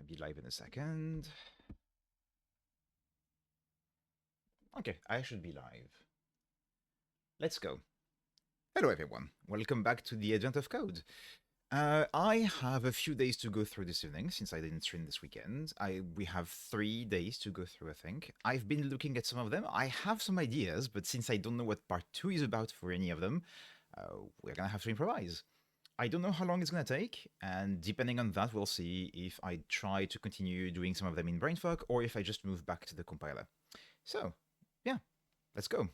I'll be live in a second. Okay, I should be live. Let's go. Hello everyone, welcome back to the Advent of Code. I have a few days to go through this evening since I didn't stream this weekend. We have 3 days to go through, I think. I've been looking at some of them. I have some ideas, but since I don't know what part 2 is about for any of them, we're gonna have to improvise. I don't know how long it's gonna take, and depending on that, we'll see if I try to continue doing some of them in Brainfuck or if I just move back to the compiler. So, yeah, let's go.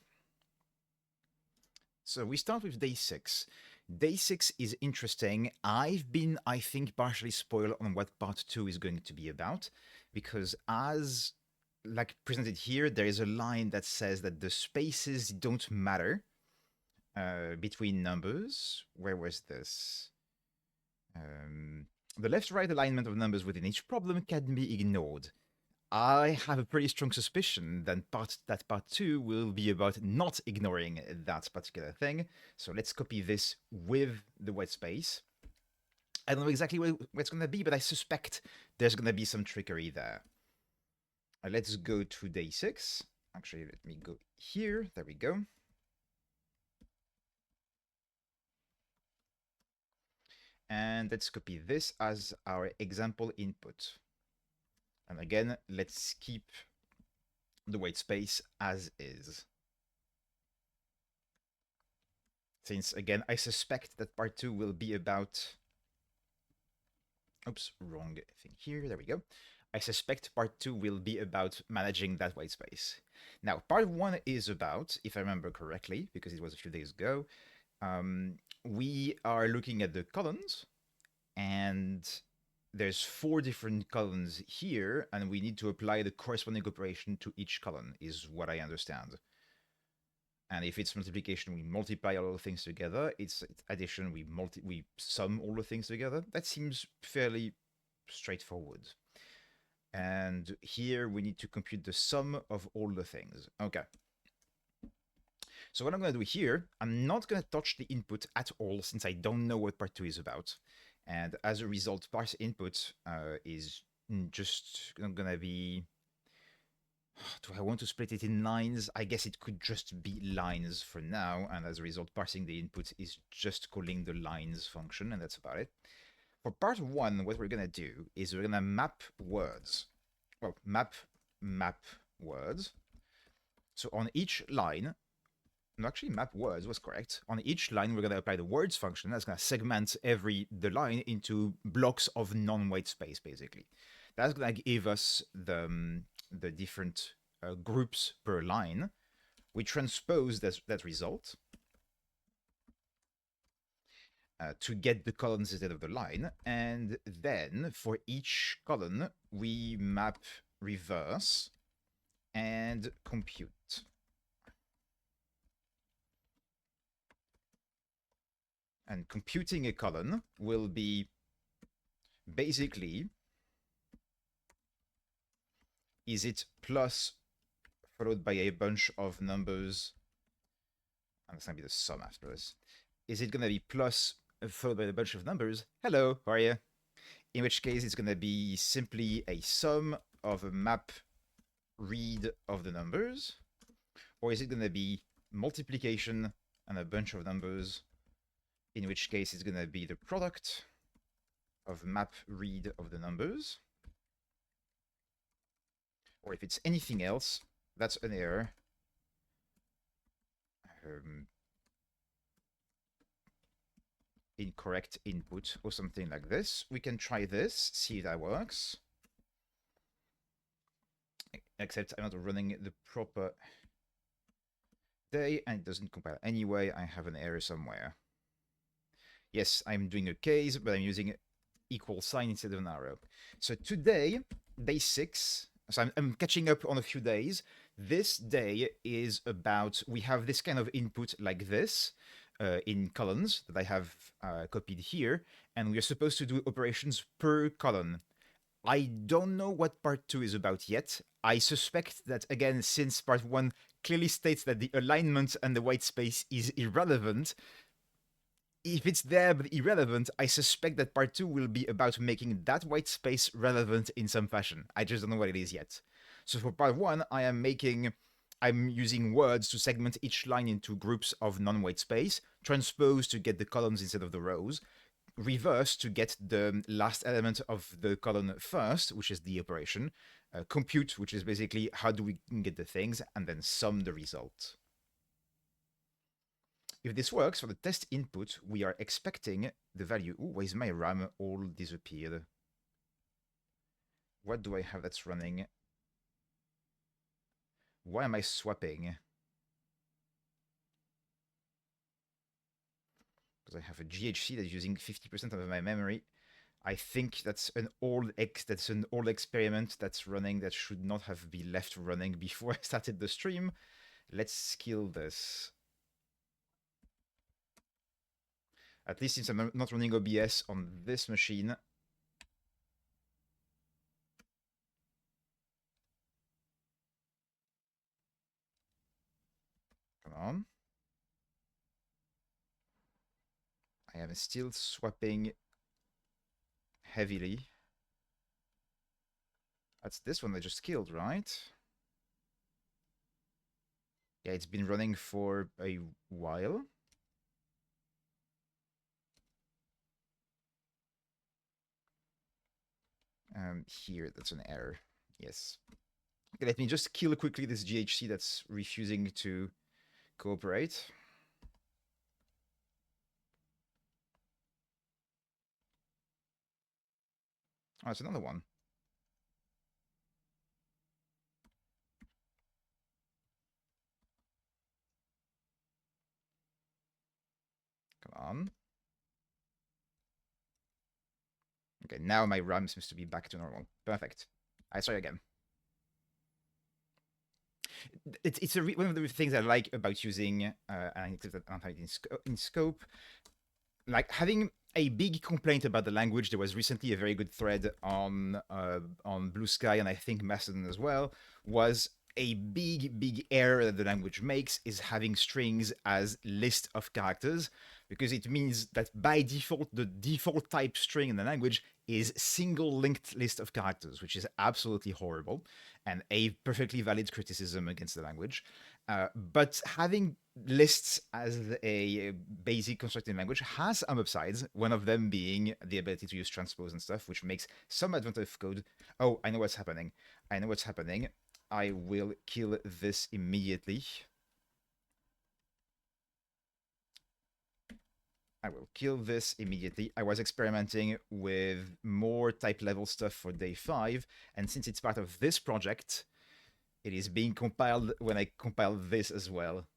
So we start with day 6. Day 6 is interesting. I've been, I think, partially spoiled on what part 2 is going to be about, because as like presented here, there is a line that says that the spaces don't matter between numbers. Where was this? The left-right alignment of numbers within each problem can be ignored. I have a pretty strong suspicion that part 2 will be about not ignoring that particular thing. So let's copy this with the white space. I don't know exactly where it's going to be, but I suspect there's going to be some trickery there. Let's go to day 6. Actually, let me go here. There we go. And let's copy this as our example input. And again, let's keep the white space as is. Since, again, I suspect that part 2 will be about... Oops, wrong thing here. There we go. I suspect part 2 will be about managing that white space. Now, part 1 is about, if I remember correctly, because it was a few days ago, we are looking at the columns, and there's 4 different columns here, and we need to apply the corresponding operation to each column, is what I understand. And if it's multiplication, we multiply all the things together. It's addition, we sum all the things together. That seems fairly straightforward. And here we need to compute the sum of all the things. Okay. So what I'm going to do here, I'm not going to touch the input at all since I don't know what part 2 is about. And as a result, parse input is just going to be... Do I want to split it in lines? I guess it could just be lines for now, and as a result, parsing the input is just calling the lines function, and that's about it. For part 1, what we're going to do is we're going to map words. Well, map words. So on each line, no, actually map words was correct. On each line, we're going to apply the words function. That's going to segment the line into blocks of non-white space, basically. That's going to give us the different groups per line. We transpose that result to get the columns instead of the line. And then for each column, we map reverse and compute. And computing a column will be basically, is it plus followed by a bunch of numbers, and that's going to be the sum after this. Is it going to be plus followed by a bunch of numbers? Hello, how are you? In which case it's going to be simply a sum of a map read of the numbers, or is it going to be multiplication and a bunch of numbers, in which case it's going to be the product of map read of the numbers. Or if it's anything else, that's an error. Incorrect input or something like this. We can try this, see if that works. Except I'm not running the proper day and it doesn't compile anyway. I have an error somewhere. Yes, I'm doing a case, but I'm using equal sign instead of an arrow. So today, day 6, so I'm catching up on a few days. This day is about, we have this kind of input like this in columns that I have copied here, and we're supposed to do operations per column. I don't know what part 2 is about yet. I suspect that, again, since part 1 clearly states that the alignment and the white space is irrelevant, if it's there but irrelevant, I suspect that part two will be about making that white space relevant in some fashion. I just don't know what it is yet. So for part one, I'm using words to segment each line into groups of non-white space, transpose to get the columns instead of the rows, reverse to get the last element of the column first, which is the operation, compute, which is basically how do we get the things, and then sum the result. If this works for the test input, we are expecting the value. Ooh, why is my RAM all disappeared? What do I have that's running? Why am I swapping? Because I have a GHC that's using 50% of my memory. I think that's an old experiment that's running that should not have been left running before I started the stream. Let's kill this. At least since I'm not running OBS on this machine. Come on. I am still swapping heavily. That's this one I just killed, right? Yeah, it's been running for a while. Here, that's an error. Yes. Okay, let me just kill quickly this GHC that's refusing to cooperate. Oh, it's another one. Come on. Okay, now my RAM seems to be back to normal. Perfect. I try again. It's one of the things I like about using in scope. Like having a big complaint about the language. There was recently a very good thread on Blue Sky and I think Mastodon as well. Was a big error that the language makes is having strings as list of characters, because it means that by default the default type string in the language is single linked list of characters, which is absolutely horrible and a perfectly valid criticism against the language. But having lists as a basic constructed language has some upsides, one of them being the ability to use transpose and stuff, which makes some advantage code. Oh, I know what's happening. I know what's happening. I will kill this immediately. I will kill this immediately. I was experimenting with more type level stuff for day 5, and since it's part of this project, it is being compiled when I compile this as well.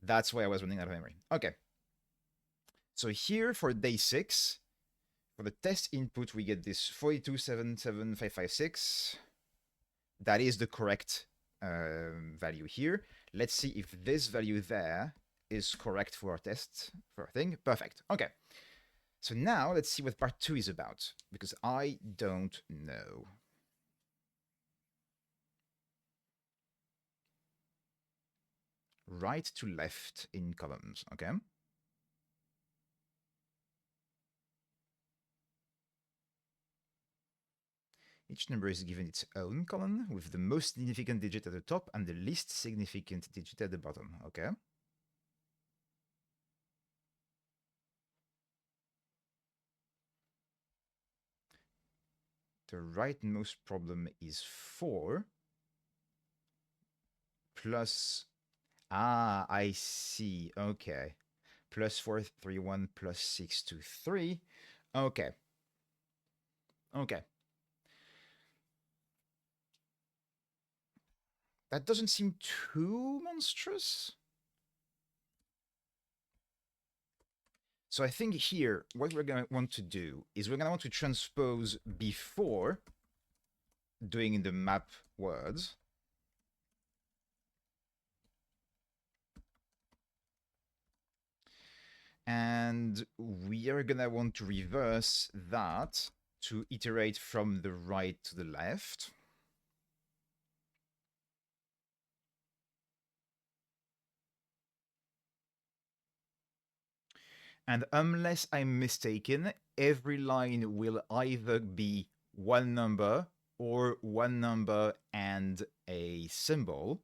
That's why I was running out of memory. Okay. So here for day 6, for the test input, we get this 4277556. That is the correct value here. Let's see if this value there is correct for our test, for our thing. Perfect. Okay. So now let's see what part 2 is about, because I don't know. Right to left in columns, okay? Each number is given its own column, with the most significant digit at the top and the least significant digit at the bottom, okay? The rightmost problem is 4 plus... Ah, I see. Okay. Plus 431 plus 623. Okay. Okay. That doesn't seem too monstrous. So I think here, what we're going to want to do is we're going to want to transpose before doing the map words. And we are going to want to reverse that to iterate from the right to the left. And unless I'm mistaken, every line will either be one number or one number and a symbol.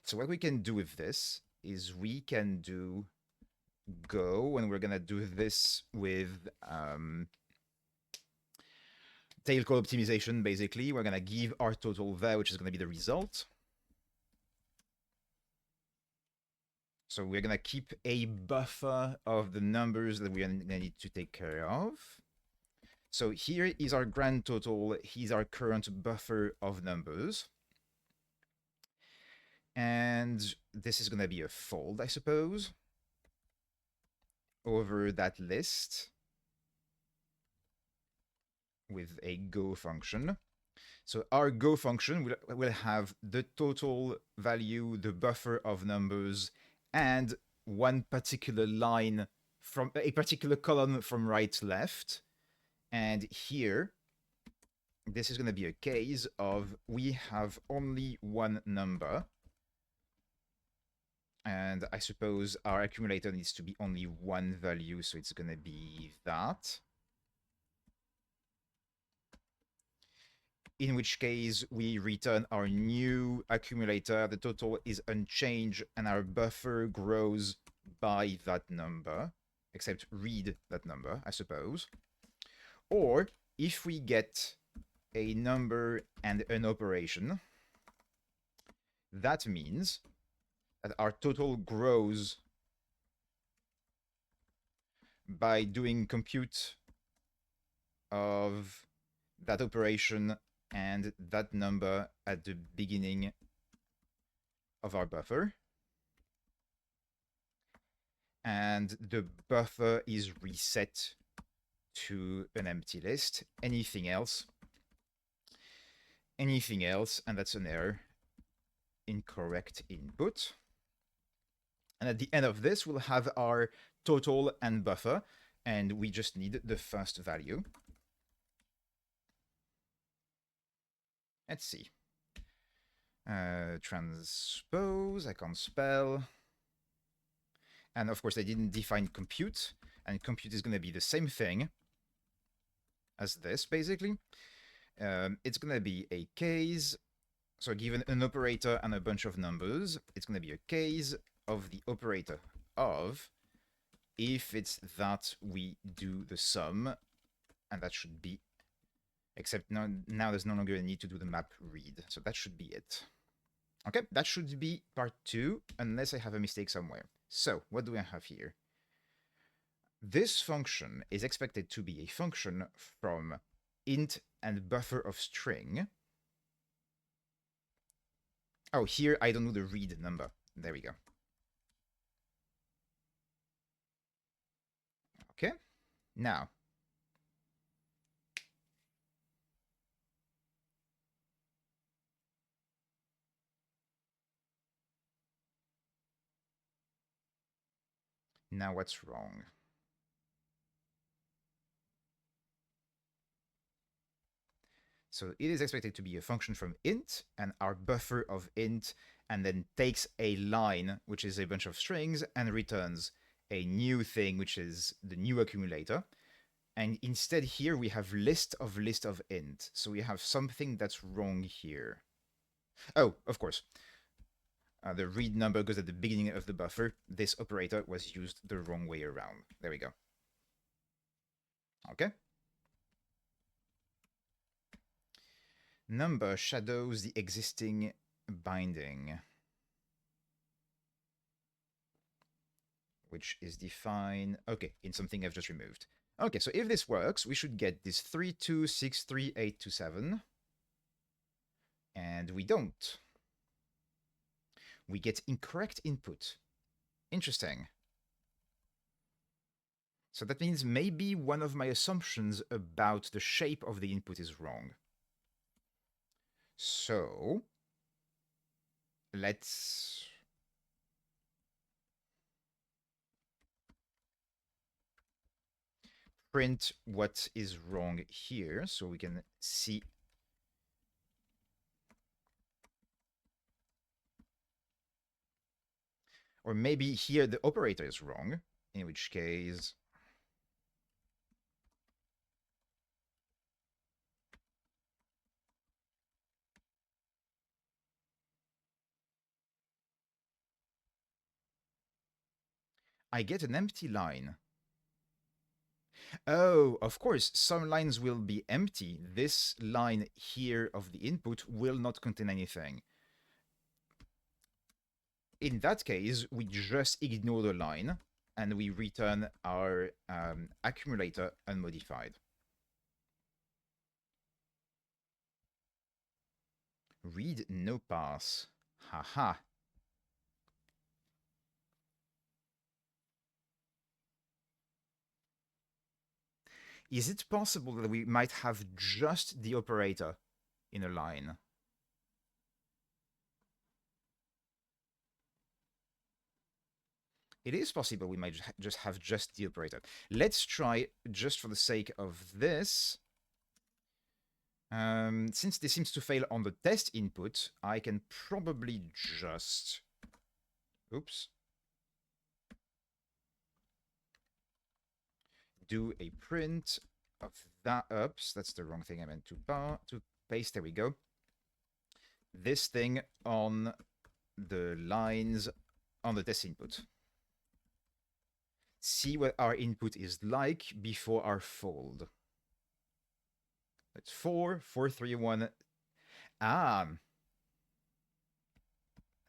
So what we can do with this is we can do go, and we're going to do this with tail code optimization, basically. We're going to give our total there, which is going to be the result. So we're going to keep a buffer of the numbers that we're going to need to take care of. So here is our grand total. Here's our current buffer of numbers. And this is going to be a fold, I suppose, over that list with a go function. So our go function will have the total value, the buffer of numbers, and one particular line from a particular column from right to left. And here, this is going to be a case of we have only one number. And I suppose our accumulator needs to be only one value, so it's going to be that. In which case we return our new accumulator, the total is unchanged, and our buffer grows by that number, except read that number, I suppose. Or if we get a number and an operation, that means that our total grows by doing compute of that operation and that number at the beginning of our buffer. And the buffer is reset to an empty list. Anything else, and that's an error. Incorrect input. And at the end of this, we'll have our total and buffer, and we just need the first value. Let's see. Transpose, I can't spell. And of course, I didn't define compute, and compute is going to be the same thing as this, basically. It's going to be a case. So given an operator and a bunch of numbers, it's going to be a case of the operator of. If it's that, we do the sum, and that should be, except now there's no longer a need to do the map read, so that should be it. Okay, that should be part 2, unless I have a mistake somewhere. So, what do I have here? This function is expected to be a function from int and buffer of string. Oh, here I don't know the read number. There we go. Okay, now. Now what's wrong? So it is expected to be a function from int and our buffer of int, and then takes a line, which is a bunch of strings, and returns a new thing, which is the new accumulator. And instead here we have list of int. So we have something that's wrong here. Oh, of course. The read number goes at the beginning of the buffer. This operator was used the wrong way around. There we go. Okay. Number shadows the existing binding, which is defined, okay, in something I've just removed. Okay, so if this works, we should get this 32632827, and we don't. We get incorrect input. Interesting. So that means maybe one of my assumptions about the shape of the input is wrong. So let's print what is wrong here so we can see. Or maybe here the operator is wrong, in which case... I get an empty line. Oh, of course, some lines will be empty. This line here of the input will not contain anything. In that case, we just ignore the line and we return our accumulator unmodified. Read no pass. Haha. Is it possible that we might have just the operator in a line? It is possible we might just have just the operator. Let's try, just for the sake of this, since this seems to fail on the test input, I can probably just... Oops. Do a print of that. Oops, that's the wrong thing I meant to paste. There we go. This thing on the lines on the test input. See what our input is like before our fold. That's 4, 4, 3, 1. Ah.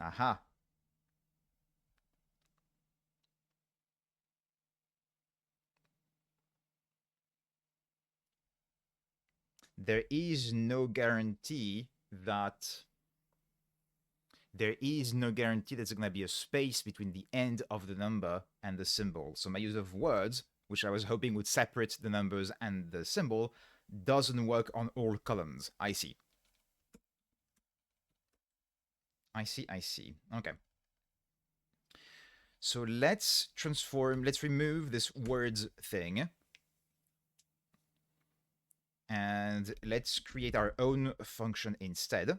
Aha. There is no guarantee that there's going to be a space between the end of the number and the symbol. So my use of words, which I was hoping would separate the numbers and the symbol, doesn't work on all columns. I see. I see. Okay. So let's remove this words thing. And let's create our own function instead.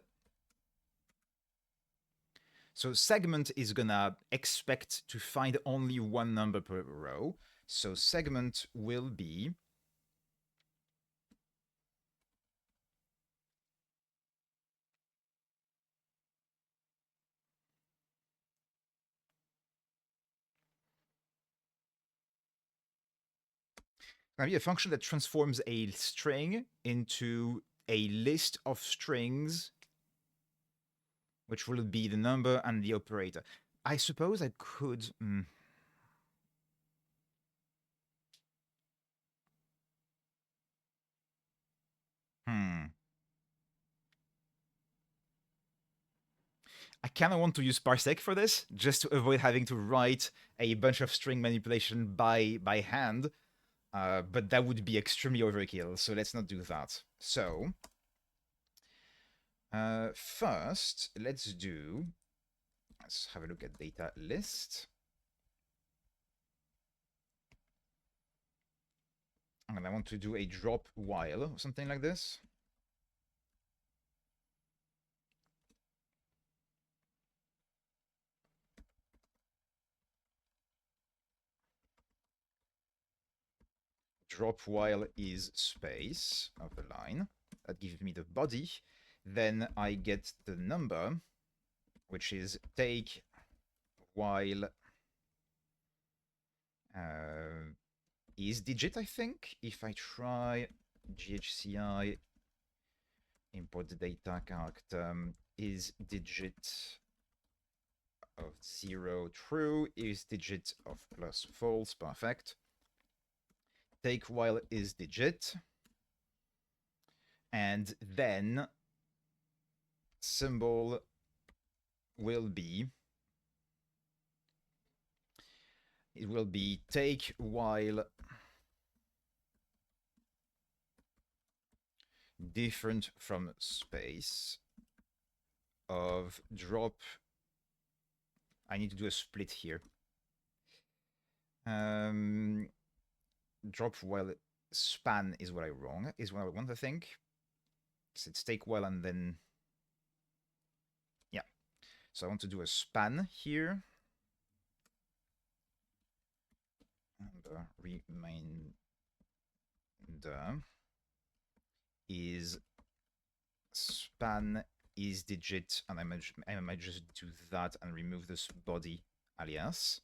So segment is gonna expect to find only one number per row. So segment will be gonna be a function that transforms a string into a list of strings, which will be the number and the operator. I suppose I could... I kind of want to use parsec for this, just to avoid having to write a bunch of string manipulation by hand. But that would be extremely overkill, so let's not do that. So, first, let's have a look at data list. And I want to do a drop while, or something like this. Drop while is space of the line. That gives me the body. Then I get the number, which is take while is digit, I think. If I try GHCI import the data character is digit of 0 true, is digit of plus false, perfect. Take while is digit, and then symbol will be take while different from space of drop. I need to do a split here. Drop while span is what I want, I think. So it's take while and then... Yeah. So I want to do a span here. remainder is span is digit, and I might just do that and remove this body alias.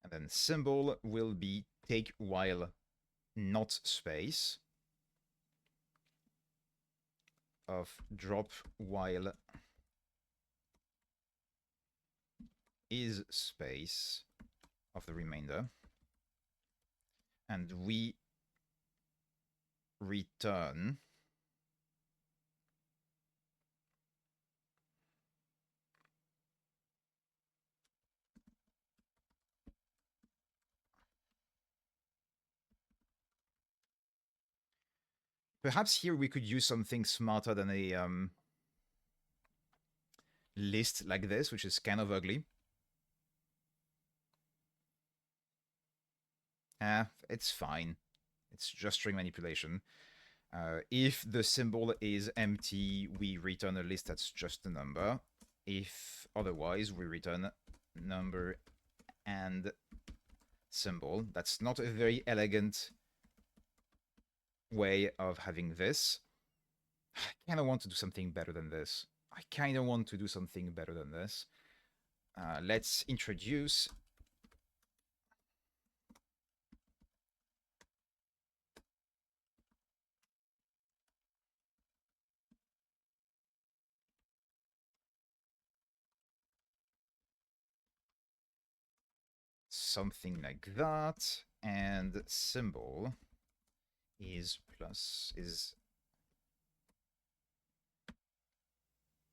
And then symbol will be take while not space of drop while is space of the remainder, and we return perhaps here we could use something smarter than a list like this, which is kind of ugly. It's fine. It's just string manipulation. If the symbol is empty, we return a list that's just a number. If otherwise, we return number and symbol. That's not a very elegant way of having this. I kind of want to do something better than this. Let's introduce something like that, and symbol is plus is.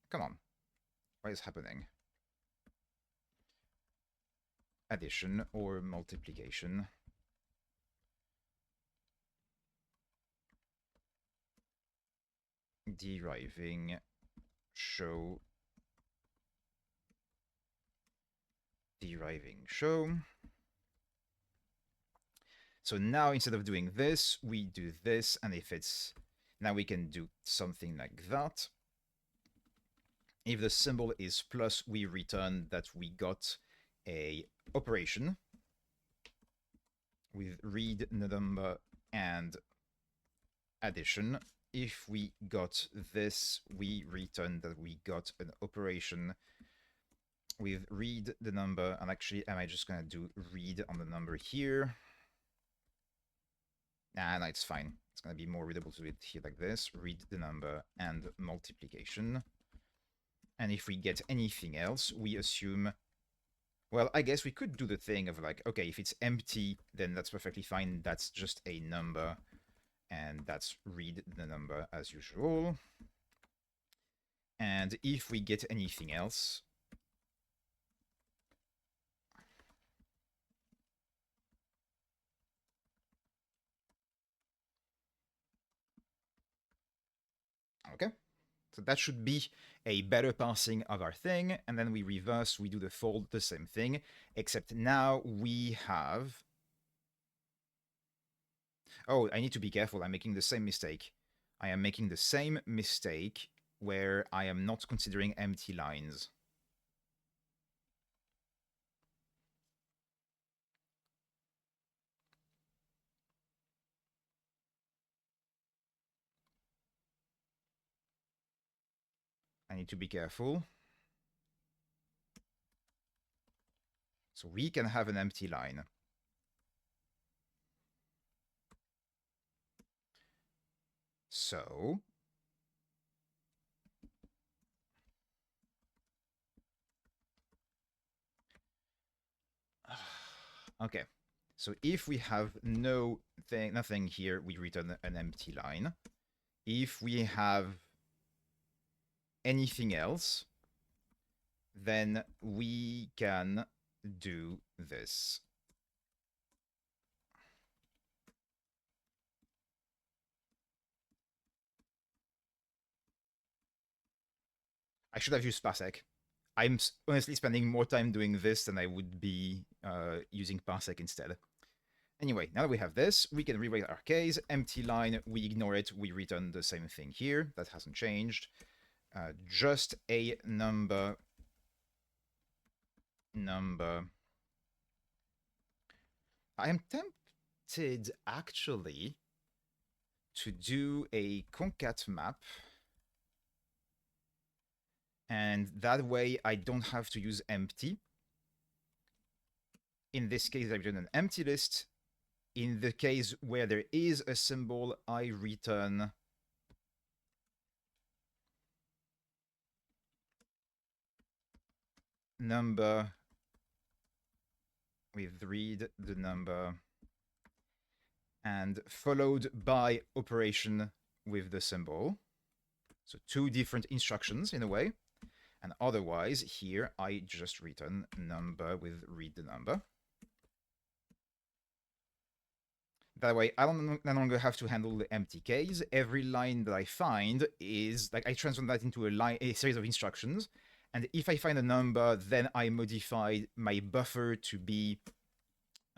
Come on, what is happening? Addition or multiplication. Deriving show. Deriving show. So now instead of doing this, we do this, and if it's now we can do something like that. If the symbol is plus, we return that we got a operation with read the number and addition. If we got this, we return that we got an operation with read the number. And actually, am I just gonna do read on the number here? Nah, no, it's fine. It's gonna be more readable to do it here like this. Read the number and multiplication. And if we get anything else, we assume... Well, I guess we could do the thing of like, okay, if it's empty, then that's perfectly fine. That's just a number. And that's read the number as usual. And if we get anything else... Okay. So that should be a better parsing of our thing. And then we reverse, we do the fold, the same thing. Except now we have... Oh, I need to be careful. I'm making the same mistake. I am making the same mistake where I am not considering empty lines. I need to be careful. So we can have an empty line. So... Okay. So if we have nothing here, we return an empty line. If we have anything else, then we can do this. I should have used parsec. I'm honestly spending more time doing this than I would be using parsec instead. Anyway, now that we have this, we can rewrite our case. Empty line, we ignore it, we return the same thing here. That hasn't changed. Just a number number. I am tempted actually to do a concat map, and that way I don't have to use empty. In this case, I return an empty list. In the case where there is a symbol, I return number with read the number and followed by operation with the symbol. So two different instructions in a way. And otherwise, here I just return number with read the number. That way, I no longer have to handle the empty case. Every line that I find is like I transform that into a series of instructions. And if I find a number, then I modify my buffer to be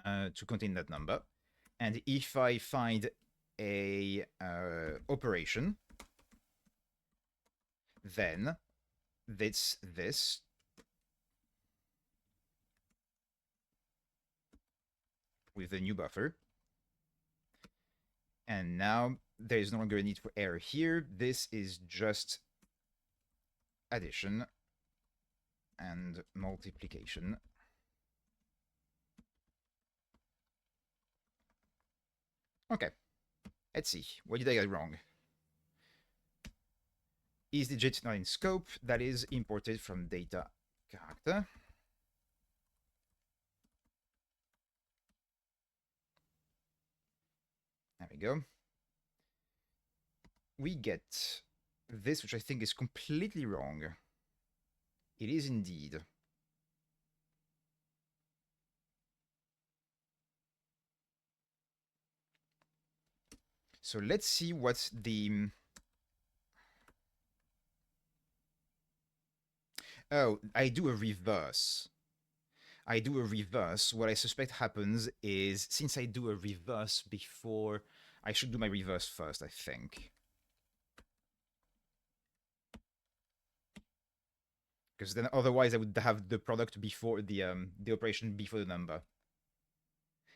to contain that number. And if I find a operation, then this with the new buffer. And now there is no longer a need for error here. This is just addition and multiplication. Okay, let's see. What did I get wrong? Is digit not in scope? That is imported from data character. There we go. We get this, which I think is completely wrong. It is indeed. So let's see what the... Oh, I do a reverse. What I suspect happens is, since I do a reverse before, I should do my reverse first, I think. Because then otherwise I would have the product before the operation before the number.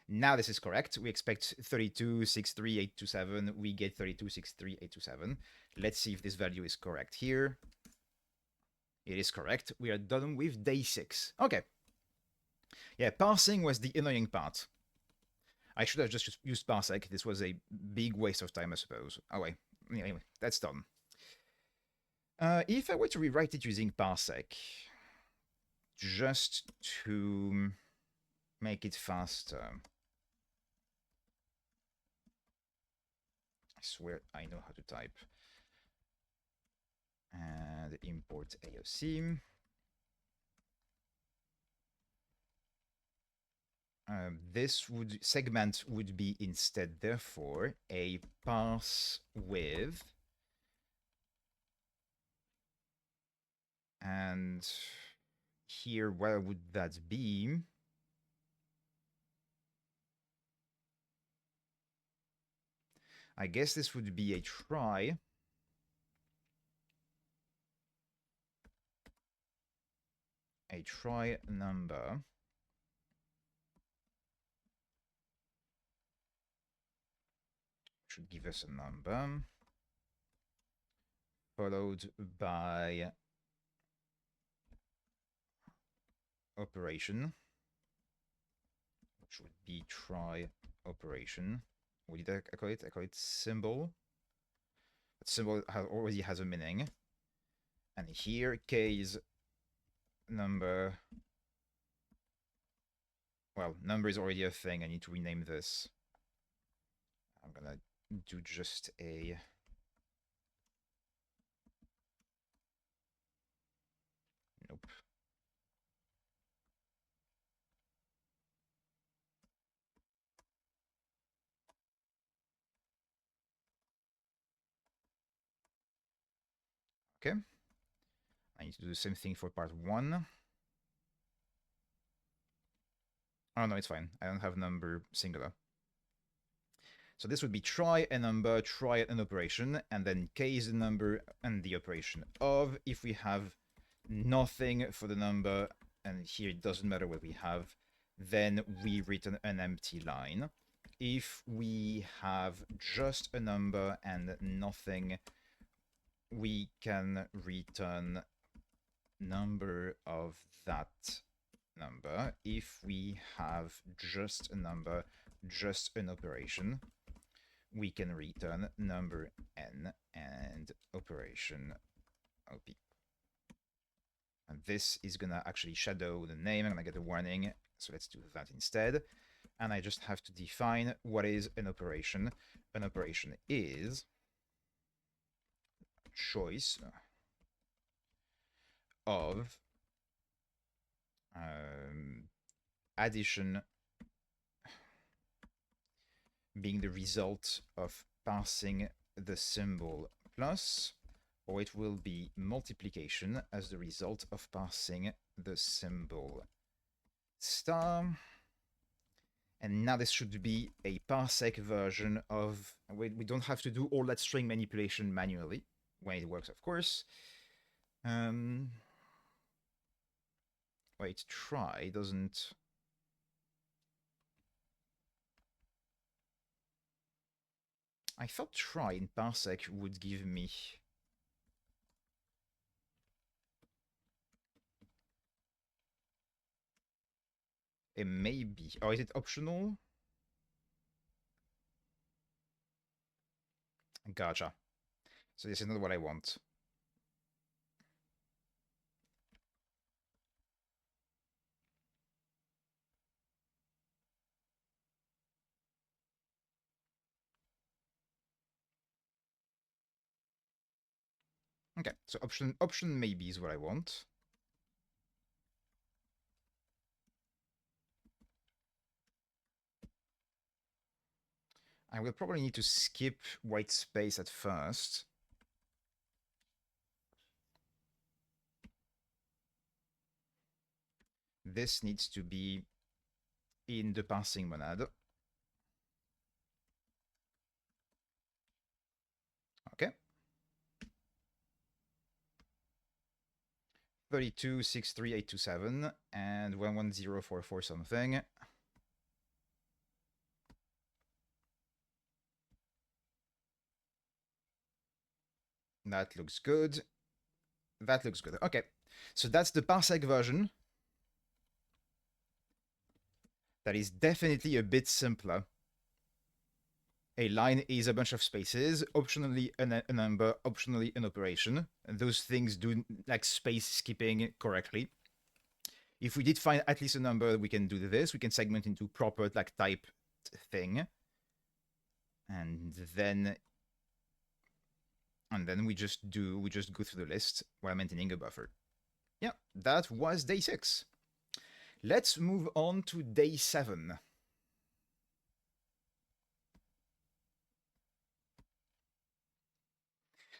Now this is correct. We expect 32,63,827. We get 32,63,827. Let's see if this value is correct here. It is correct. We are done with day 6. Okay. Yeah, parsing was the annoying part. I should have just used parsec. This was a big waste of time, I suppose. Oh, wait. Anyway, that's done. If I were to rewrite it using parsec, just to make it faster. I swear I know how to type. And import AOC. This segment would be instead, therefore, a parse with, and here, where would that be? I guess this would be a try. A try number. Should give us a number. Followed by operation, which would be try operation. What did I call it? I call it symbol. That symbol already has a meaning. And here, case number. Well, number is already a thing. I need to rename this. I'm gonna do just a... Nope. Okay. I need to do the same thing for part 1. Oh, no, it's fine. I don't have number singular. So this would be try a number, try an operation, and then case the number and the operation of. If we have nothing for the number and here it doesn't matter what we have, then we return an empty line. If we have just a number and nothing, we can return number of that number. If we have just a number, just an operation, we can return number n and operation op. And this is gonna actually shadow the name. I'm gonna get a warning, so let's do that instead. And I just have to define what is an operation. An operation is choice of addition being the result of parsing the symbol plus, or it will be multiplication as the result of parsing the symbol star. And now this should be a parsec version of, we don't have to do all that string manipulation manually, when it works, of course. Wait, try doesn't... I thought try in parsec would give me... a maybe. Or is it optional? Gotcha. So this is not what I want. Okay, so option maybe is what I want. I will probably need to skip white space at first. This needs to be in the parsing monad. Okay. 326387 and 11044 something. That looks good. That looks good. Okay. So that's the parsec version. That is definitely a bit simpler. A line is a bunch of spaces, optionally a number, optionally an operation. And those things do like space skipping correctly. If we did find at least a number, we can do this. We can segment into proper like type thing. And then we just go through the list while maintaining a buffer. Yeah, that was day 6. Let's move on to day 7.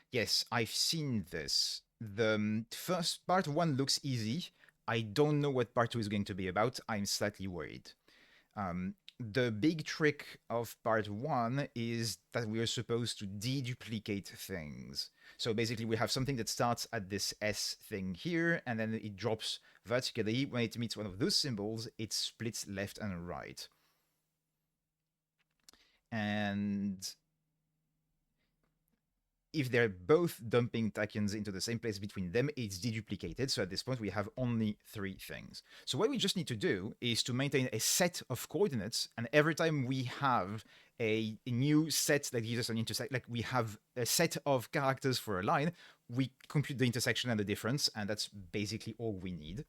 Yes, I've seen this. The first part 1 looks easy. I don't know what part 2 is going to be about. I'm slightly worried. The big trick of part 1 is that we are supposed to deduplicate things. So basically we have something that starts at this S thing here, and then it drops vertically. When it meets one of those symbols, it splits left and right. And if they're both dumping tachyons into the same place between them, it's deduplicated. So at this point, we have only 3 things. So what we just need to do is to maintain a set of coordinates. And every time we have a new set that gives us an intersection, like we have a set of characters for a line, we compute the intersection and the difference. And that's basically all we need.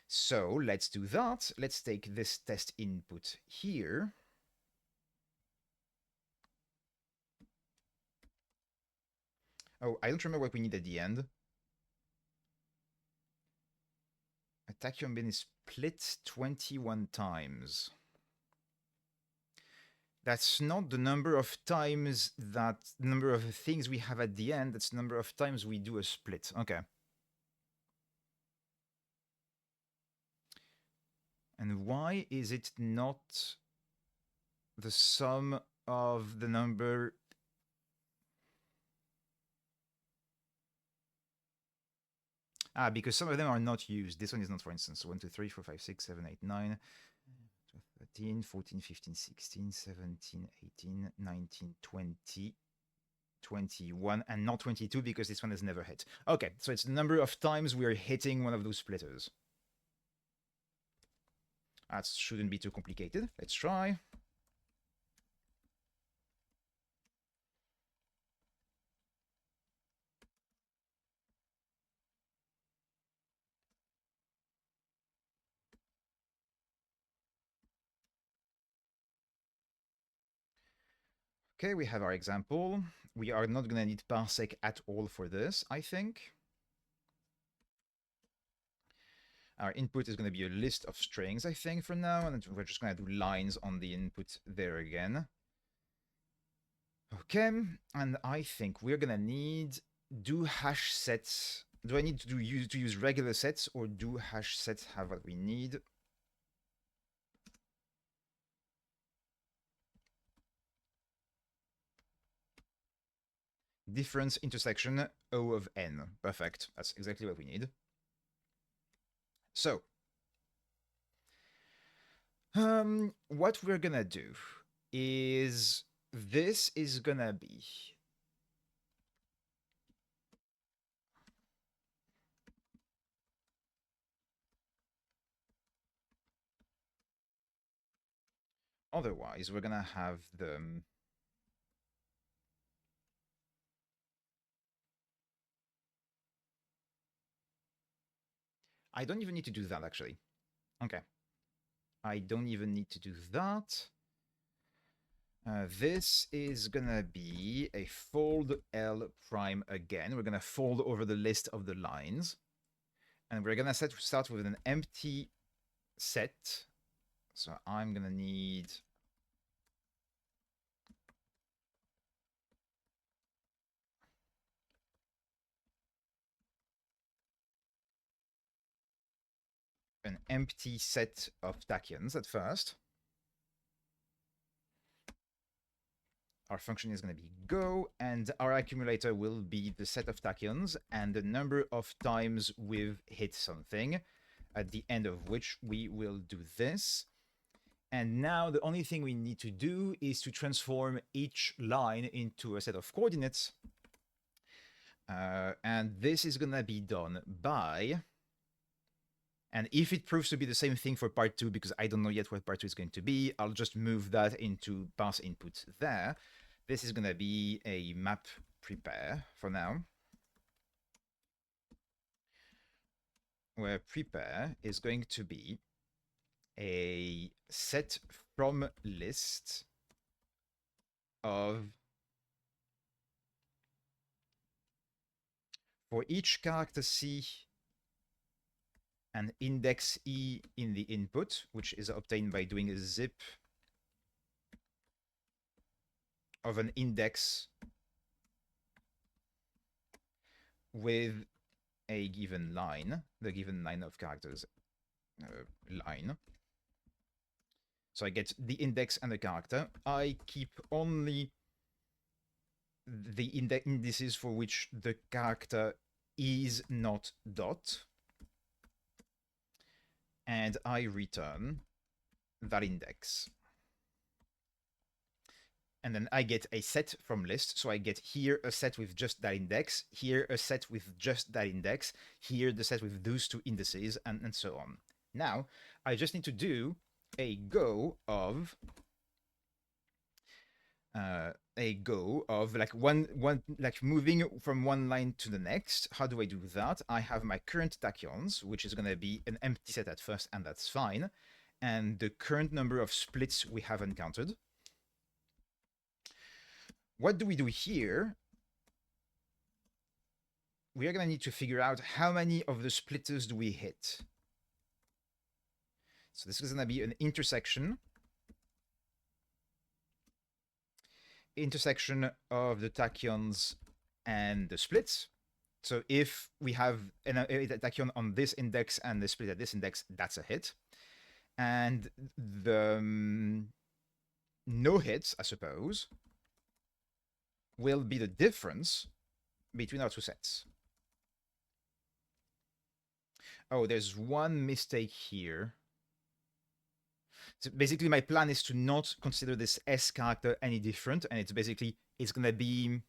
So let's do that. Let's take this test input here. Oh, I don't remember what we need at the end. A tachyon bin is split 21 times. That's not the number of times that number of things we have at the end. That's the number of times we do a split. Okay. And why is it not the sum of the number? Because some of them are not used. This one is not, for instance. 1, 2, 3, 4, 5, 6, 7, 8, 9, 13, 14, 15, 16, 17, 18, 19, 20, 21, and not 22 because this one has never hit. Okay, so it's the number of times we are hitting one of those splitters. That shouldn't be too complicated. Let's try. Okay, we have our example. We are not going to need parsec at all for this, I think. Our input is going to be a list of strings, I think, for now, and we're just going to do lines on the input there again. Okay, and I think we're going to need do hash sets. Do I need to use regular sets, or do hash sets have what we need? Difference intersection O of n. Perfect. That's exactly what we need. So, what we're gonna do is this is gonna be otherwise we're gonna have the I don't even need to do that actually. Okay. I don't even need to do that. This is gonna be a fold L prime again. We're gonna fold over the list of the lines. And we're gonna start with an empty set. So I'm gonna need an empty set of tachyons at first. Our function is going to be go, and our accumulator will be the set of tachyons and the number of times we've hit something, at the end of which we will do this. And now the only thing we need to do is to transform each line into a set of coordinates. And this is going to be done by... And if it proves to be the same thing for part 2, because I don't know yet what part 2 is going to be, I'll just move that into parse input there. This is going to be a map prepare for now, where prepare is going to be a set from list of, for each character C, an index E in the input, which is obtained by doing a zip of an index with a given line, the given line of characters line. So I get the index and the character. I keep only the indices for which the character is not dot. And I return that index. And then I get a set from list. So I get here a set with just that index, here a set with just that index, here the set with those two indices, and so on. Now, I just need to do a go of like like moving from one line to the next. How do I do that? I have my current tachyons, which is going to be an empty set at first, and that's fine. And the current number of splits we have encountered. What do we do here? We are going to need to figure out how many of the splitters do we hit. So this is going to be an intersection of the tachyons and the splits. So if we have a tachyon on this index and the split at this index, that's a hit. And the no hits, I suppose, will be the difference between our two sets. Oh, there's one mistake here. So basically, my plan is to not consider this S character any different, and it's basically, it's gonna be...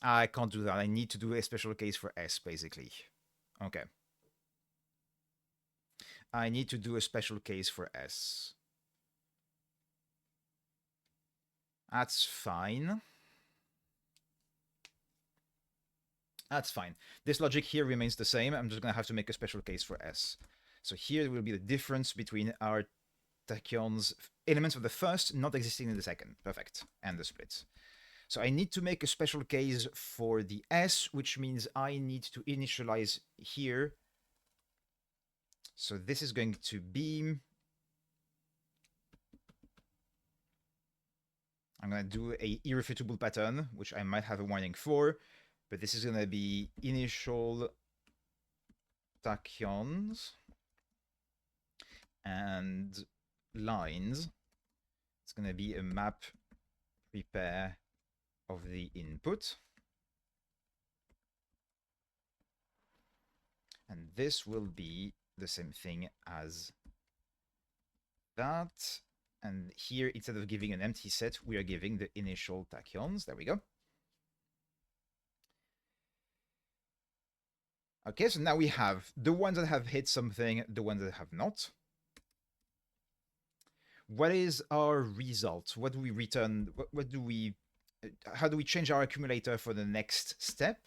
I can't do that. I need to do a special case for S, basically. Okay. I need to do a special case for S. That's fine. That's fine. This logic here remains the same. I'm just going to have to make a special case for S. So here will be the difference between our tachyons, elements of the first not existing in the second. Perfect. And the split. So I need to make a special case for the S, which means I need to initialize here. So this is going to be... I'm going to do a irrefutable pattern, which I might have a warning for, but this is going to be initial tachyons and lines. It's going to be a map prepare of the input. And this will be the same thing as that. And here, instead of giving an empty set, we are giving the initial tachyons. There we go. Okay, so now we have the ones that have hit something, the ones that have not. What is our result? What do we return? What do we... How do we change our accumulator for the next step?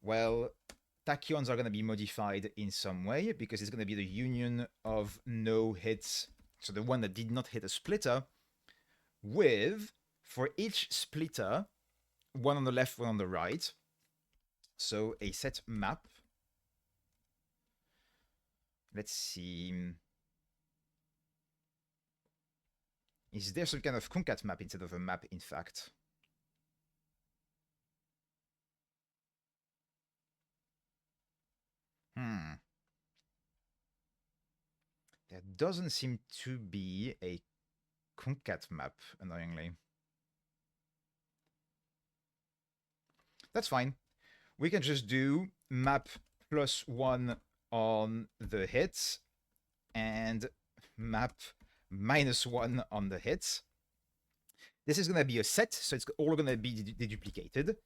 Well, tachyons are going to be modified in some way because it's going to be the union of no hits, so the one that did not hit a splitter, with, for each splitter, one on the left, one on the right. So a set map. Let's see. Is there some kind of concat map instead of a map, in fact? There doesn't seem to be a concat map, annoyingly. That's fine. We can just do map +1 on the hits and map -1 on the hits. This is going to be a set, so it's all going to be deduplicated.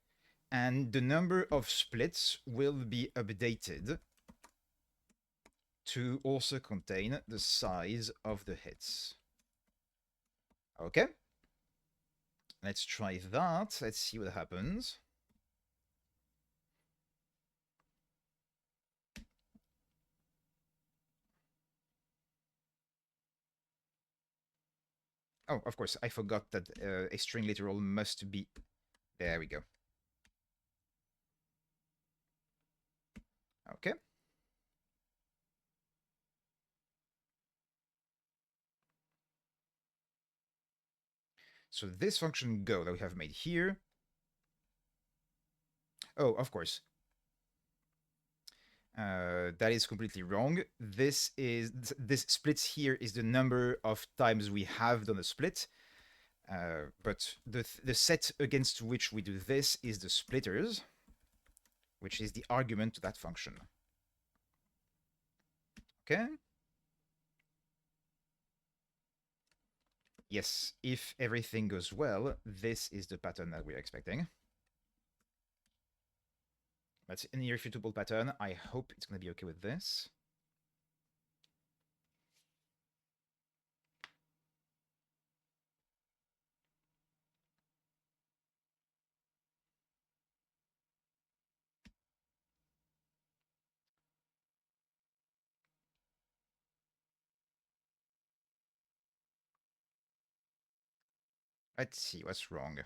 And the number of splits will be updated to also contain the size of the hits. Okay. Let's try that. Let's see what happens. Oh, of course, I forgot that a string literal must be... There we go. Okay. So this function go that we have made here... Oh, of course. That is completely wrong. This splits here is the number of times we have done a split. But the set against which we do this is the splitters, which is the argument to that function. Okay. Yes, if everything goes well, this is the pattern that we're expecting. That's an irrefutable pattern. I hope it's going to be okay with this. Let's see what's wrong.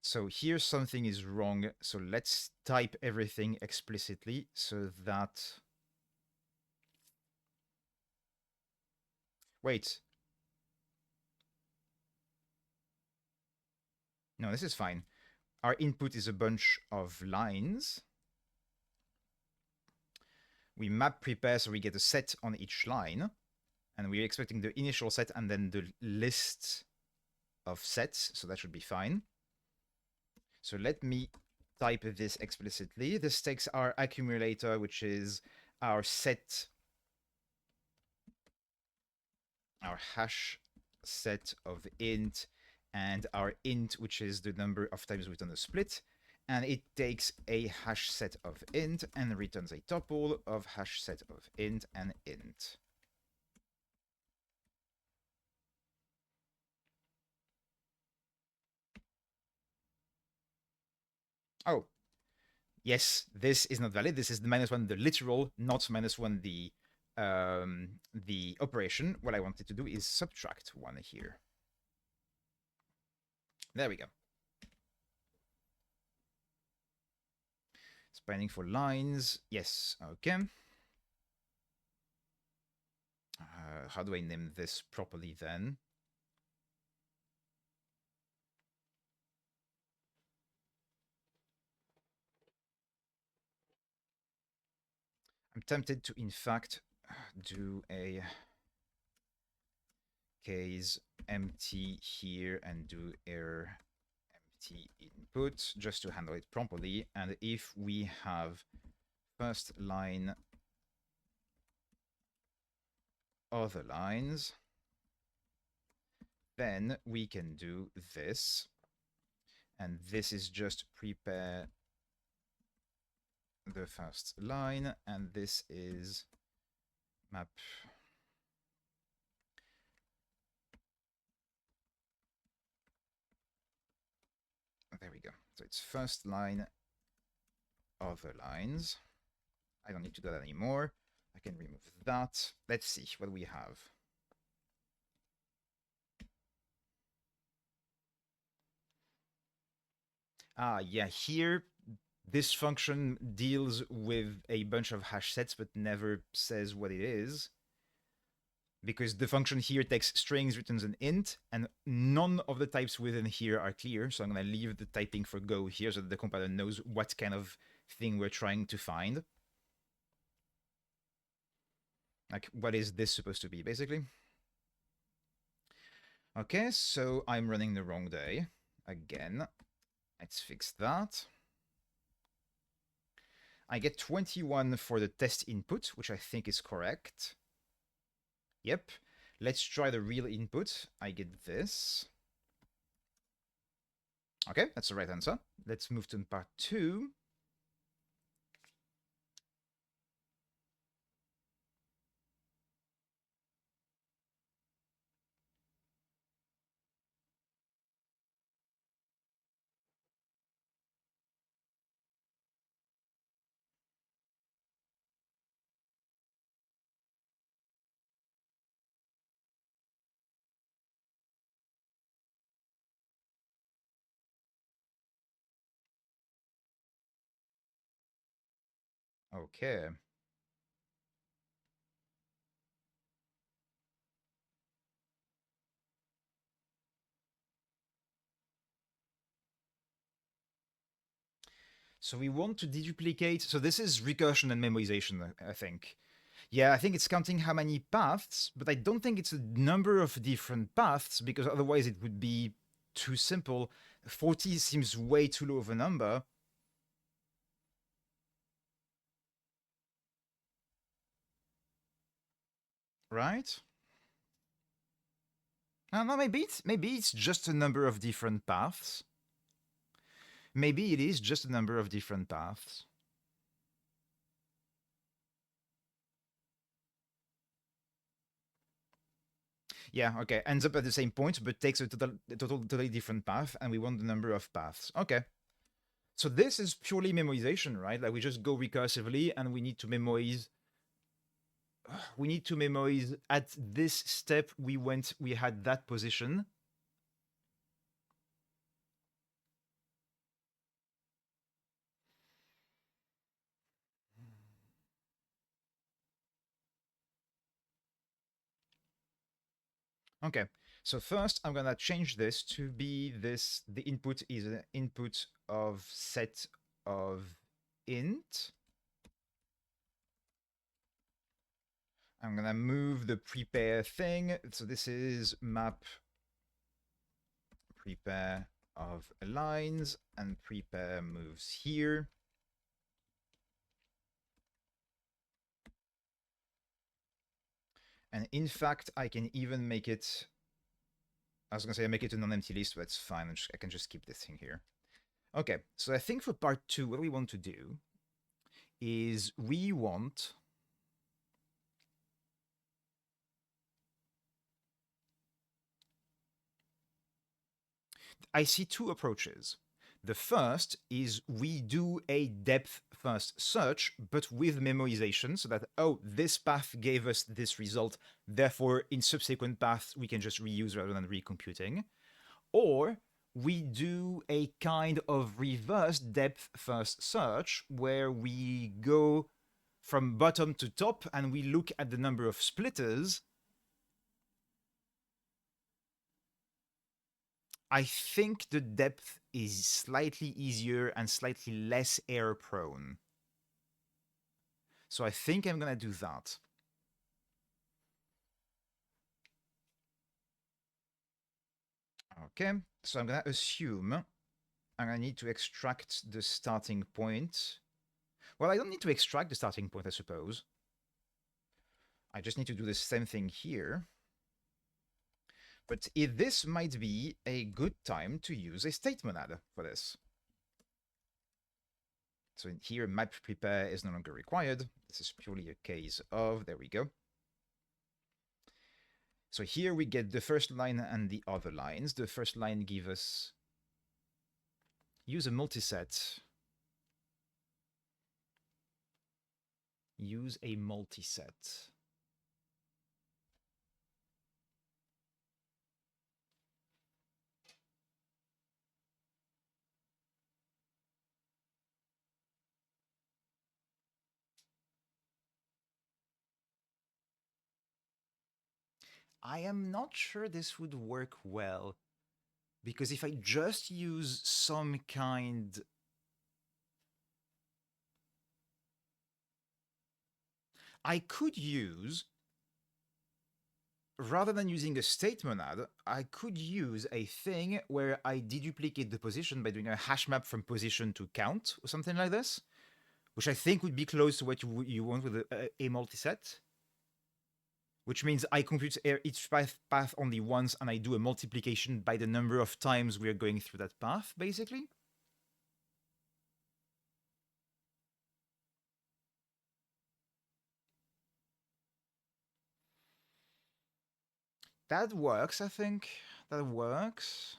So here something is wrong. So let's type everything explicitly so that... Wait. No, this is fine. Our input is a bunch of lines. We map prepare so we get a set on each line. And we're expecting the initial set and then the list of sets. So that should be fine. So let me type this explicitly. This takes our accumulator, which is our set, our hash set of int, and our int, which is the number of times we've done a split, and it takes a hash set of int and returns a tuple of hash set of int and int. Oh, yes, this is not valid. This is the -1, the literal, not -1, the operation. What I wanted to do is subtract 1 here. There we go. Spanning for lines. Yes, okay. How do I name this properly then? I'm tempted to, in fact, do a case empty here and do error empty input just to handle it properly. And if we have first line other lines, then we can do this. And this is just prepare the first line, and this is map. There we go. So it's first line, other lines. I don't need to do that anymore. I can remove that. Let's see what we have. Yeah, here this function deals with a bunch of hash sets but never says what it is. Because the function here takes strings, returns an int, and none of the types within here are clear. So I'm going to leave the typing for Go here so that the compiler knows what kind of thing we're trying to find. Like, what is this supposed to be, basically? Okay, so I'm running the wrong day. Again, let's fix that. I get 21 for the test input, which I think is correct. Yep. Let's try the real input. I get this. Okay, that's the right answer. Let's move to part 2. Okay. So we want to deduplicate. So this is recursion and memoization, I think. Yeah, I think it's counting how many paths, but I don't think it's a number of different paths because otherwise it would be too simple. 40 seems way too low of a number. Right? No, maybe it's just a number of different paths. Maybe it is just a number of different paths. Yeah, okay. Ends up at the same point, but takes a totally different path, and we want the number of paths. Okay. So this is purely memoization, right? Like we just go recursively, and we need to memorize. We need to memorize at this step we had that position. Okay, so first I'm gonna change this to be this, the input is an input of set of int. I'm gonna move the prepare thing. So this is map prepare of lines, and prepare moves here. And in fact, I can even make it, I was gonna say I make it a non-empty list, but it's fine. I can just keep this thing here. Okay, so I think for part 2, what we want to do is we want I see two approaches. The first is we do a depth first search, but with memorization, so that, oh, this path gave us this result, therefore in subsequent paths we can just reuse rather than recomputing. Or we do a kind of reverse depth first search where we go from bottom to top and we look at the number of splitters. I think the depth is slightly easier and slightly less error prone. So I think I'm going to do that. Okay, so I'm going to assume I'm going to need to extract the starting point. Well, I don't need to extract the starting point, I suppose. I just need to do the same thing here. But this might be a good time to use a state monad for this. So in here, map prepare is no longer required. This is purely a case of, there we go. So here we get the first line and the other lines. The first line give us use a multiset. Use a multiset. I am not sure this would work well, because if I just use some kind... I could use, rather than using a state monad, I could use a thing where I deduplicate the position by doing a hash map from position to count, or something like this, which I think would be close to what you want with a multiset. Which means I compute each path only once, and I do a multiplication by the number of times we're going through that path, basically. That works, I think. That works.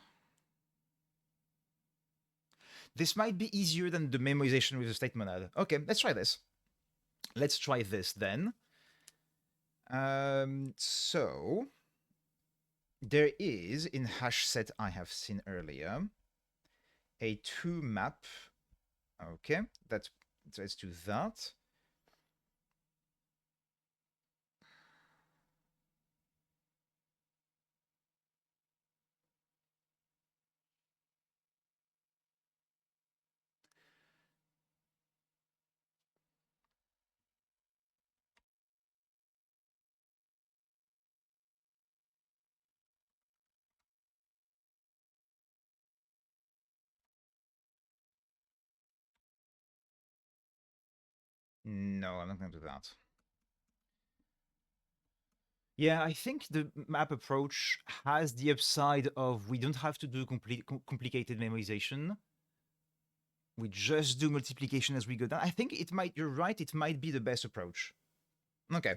This might be easier than the memorization with the state monad. Okay, let's try this. Let's try this then. So there is in hash set I have seen earlier a 2 map. Okay, let's do that. No, I'm not going to do that. Yeah, I think the map approach has the upside of we don't have to do complicated memorization. We just do multiplication as we go down. I think it might, you're right, it might be the best approach. Okay.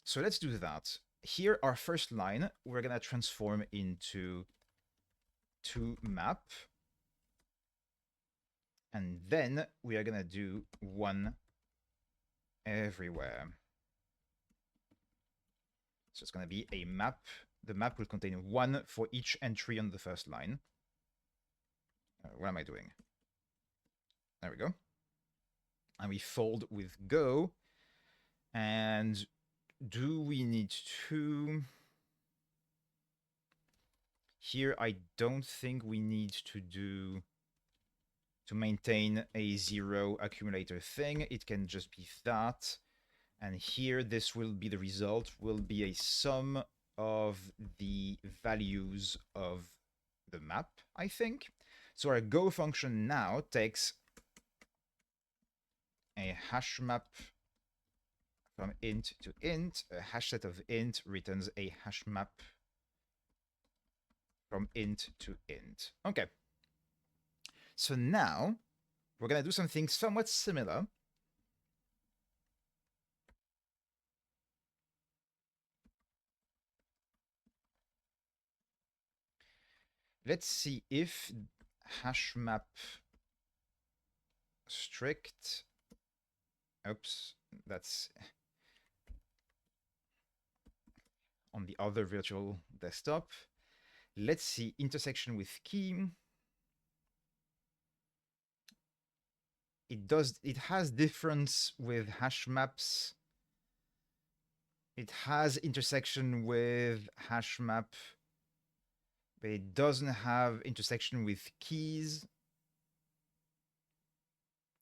So let's do that. Here, our first line, we're going to transform into 2 map. And then we are going to do 1 everywhere. So it's going to be a map. The map will contain 1 for each entry on the first line. What am I doing? There we go. And we fold with go. And do we need to... Here, I don't think we need to maintain a 0 accumulator thing. It can just be that. And here, this will be the result, will be a sum of the values of the map, I think. So our go function now takes a hash map from int to int. A hash set of int returns a hash map from int to int. Okay. So now we're going to do something somewhat similar. Let's see if hash map strict. Oops, that's on the other virtual desktop. Let's see intersection with key. It has difference with hash maps. It has intersection with hash map, but it doesn't have intersection with keys.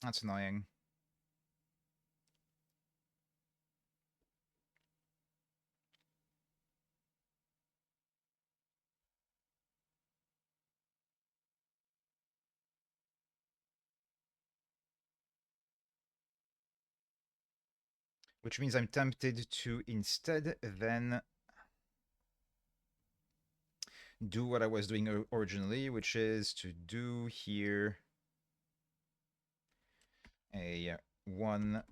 That's annoying. Which means I'm tempted to instead then do what I was doing originally, which is to do here a one,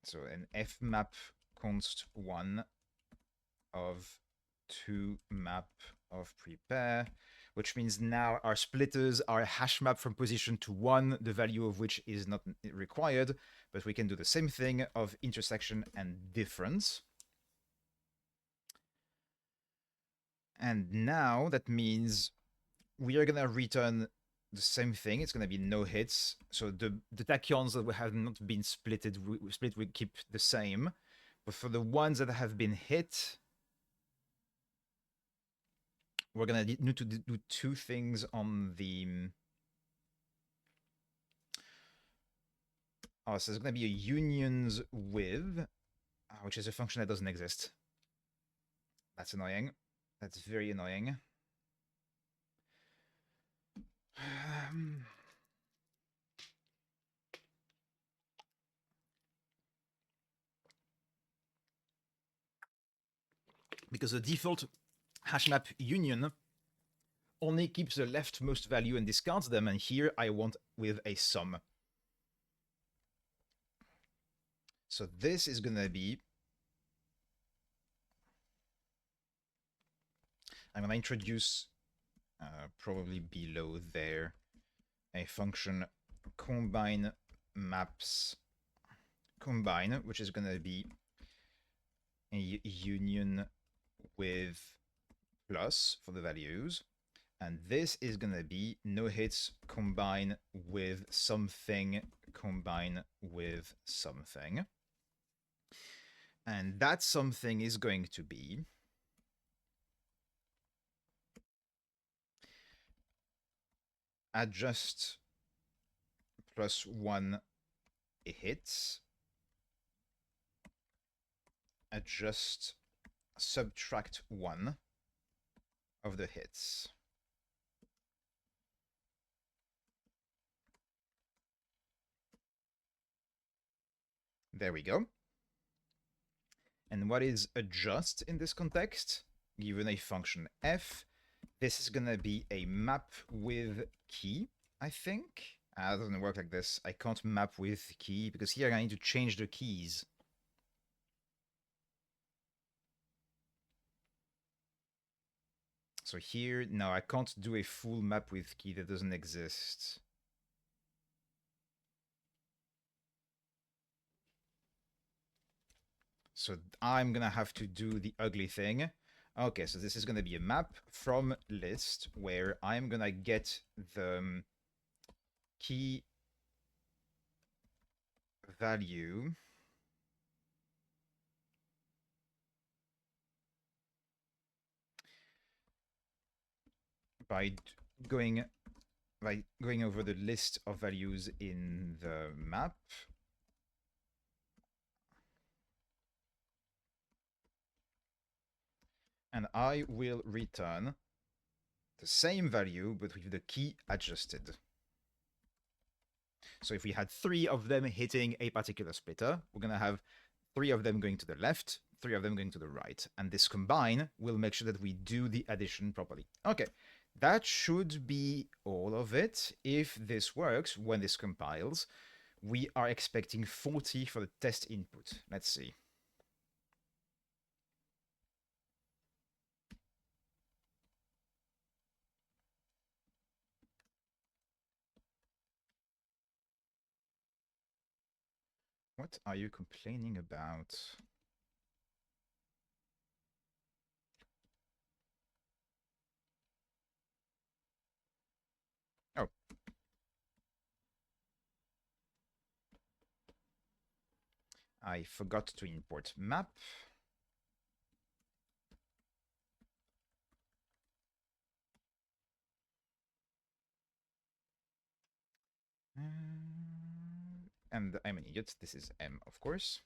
so an f map const 1 of 2 map of prepare, which means now our splitters are a hash map from position to 1, the value of which is not required, but we can do the same thing of intersection and difference. And now that means we are going to return the same thing. It's going to be no hits. So the tachyons that have not been split, we keep the same. But for the ones that have been hit, we're going to need to do two things on the... Oh, so there's going to be a unions with, which is a function that doesn't exist. That's annoying. That's very annoying. Because the default hashmap union only keeps the leftmost value and discards them, and here I want with a sum. So this is going to be... I'm going to introduce, probably below there, a function combine maps combine, which is going to be a union with plus for the values. And this is going to be no hits combine with something combine with something. And that something is going to be adjust plus 1 hits, adjust subtract 1 of the hits. There we go. And what is adjust in this context? Given a function f, this is going to be a map with key, I think. It doesn't work like this. I can't map with key, because here I need to change the keys. So here, no, I can't do a full map with key, that doesn't exist. So I'm gonna have to do the ugly thing. Okay, so this is gonna be a map from list where I'm gonna get the key value by going over the list of values in the map. and I will return the same value, but with the key adjusted. So if we had 3 of them hitting a particular splitter, we're going to have 3 of them going to the left, 3 of them going to the right. And this combine will make sure that we do the addition properly. Okay, that should be all of it. If this works, when this compiles, we are expecting 40 for the test input. Let's see. What are you complaining about? Oh. I forgot to import map. And I'm an idiot. This is M, of course.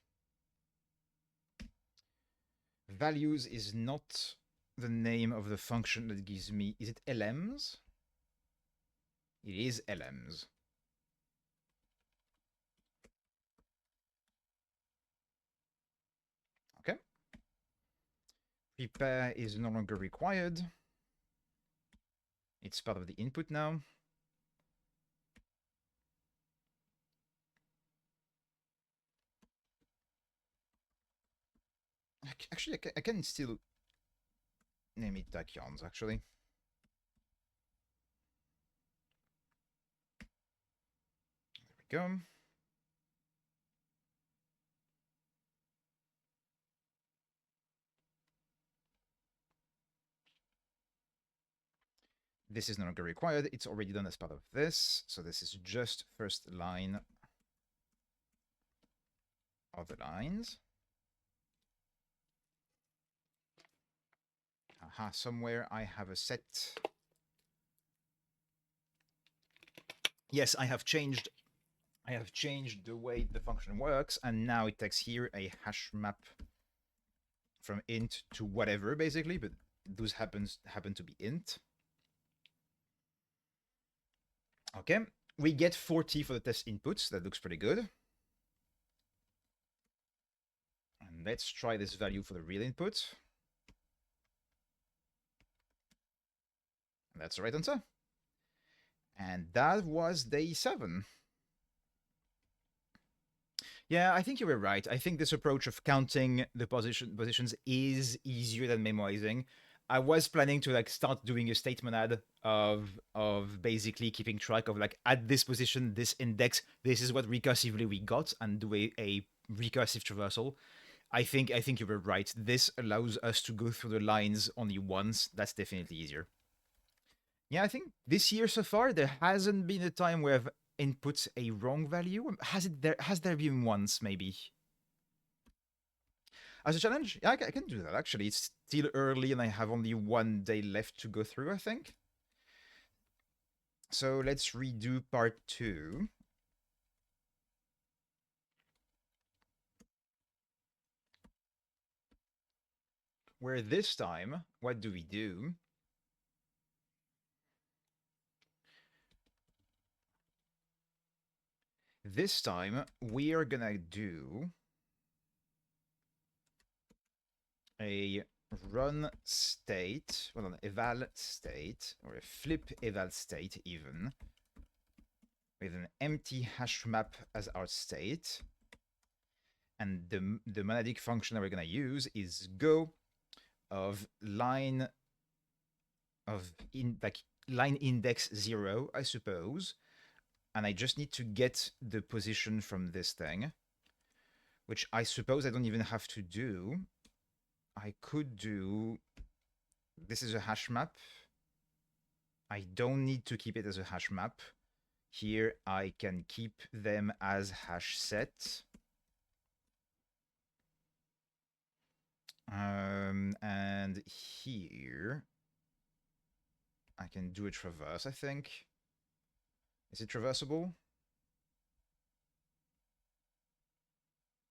Values is not the name of the function that gives me... Is it LMs? It is LMs. Okay. Prepare is no longer required. It's part of the input now. Actually, I can still name it tachyons, actually. There we go. This is no longer required. It's already done as part of this. So this is just first line of the lines. Aha, somewhere I have a set. Yes, I have changed the way the function works, and now it takes here a hash map from int to whatever, basically, but those happen to be int. Okay, we get 40 for the test inputs. That looks pretty good. And let's try this value for the real input. And that's the right answer. And that was day 7. Yeah, I think you were right. I think this approach of counting the positions is easier than memoizing. I was planning to like start doing a state monad of basically keeping track of like at this position, this index, this is what recursively we got, and do a recursive traversal. I think you were right. This allows us to go through the lines only once. That's definitely easier. Yeah, I think this year so far there hasn't been a time where I've input a wrong value. Has there been once maybe? As a challenge, yeah, I can do that actually. It's still early and I have only 1 day left to go through, I think. So let's redo part 2. Where this time, what do we do? This time, we are gonna do a run state, well, an eval state, or a flip eval state even, with an empty hash map as our state. And the monadic function that we're going to use is go of line index 0, I suppose. And I just need to get the position from this thing, which I suppose I don't even have to do. I could do... This is a hash map. I don't need to keep it as a hash map. Here I can keep them as hash set. And here I can do a traverse, I think. Is it traversable?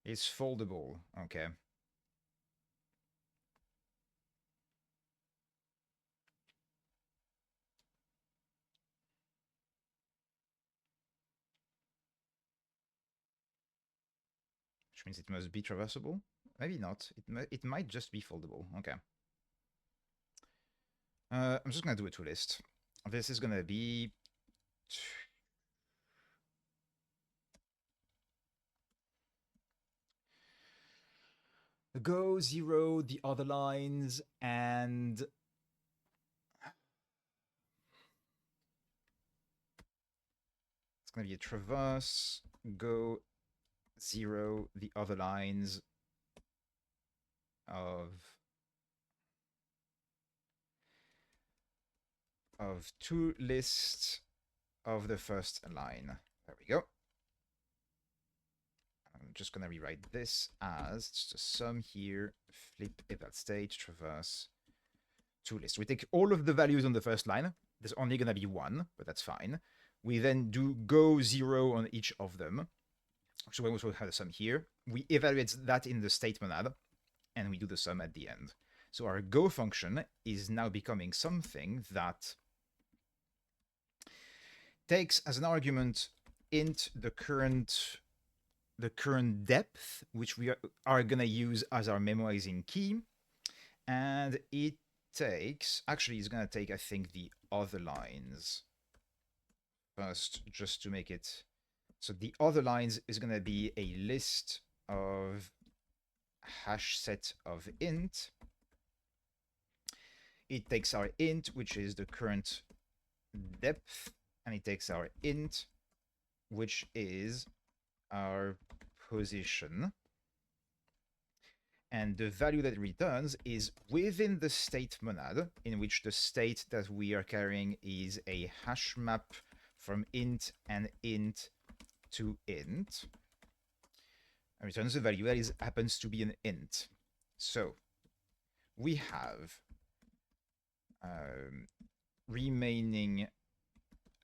It's foldable. Okay. which means it must be traversable. Maybe not. It might just be foldable. Okay. I'm just gonna do a toList. This is gonna be go 0 the other lines, and it's gonna be a traverse, go 0 the other lines of toList of the first line. There we go. I'm just gonna rewrite this as just a sum here, flip eval state, traverse, toList. We take all of the values on the first line. There's only gonna be one, but that's fine. We then do go 0 on each of them. So we also have a sum here. We evaluate that in the state monad, and we do the sum at the end. So our go function is now becoming something that takes as an argument int the current depth, which we are gonna use as our memoizing key, and it takes, actually it's gonna take, I think, the other lines first, just to make it, so the other lines is gonna be a list of hash set of int. It takes our int, which is the current depth, and it takes our int, which is our position. And the value that it returns is within the state monad, in which the state that we are carrying is a hash map from int and int to int. And returns the value that happens to be an int. So we have remaining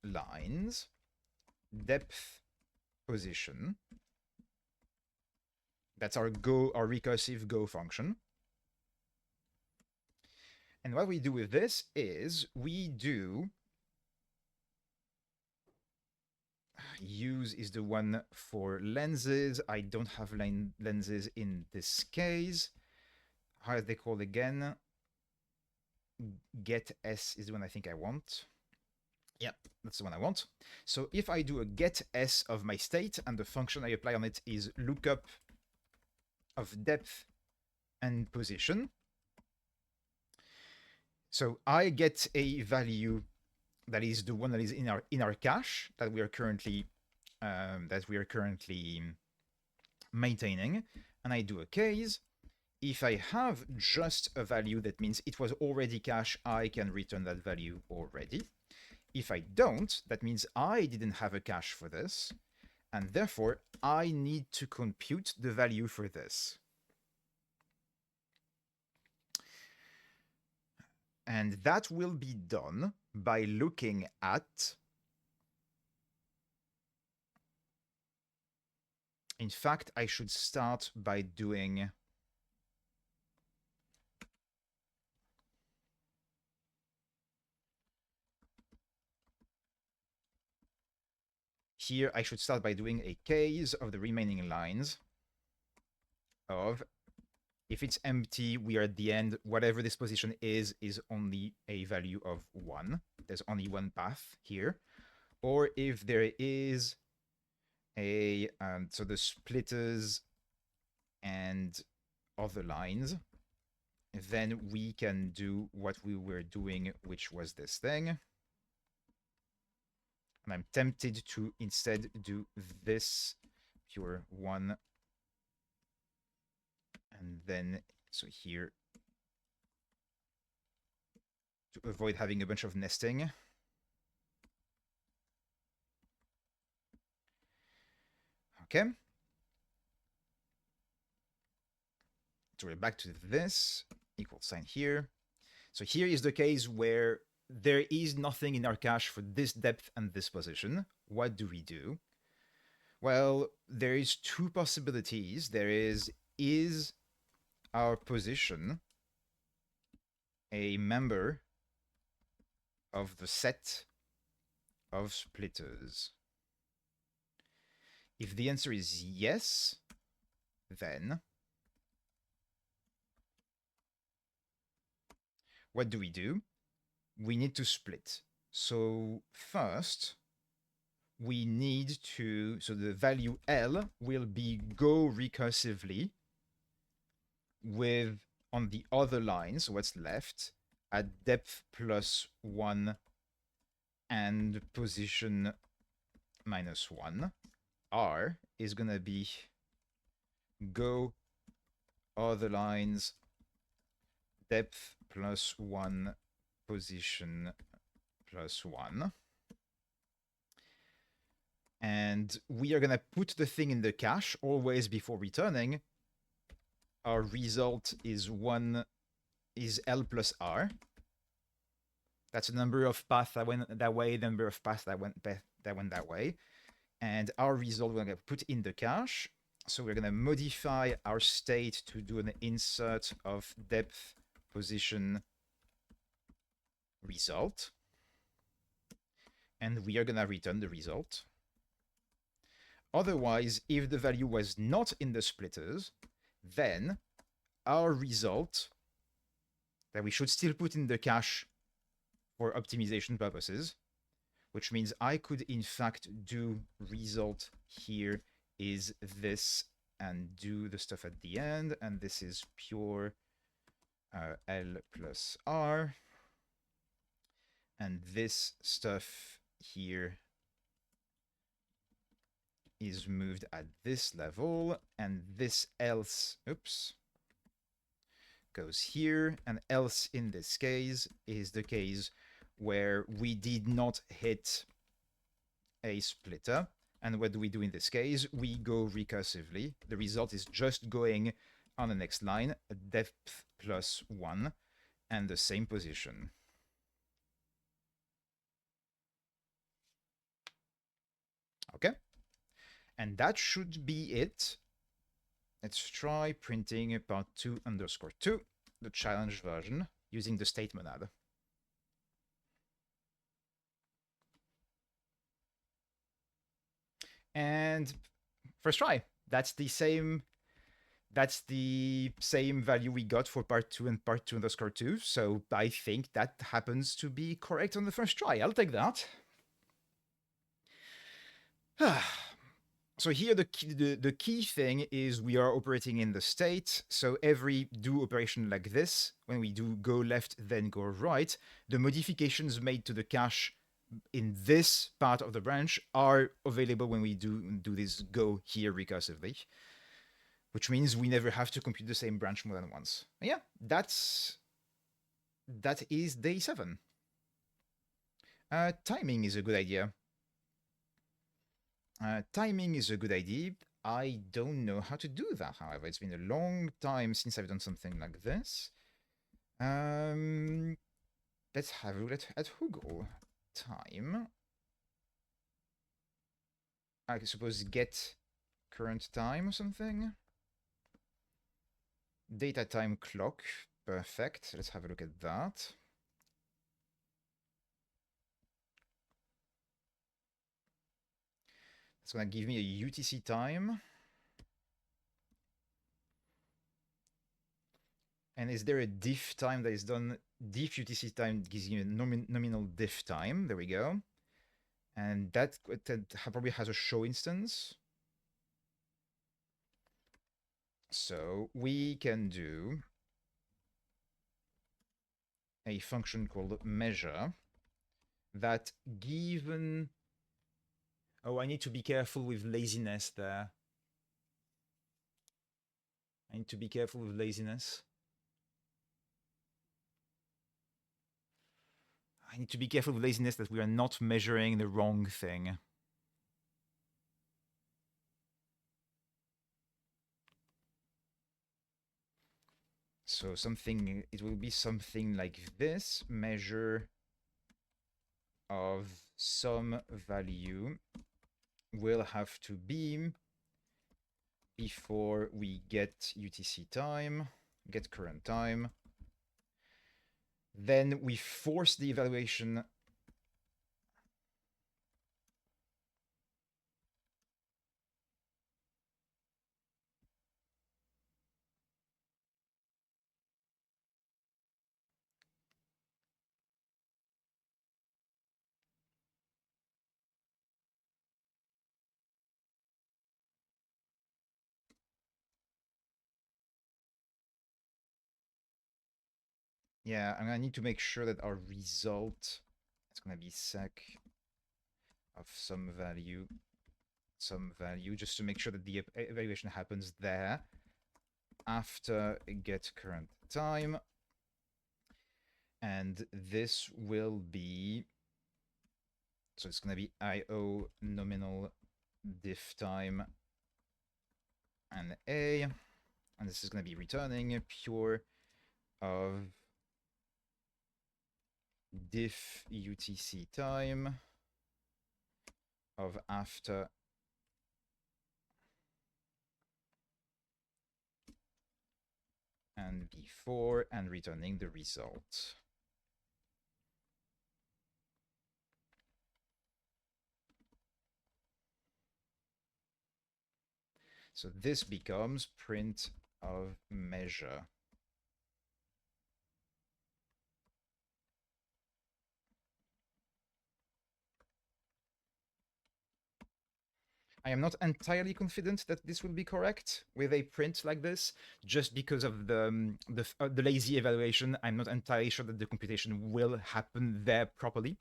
lines, depth, position. That's our recursive go function. And what we do with this is we do use is the one for lenses. I don't have lenses in this case. How are they called again? Get S is the one I think I want. Yep, that's the one I want. So if I do a get S of my state, and the function I apply on it is lookup of depth and position. So I get a value that is the one that is in our cache that we are currently maintaining, and I do a case. If I have just a value, that means it was already cache, I can return that value already. If I don't, that means I didn't have a cache for this, and therefore I need to compute the value for this. And that will be done by looking at, in fact, I should start by doing here, I should start by doing a case of the remaining lines of, if it's empty, we are at the end. Whatever this position is only a value of 1. There's only one path here. Or if there is a, so the splitters and other lines, then we can do what we were doing, which was this thing. And I'm tempted to instead do this pure 1. And then, so here, to avoid having a bunch of nesting. Okay. So we're back to this, equal sign here. So here is the case where there is nothing in our cache for this depth and this position. What do we do? Well, there is two possibilities. There is our position a member of the set of splitters? If the answer is yes, then what do? We need to split. So first, we need to, so the value L will be go recursively with, on the other lines, what's left, at depth plus 1 and position minus 1. R is going to be go other lines, depth plus 1, position plus 1. And we are going to put the thing in the cache always before returning. Our result is L plus R. That's the number of paths that went that way, the number of paths that went that way. And our result we're going to put in the cache. So we're going to modify our state to do an insert of depth, position, result. And we are going to return the result. Otherwise, if the value was not in the splitters, then our result that we should still put in the cache for optimization purposes, which means I could in fact do result here is this and do the stuff at the end, and this is pure L plus R, and this stuff here is moved at this level, and this else, oops, goes here, and else in this case is the case where we did not hit a splitter. And what do we do in this case? We go recursively. The result is just going on the next line, depth plus 1, and the same position. Okay. And that should be it. Let's try printing part 2 underscore 2, the challenge version, using the state monad. And first try. That's the same value we got for part 2 and part 2 underscore 2. So I think that happens to be correct on the first try. I'll take that. So here the key thing is we are operating in the state. So every do operation like this, when we do go left, then go right, the modifications made to the cache in this part of the branch are available when we do this go here recursively, which means we never have to compute the same branch more than once. And yeah, that is day 7. Timing is a good idea. Timing is a good idea. I don't know how to do that, however. It's been a long time since I've done something like this. Let's have a look at Google. Time. I suppose get current time or something. Data time clock. Perfect. Let's have a look at that. It's going to give me a UTC time. And is there a diff time that is done? Diff UTC time gives you a nominal diff time. There we go. And that probably has a show instance. So we can do a function called measure that given... Oh, I need to be careful with laziness there. I need to be careful with laziness. I need to be careful with laziness that we are not measuring the wrong thing. So something, it will be something like this, measure of some value will have to be before we get UTC time, get current time. Then we force the evaluation Yeah, I'm gonna need to make sure that our result is gonna be sec of some value, just to make sure that the evaluation happens there after get current time. And this will be, so it's gonna be IO nominal diff time and A, and this is gonna be returning pure of diff UTC time of after and before, and returning the result. So this becomes print of measure. I am not entirely confident that this will be correct with a print like this, just because of the lazy evaluation. I'm not entirely sure that the computation will happen there properly.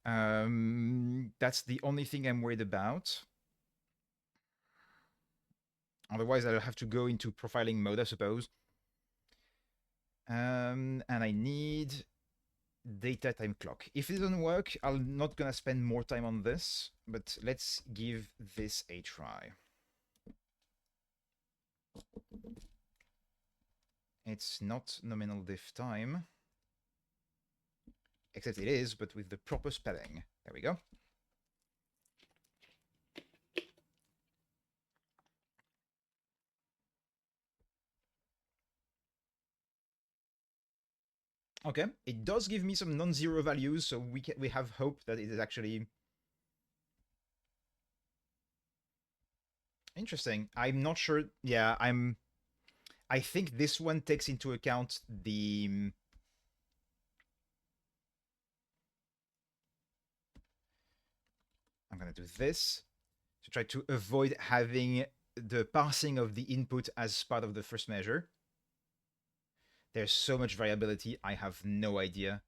That's the only thing I'm worried about. Otherwise, I'll have to go into profiling mode, I suppose. And I need data time clock. If it doesn't work, I'm not gonna spend more time on this, but let's give this a try. It's not nominal diff time, except it is, but with the proper spelling. There we go. Okay, it does give me some non-zero values, so we have hope that it is actually interesting. I'm not sure. Yeah, I think this one takes into account the. I'm gonna do this to try to avoid having the parsing of the input as part of the first measure. There's so much variability, I have no idea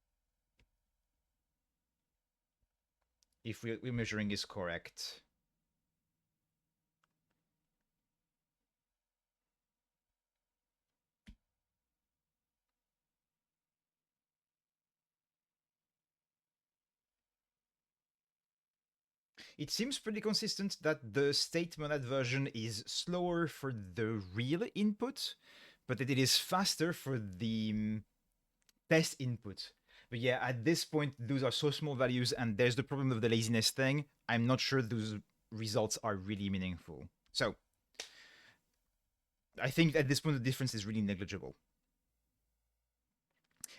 if we're measuring is correct. It seems pretty consistent that the state monad version is slower for the real input, but that it is faster for the test input. But yeah, at this point, those are so small values, and there's the problem of the laziness thing. I'm not sure those results are really meaningful. So I think at this point, the difference is really negligible.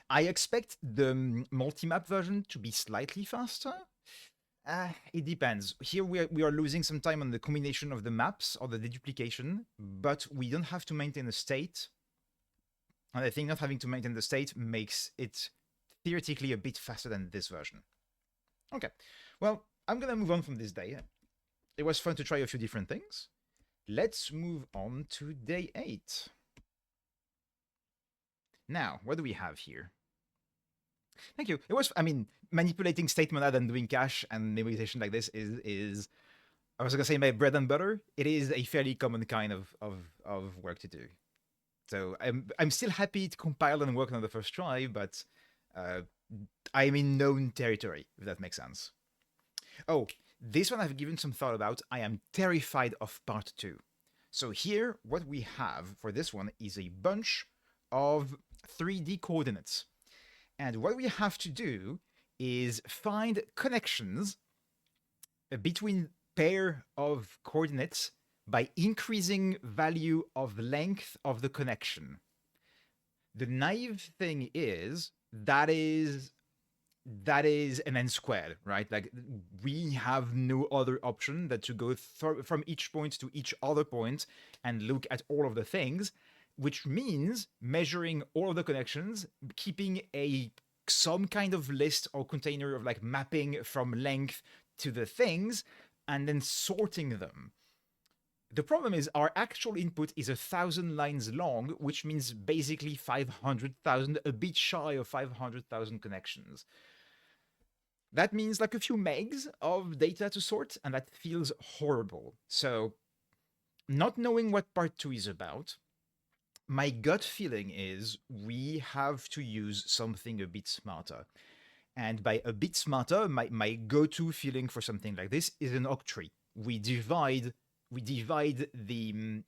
I expect the multi-map version to be slightly faster. It depends. Here we are losing some time on the combination of the maps or the deduplication, but we don't have to maintain a state. And I think not having to maintain the state makes it theoretically a bit faster than this version. Okay, well, I'm gonna move on from this day. It was fun to try a few different things. Let's move on to day 8. Now, what do we have here? Thank you. It was, I mean, manipulating state monad and doing cache and memorization like this is I was gonna say my bread and butter. It is a fairly common kind of work to do. So I'm still happy to compile and work on the first try, but uh, I'm in known territory, if that makes sense. Oh, this one I've given some thought about. I am terrified of part 2. So here, what we have for this one is a bunch of 3D coordinates. And what we have to do is find connections between pair of coordinates by increasing value of length of the connection. The naive thing is that is an n squared, right? Like we have no other option than to go from each point to each other point and look at all of the things, which means measuring all of the connections, keeping some kind of list or container of like mapping from length to the things, and then sorting them. The problem is our actual input is 1,000 lines long, which means basically 500,000, a bit shy of 500,000 connections. That means like a few megs of data to sort, and that feels horrible. So, not knowing what part two is about, my gut feeling is we have to use something a bit smarter. And by a bit smarter, my go-to feeling for something like this is an octree. We divide the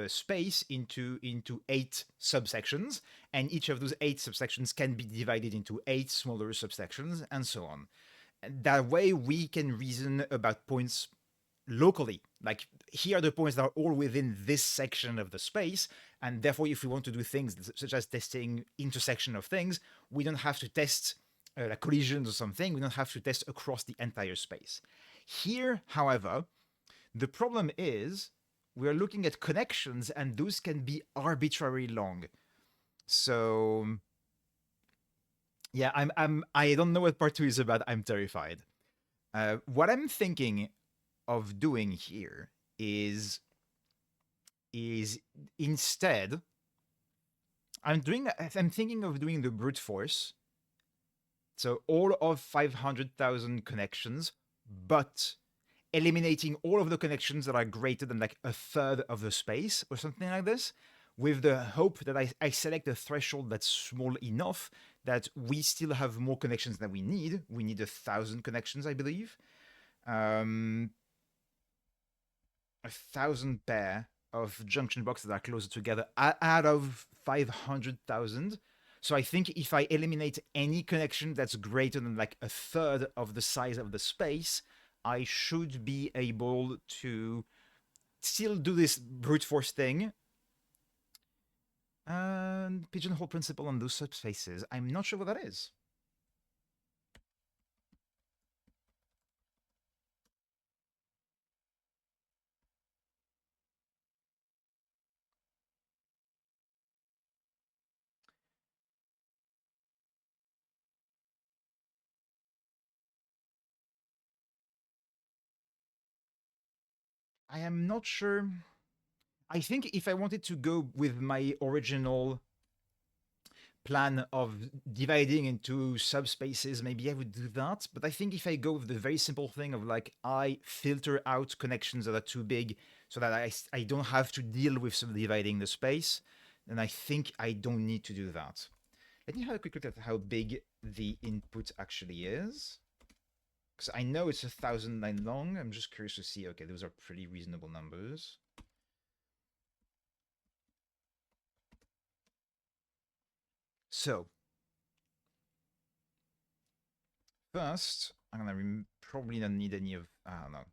space into 8 subsections, and each of those 8 subsections can be divided into 8 smaller subsections, and so on. And that way, we can reason about points locally. Like, here are the points that are all within this section of the space, and therefore, if we want to do things such as testing intersection of things, we don't have to test like collisions or something. We don't have to test across the entire space. Here, however, the problem is we're looking at connections, and those can be arbitrarily long. So yeah, I don't know what part two is about. I'm terrified. What I'm thinking of doing here is instead I'm thinking of doing the brute force. So all of 500,000 connections, but eliminating all of the connections that are greater than like a third of the space or something like this, with the hope that I select a threshold that's small enough that we still have more connections than we need. We need 1,000 connections, I believe. 1,000 pair of junction boxes that are closer together out of 500,000. So I think if I eliminate any connection that's greater than like a third of the size of the space, I should be able to still do this brute force thing. And pigeonhole principle on those subspaces. I'm not sure what that is. I am not sure. I think if I wanted to go with my original plan of dividing into subspaces, maybe I would do that. But I think if I go with the very simple thing of like, I filter out connections that are too big so that I don't have to deal with subdividing the space, then I think I don't need to do that. Let me have a quick look at how big the input actually is. Because I know it's 1,000 line long. I'm just curious to see. Okay, those are pretty reasonable numbers. So, first, I'm gonna probably not need any of, I don't know.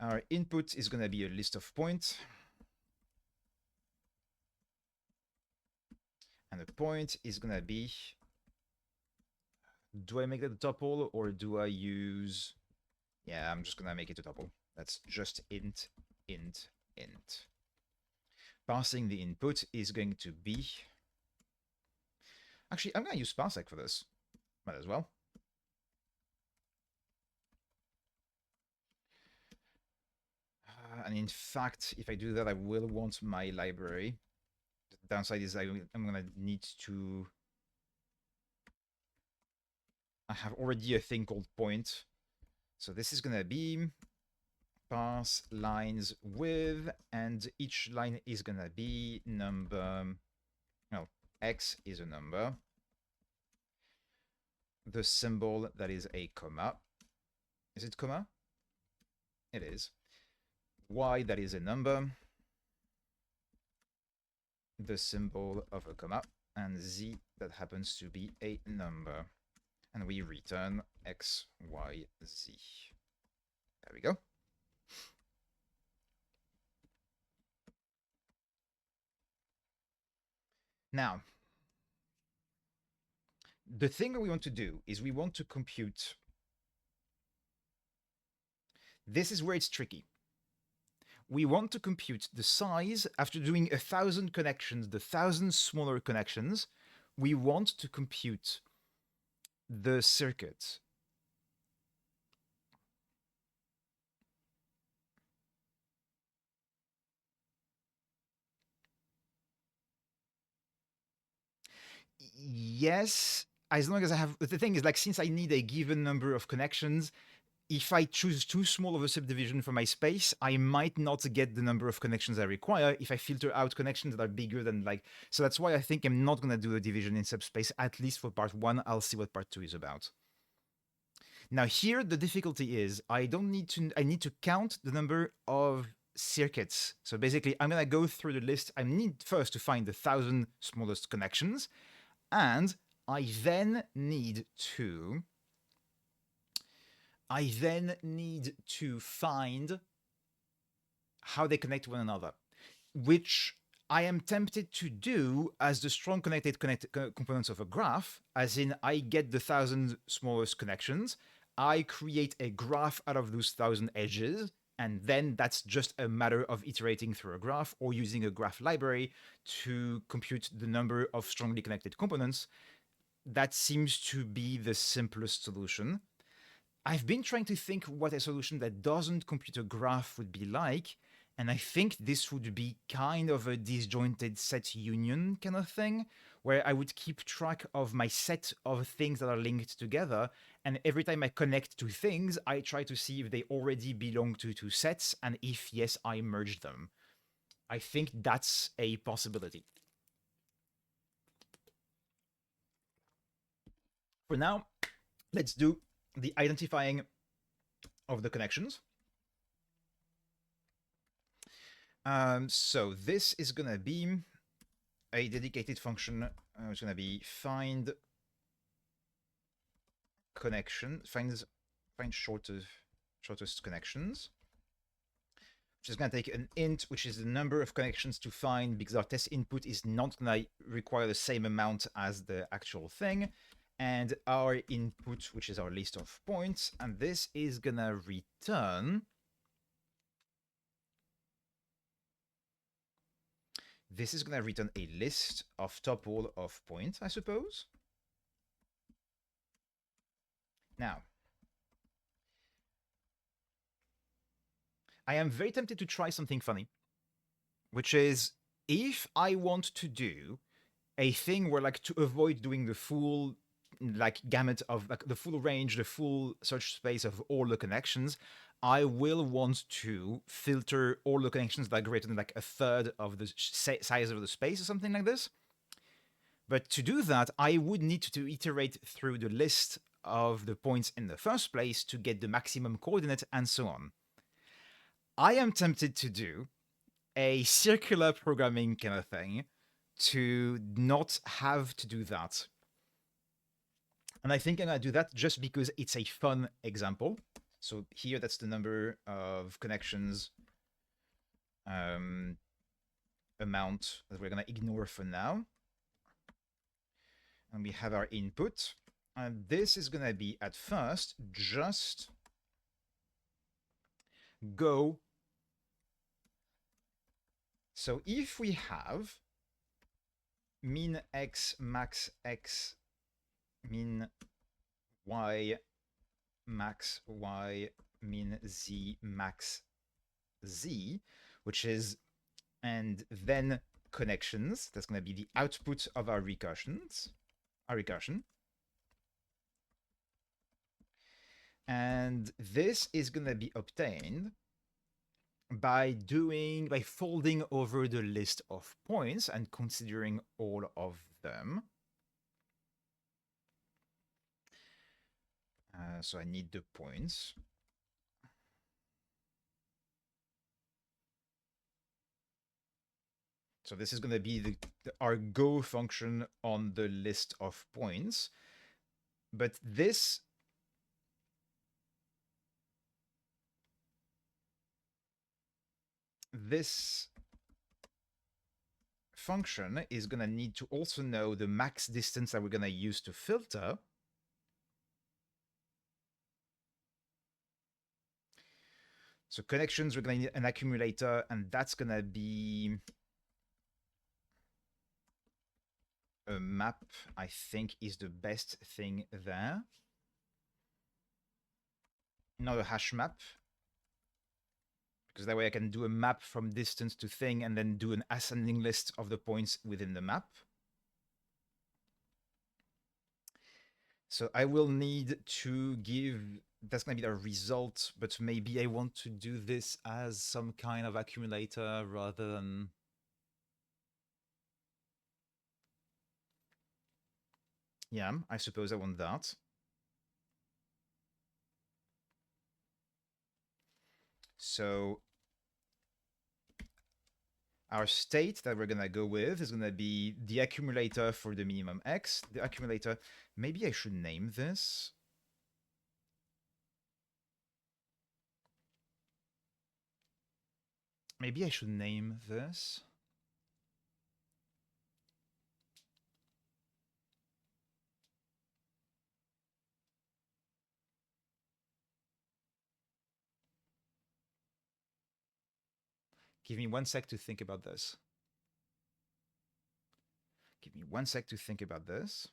Our input is gonna be a list of points. And the point is gonna be, do I make that a tuple or do I use, yeah, I'm just gonna make it a tuple. That's just int, int, int. Passing the input is going to be, actually, I'm gonna use parsec for this. Might as well. And in fact, if I do that, I will want my library. The downside is I'm gonna need to, I have already a thing called point. So this is gonna be parse lines with, and each line is gonna be number, no, x is a number. The symbol that is a comma. Is it comma? It is. Y, that is a number. The symbol of a comma. And z, that happens to be a number. And we return x, y, z. There we go. Now, the thing that we want to do is we want to compute. This is where it's tricky. We want to compute the size after doing 1,000 connections, the 1,000 smaller connections. We want to compute the circuit. Yes, as long as I have. The thing is, like, since I need a given number of connections, if I choose too small of a subdivision for my space, I might not get the number of connections I require if I filter out connections that are bigger than like. So that's why I think I'm not gonna do a division in subspace, at least for part one. I'll see what part two is about. Now here the difficulty is I don't need to. I need to count the number of circuits. So basically, I'm gonna go through the list. I need first to find the 1,000 smallest connections, and I then need to find how they connect to one another, which I am tempted to do as the strong connected components of a graph, as in I get the 1,000 smallest connections, I create a graph out of those 1,000 edges, and then that's just a matter of iterating through a graph or using a graph library to compute the number of strongly connected components. That seems to be the simplest solution. I've been trying to think what a solution that doesn't compute a graph would be like, and I think this would be kind of a disjointed set union kind of thing, where I would keep track of my set of things that are linked together, and every time I connect two things, I try to see if they already belong to two sets, and if yes, I merge them. I think that's a possibility. For now, let's do the identifying of the connections. So this is gonna be a dedicated function. It's gonna be find connection, find shortest connections, which is gonna take an int, which is the number of connections to find, because our test input is not gonna require the same amount as the actual thing, and our input, which is our list of points, and this is gonna return. This is gonna return a list of tuple of points, I suppose. Now, I am very tempted to try something funny, which is if I want to do a thing where, like, to avoid doing the full like gamut of like the full range, the full search space of all the connections, I will want to filter all the connections that are greater than like a third of the size of the space or something like this. But to do that, I would need to iterate through the list of the points in the first place to get the maximum coordinate and so on. I am tempted to do a circular programming kind of thing to not have to do that. And I think I'm going to do that just because it's a fun example. So here, that's the number of connections amount that we're going to ignore for now. And we have our input. And this is going to be, at first, just go. So if we have min x, max x, min y, max y, min z, max z, which is, and then connections, that's going to be the output of our recursion. And this is going to be obtained by folding over the list of points and considering all of them. So I need the points. So this is going to be our go function on the list of points. But this function is going to need to also know the max distance that we're going to use to filter. So connections, we're going to need an accumulator, and that's going to be a map, I think, is the best thing there. Not a hash map, because that way I can do a map from distance to thing and then do an ascending list of the points within the map. So I will need to give, that's going to be the result, but maybe I want to do this as some kind of accumulator rather than... Yeah, I suppose I want that. So our state that we're going to go with is going to be the accumulator for the minimum x. The accumulator, maybe I should name this. Maybe I should name this. Give me 1 sec to think about this. Give me 1 sec to think about this.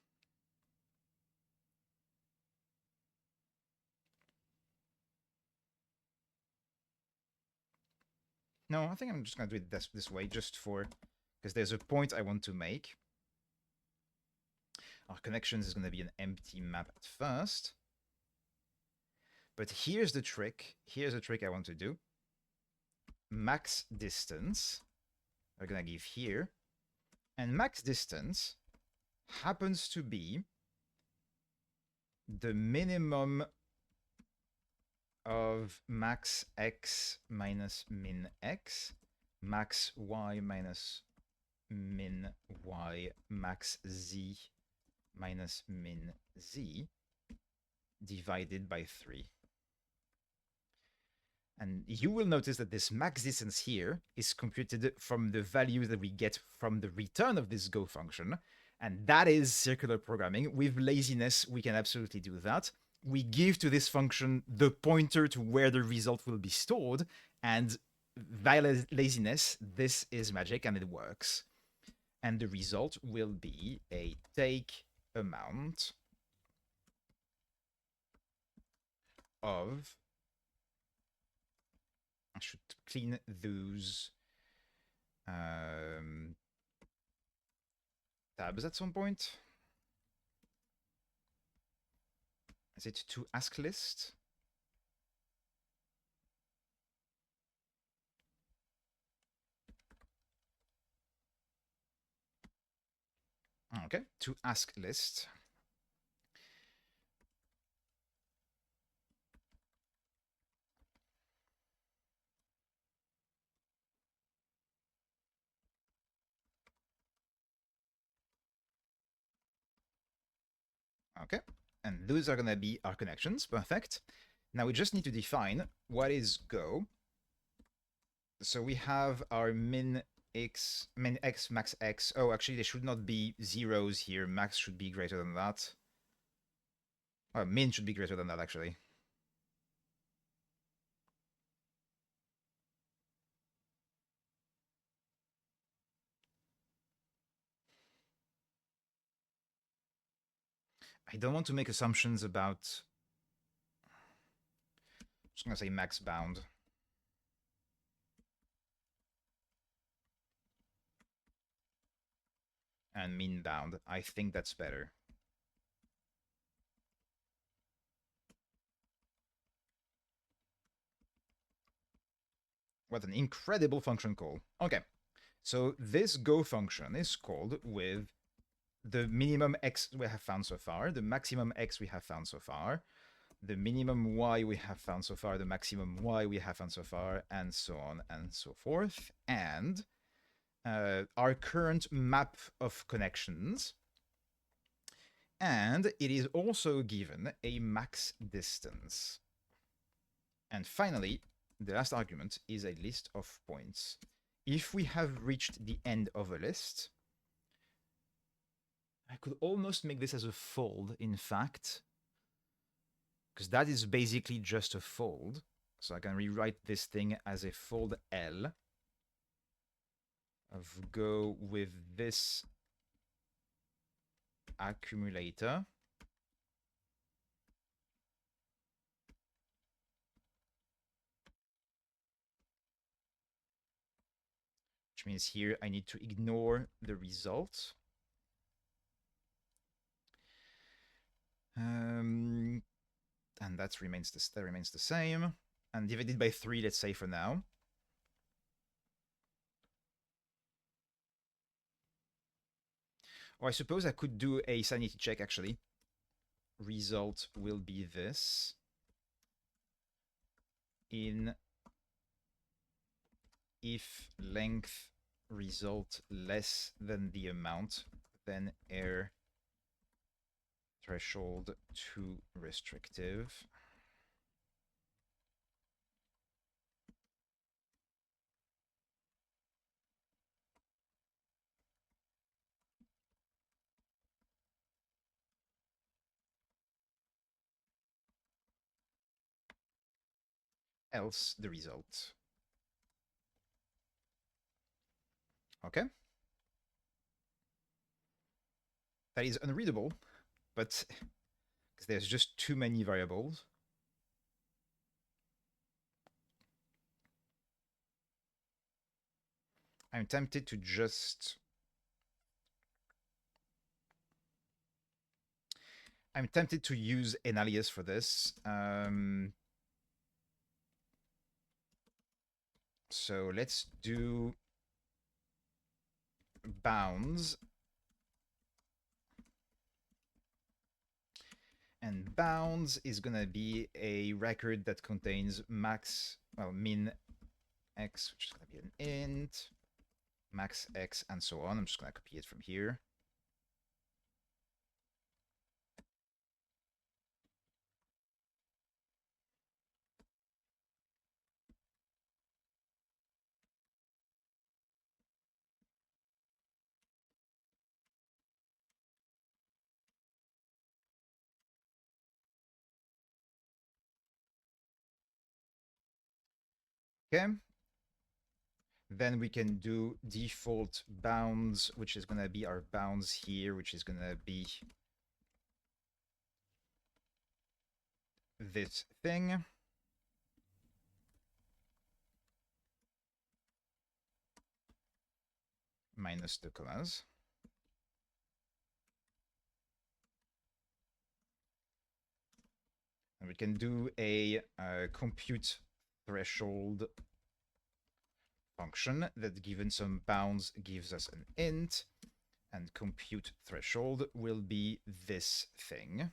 No, I think I'm just going to do it this way, just for... because there's a point I want to make. Our connections is going to be an empty map at first. But here's the trick. Here's the trick I want to do. Max distance, we're going to give here. And max distance happens to be the minimum of max x minus min x, max y minus min y, max z minus min z, divided by 3. And you will notice that this max distance here is computed from the value that we get from the return of this go function. And that is circular programming. With laziness, we can absolutely do that. We give to this function the pointer to where the result will be stored. And via laziness, this is magic and it works. And the result will be a take amount of... I should clean those tabs at some point. Is it to ask list? Okay, to ask list. Okay, and those are going to be our connections. Perfect. Now we just need to define what is go. So we have our min x, max x. Oh, actually, there should not be zeros here. Max should be greater than that. Or min should be greater than that, actually. I don't want to make assumptions about... I'm just going to say max bound. And min bound. I think that's better. What an incredible function call. Okay, so this go function is called with the minimum x we have found so far, the maximum x we have found so far, the minimum y we have found so far, the maximum y we have found so far, and so on and so forth, and our current map of connections. And it is also given a max distance. And finally, the last argument is a list of points. If we have reached the end of a list, I could almost make this as a fold, in fact, because that is basically just a fold. So I can rewrite this thing as a fold L of go with this accumulator. Which means here I need to ignore the result. and that remains the same. And divided by 3, let's say for now. Or I suppose I could do a sanity check, actually. Result will be this. In if length result less than the amount, then err threshold too restrictive. Else the result. Okay. That is unreadable, but because there's just too many variables. I'm tempted to just... I'm tempted to use an alias for this. So let's do bounds. And bounds is going to be a record that contains max, well, min x, which is going to be an int, max x, and so on. I'm just going to copy it from here. Okay. Then we can do default bounds, which is going to be our bounds here, which is going to be this thing. Minus the commas. And we can do a compute threshold function that, given some bounds, gives us an int, and compute threshold will be this thing.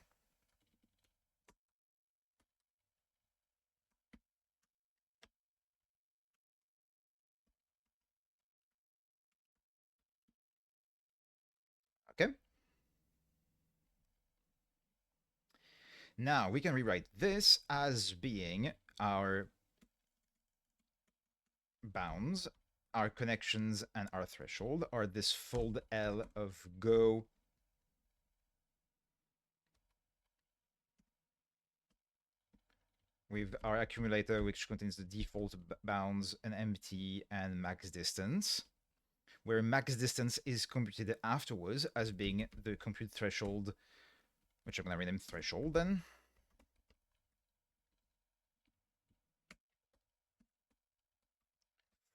Okay. Now we can rewrite this as being our bounds, our connections, and our threshold are this fold L of Go with our accumulator, which contains the default bounds, an empty, and max distance, where max distance is computed afterwards as being the compute threshold, which I'm going to rename threshold then.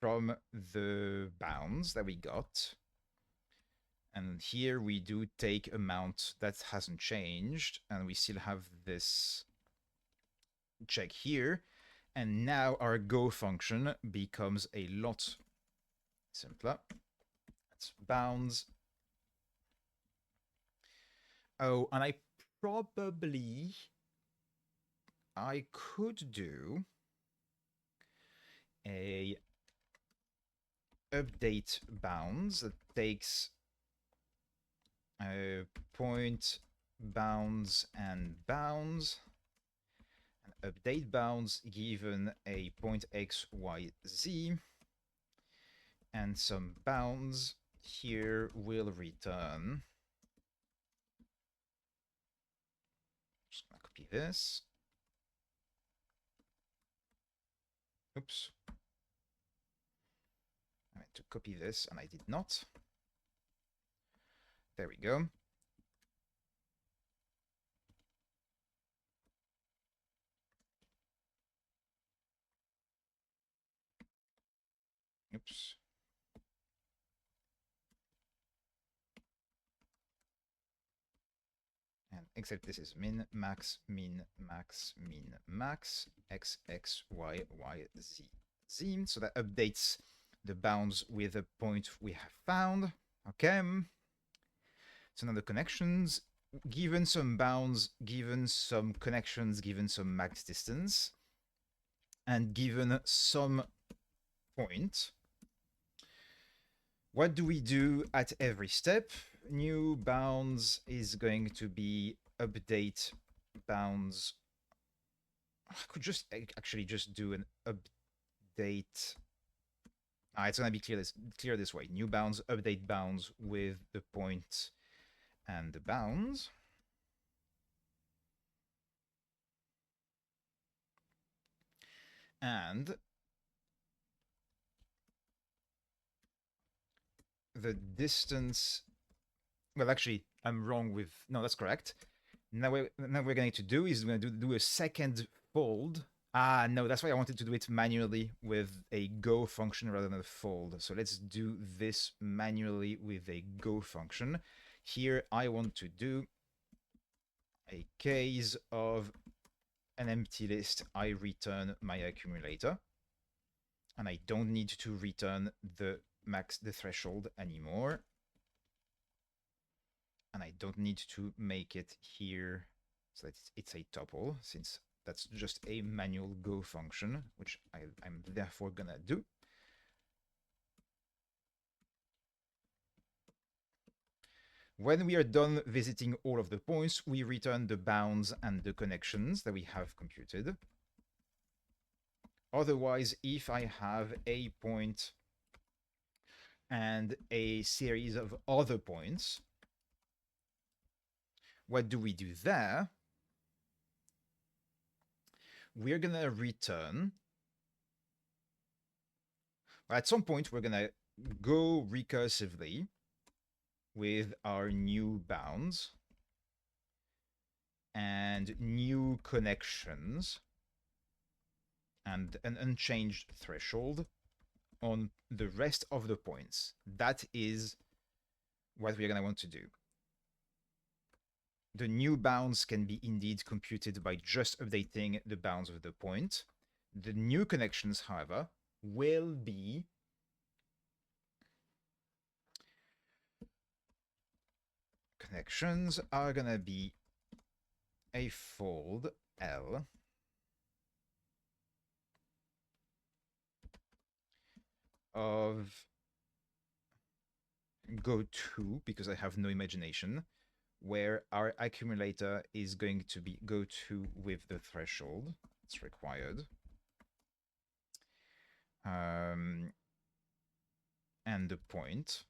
From the bounds that we got. And here we do take amount that hasn't changed, and we still have this check here. And now our go function becomes a lot simpler. That's bounds. Oh, and I could do a update bounds that takes point bounds and bounds, and update bounds given a point x, y, z, and some bounds here will return. Just gonna copy this. Oops. I meant to copy this and I did not. There we go. Oops. And except this is min, max, x, x, y, y, z, z. So that updates the bounds with the point we have found. Okay. So now the connections, given some bounds, given some connections, given some max distance, and given some point, what do we do at every step? New bounds is going to be update bounds. I could just actually just do an update. It's going to be clear this way. New bounds, update bounds with the point and the bounds. And the distance, well, actually, I'm wrong with, no, that's correct. Now we're going to do is we're going to do a second fold. No, that's why I wanted to do it manually with a go function rather than a fold. So let's do this manually with a go function. Here, I want to do a case of an empty list. I return my accumulator, and I don't need to return the threshold anymore. And I don't need to make it here so that it's a tuple, since that's just a manual go function, which I'm therefore gonna do. When we are done visiting all of the points, we return the bounds and the connections that we have computed. Otherwise, if I have a point and a series of other points, what do we do there? We're gonna return. At some point, we're gonna go recursively with our new bounds and new connections and an unchanged threshold on the rest of the points. That is what we're going to want to do. The new bounds can be indeed computed by just updating the bounds of the point. The new connections, however, will be connections are going to be a fold L of go2, because I have no imagination, where our accumulator is going to be go2 with the threshold. It's required. And the point.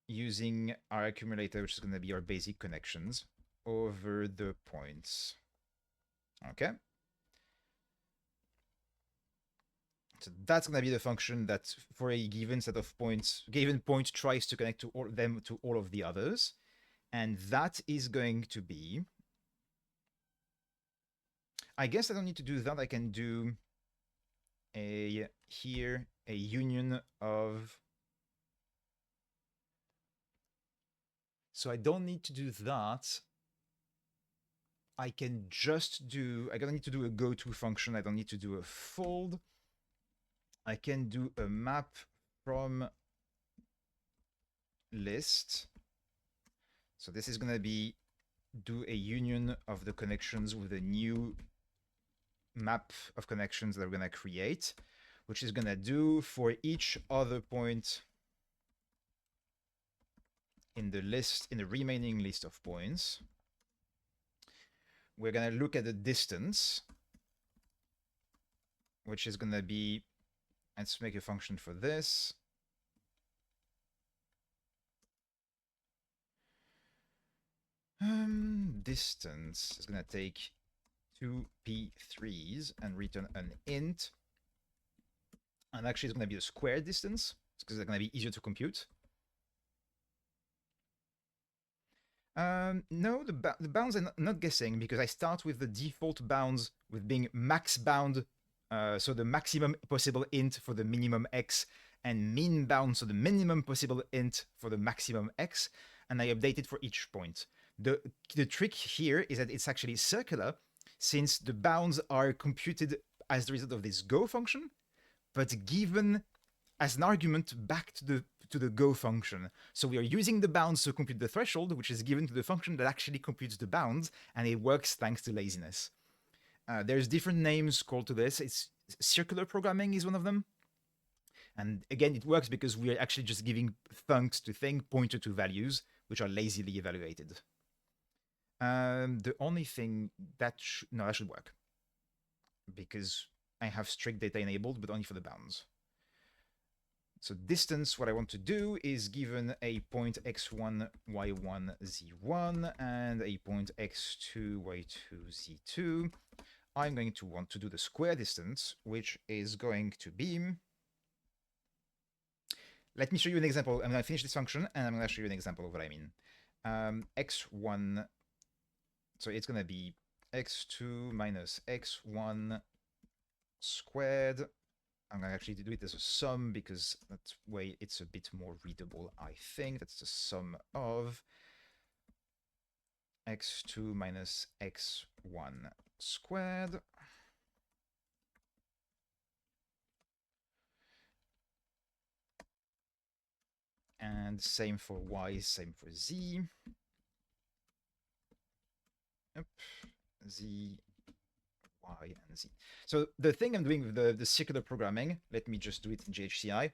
Using our accumulator, which is going to be our basic connections, over the points. Okay. So that's going to be the function that for a given set of points, given point tries to connect to all of the others. And that is going to be, I guess I don't need to do that. I can do a union of, so I don't need to do that. I can just do, I don't need to do a go-to function. I don't need to do a fold. I can do a map from list. So this is going to be do a union of the connections with a new map of connections that we're going to create, which is going to do for each other point in the list, in the remaining list of points. We're going to look at the distance, which is going to be, let's make a function for this. Distance is going to take 2p3s and return an int. And actually, it's going to be a square distance because it's going to be easier to compute. No, the bounds are not guessing, because I start with the default bounds with being max bound. So the maximum possible int for the minimum x, and min bound, so the minimum possible int for the maximum x, and I update it for each point. The trick here is that it's actually circular, since the bounds are computed as the result of this go function, but given as an argument back to the go function. So we are using the bounds to compute the threshold, which is given to the function that actually computes the bounds, and it works thanks to laziness. There's different names called to this. It's circular programming is one of them. And again, it works because we are actually just giving funcs to thing pointer to values, which are lazily evaluated. The only thing that that should work, because I have strict data enabled, but only for the bounds. So distance, what I want to do is given a point x1, y1, z1, and a point x2, y2, z2, I'm going to want to do the square distance, which is going to be... Let me show you an example. I'm going to finish this function, and I'm going to show you an example of what I mean. X1, so it's going to be x2 minus x1 squared. I'm going to actually do it as a sum because that way it's a bit more readable, I think. That's the sum of x2 minus x1 squared. And same for y, same for z. Yep. Z, y, and z. So the thing I'm doing with the circular programming, let me just do it in GHCI,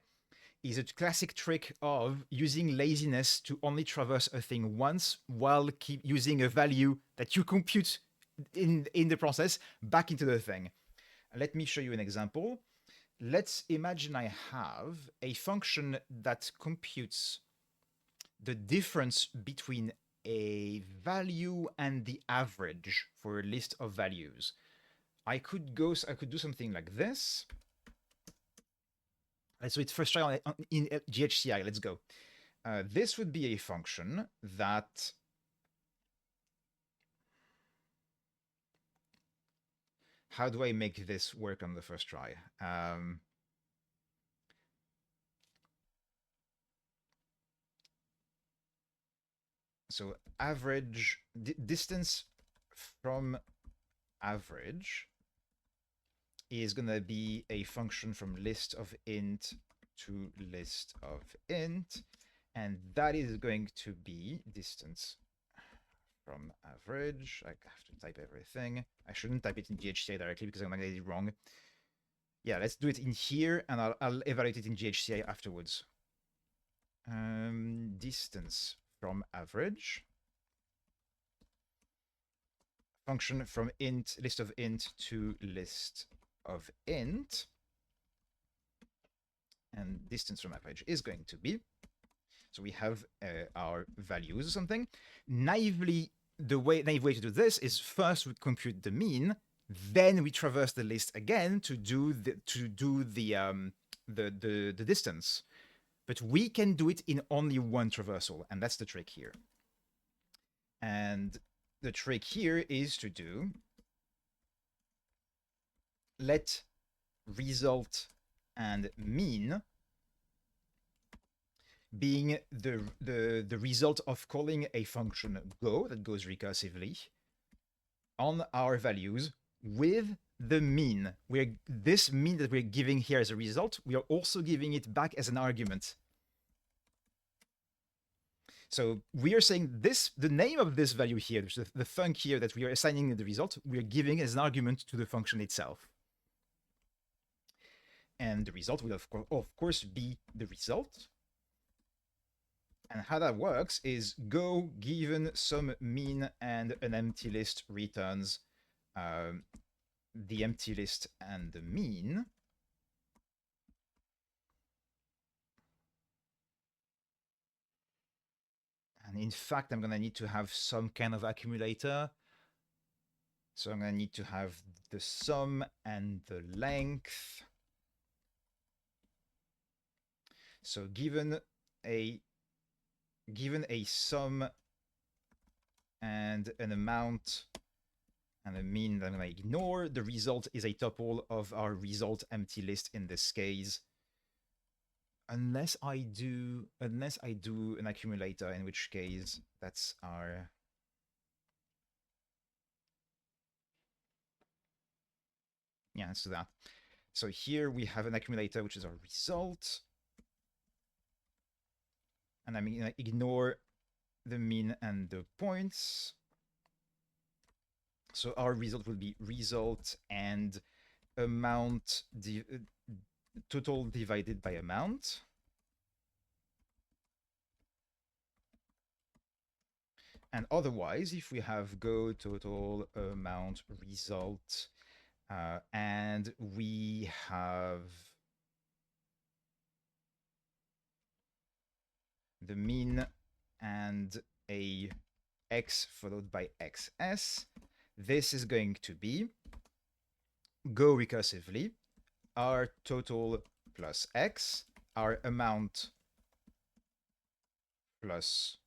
is a classic trick of using laziness to only traverse a thing once while keep using a value that you compute in the process back into the thing. Let me show you an example. Let's imagine I have a function that computes the difference between a value and the average for a list of values. I could do something like this. Let's do it first try in GHCI. Let's go. This would be a function that how do I make this work on the first try? So average distance from average is going to be a function from list of int to list of int, and that is going to be distance from average. I have to type everything. I shouldn't type it in GHCI directly because I'm going to get it wrong. Yeah, let's do it in here, and I'll evaluate it in GHCI afterwards. Distance from average. Function from int, list of int to list of int. And distance from average is going to be, so we have our values or something. Naive way to do this is first we compute the mean, then we traverse the list again to do the distance. But we can do it in only one traversal, and that's the trick here. And the trick here is to do let result and mean being the result of calling a function go that goes recursively on our values with the mean. This mean that we're giving here as a result, we are also giving it back as an argument. So we are saying this, the name of this value here, which is the func here that we are assigning the result, we are giving as an argument to the function itself. And the result will of course be the result. And how that works is go given some mean and an empty list returns the empty list and the mean. And in fact, I'm going to need to have some kind of accumulator. So I'm going to need to have the sum and the length. So given a sum and an amount and a mean that I'm going to ignore, the result is a tuple of our result empty list in this case. unless I do an accumulator, in which case that's our yeah, let's do that. So here we have an accumulator, which is our result, and I'm gonna ignore the mean and the points. So our result will be result and amount total divided by amount. And otherwise, if we have go total amount result, and we have the mean and a x followed by xs, this is going to be go recursively our total plus x, our amount plus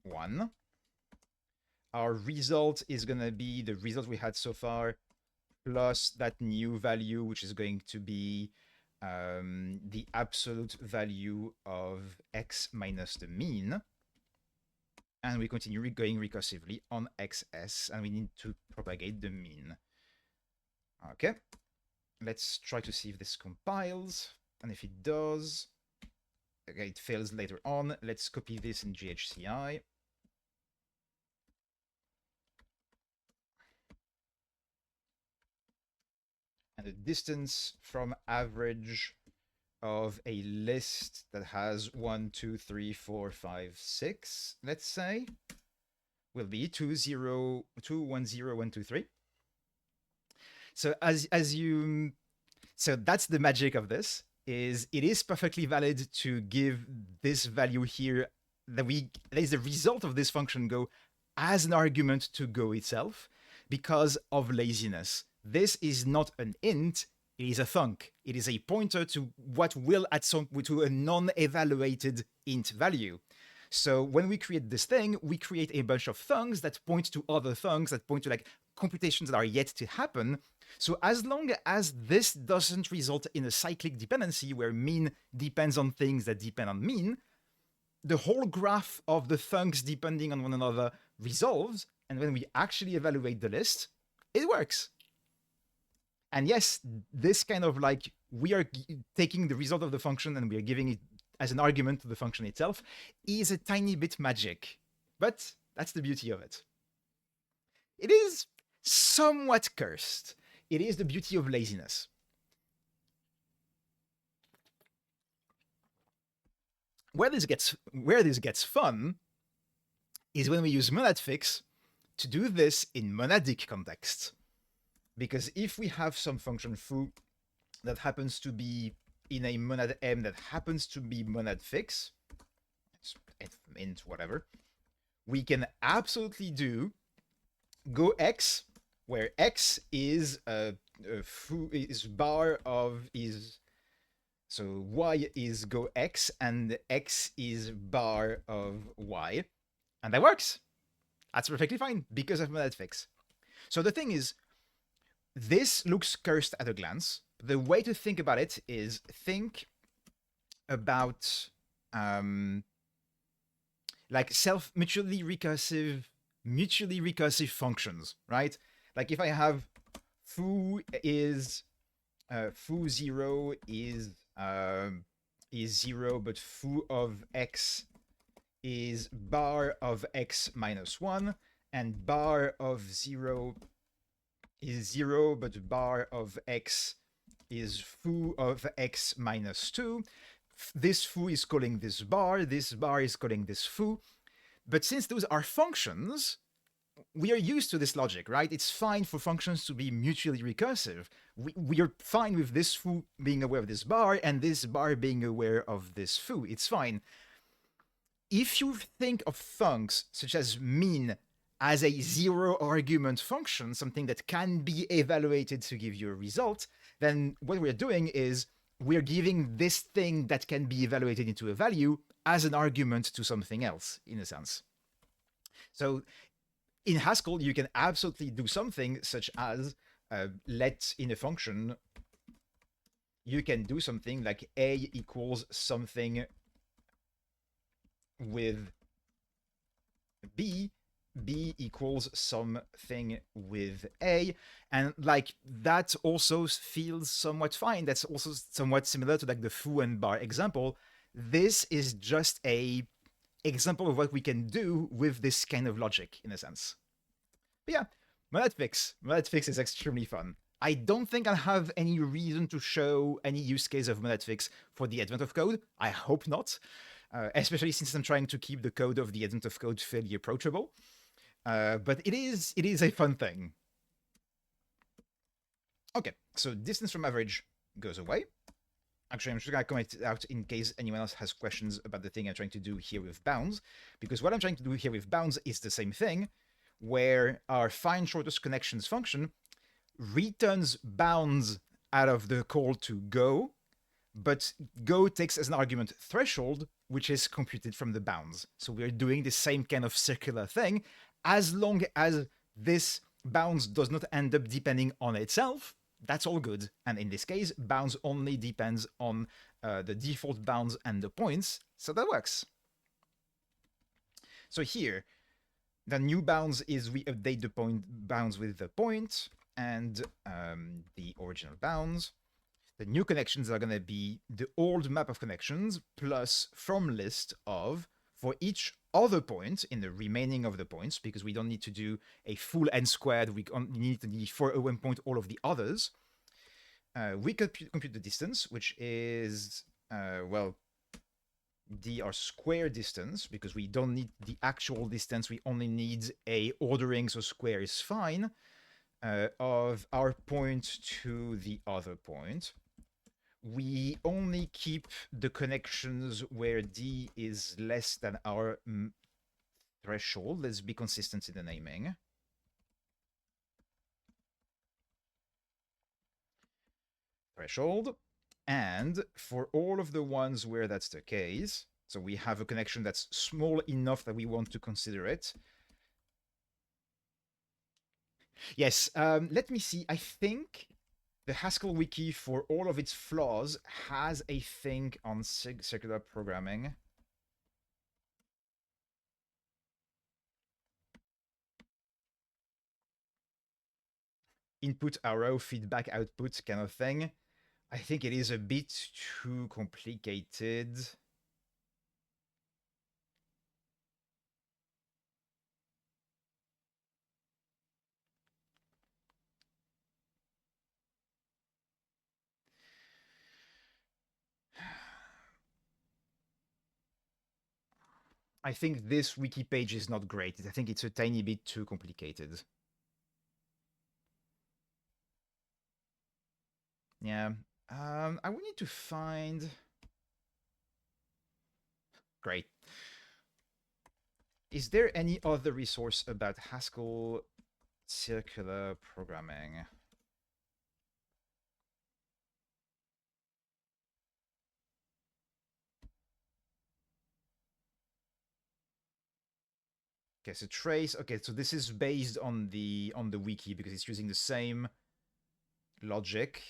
1. Our result is going to be the result we had so far plus that new value, which is going to be the absolute value of x minus the mean. And we continue going recursively on xs, and we need to propagate the mean. Okay, let's try to see if this compiles, and if it does, okay, it fails later on. Let's copy this in GHCI. And the distance from average of a list that has 1, 2, 3, 4, 5, 6, let's say, will be 2, 0, 2, 1, 0, 1, 2, 3. So so that's the magic of this, is it is perfectly valid to give this value here that is the result of this function go as an argument to go itself because of laziness. This is not an int, it is a thunk. It is a pointer to what will at some to a non-evaluated int value. So when we create this thing, we create a bunch of thunks that point to other thunks that point to like computations that are yet to happen. So as long as this doesn't result in a cyclic dependency where mean depends on things that depend on mean, the whole graph of the thunks depending on one another resolves, and when we actually evaluate the list, it works. And yes, this kind of like we are taking the result of the function and we are giving it as an argument to the function itself is a tiny bit magic, but that's the beauty of it. It is somewhat cursed. It is the beauty of laziness. Where this gets fun is when we use monadfix to do this in monadic context. Because if we have some function foo that happens to be in a monad M that happens to be monadfix, it's int whatever, we can absolutely do go x, where x is foo is bar of is so y is go x and x is bar of y, and that works. That's perfectly fine because of monadfix. So the thing is, this looks cursed at a glance. The way to think about it is think about like mutually recursive functions, right? Like if I have foo is foo 0 is 0, but foo of x is bar of x minus 1, and bar of 0 is 0, but bar of x is foo of x minus 2. This foo is calling this bar is calling this foo. But since those are functions, we are used to this logic, right? It's fine for functions to be mutually recursive. We are fine with this foo being aware of this bar and this bar being aware of this foo. It's fine. If you think of thunks such as mean as a zero argument function, something that can be evaluated to give you a result, then what we're doing is we're giving this thing that can be evaluated into a value as an argument to something else, in a sense. So in Haskell, you can absolutely do something such as let in a function, you can do something like A equals something with B, B equals something with A, and like that also feels somewhat fine. That's also somewhat similar to like the foo and bar example. This is just a example of what we can do with this kind of logic in a sense. But yeah, monad fix is extremely fun. I don't think I'll have any reason to show any use case of monad fix for the advent of code. I hope not, especially since I'm trying to keep the code of the advent of code fairly approachable. But it is a fun thing. Okay, so distance from average goes away. Actually, I'm just going to comment it out in case anyone else has questions about the thing I'm trying to do here with bounds, because what I'm trying to do here with bounds is the same thing, where our find shortest connections function returns bounds out of the call to go, but go takes as an argument threshold, which is computed from the bounds. So we're doing the same kind of circular thing, as long as this bounds does not end up depending on itself. That's all good. And in this case, bounds only depends on the default bounds and the points, so that works. So here, the new bounds is we update the point bounds with the point and the original bounds. The new connections are going to be the old map of connections plus from list of for each other point in the remaining of the points, because we don't need to do a full n squared. We need to for a one point all of the others. We compute the distance, which is, well, our square distance, because we don't need the actual distance. We only need a ordering, so square is fine, of our point to the other point. We only keep the connections where D is less than our threshold. Let's be consistent in the naming. Threshold. And for all of the ones where that's the case, so we have a connection that's small enough that we want to consider it. Yes, let me see. I think the Haskell wiki, for all of its flaws, has a thing on circular programming. Input arrow, feedback output kind of thing. I think it is a bit too complicated. I think this wiki page is not great. I think it's a tiny bit too complicated. Yeah. I will need to find... Great. Is there any other resource about Haskell circular programming? Okay, so trace. Okay, so this is based on the wiki because it's using the same logic.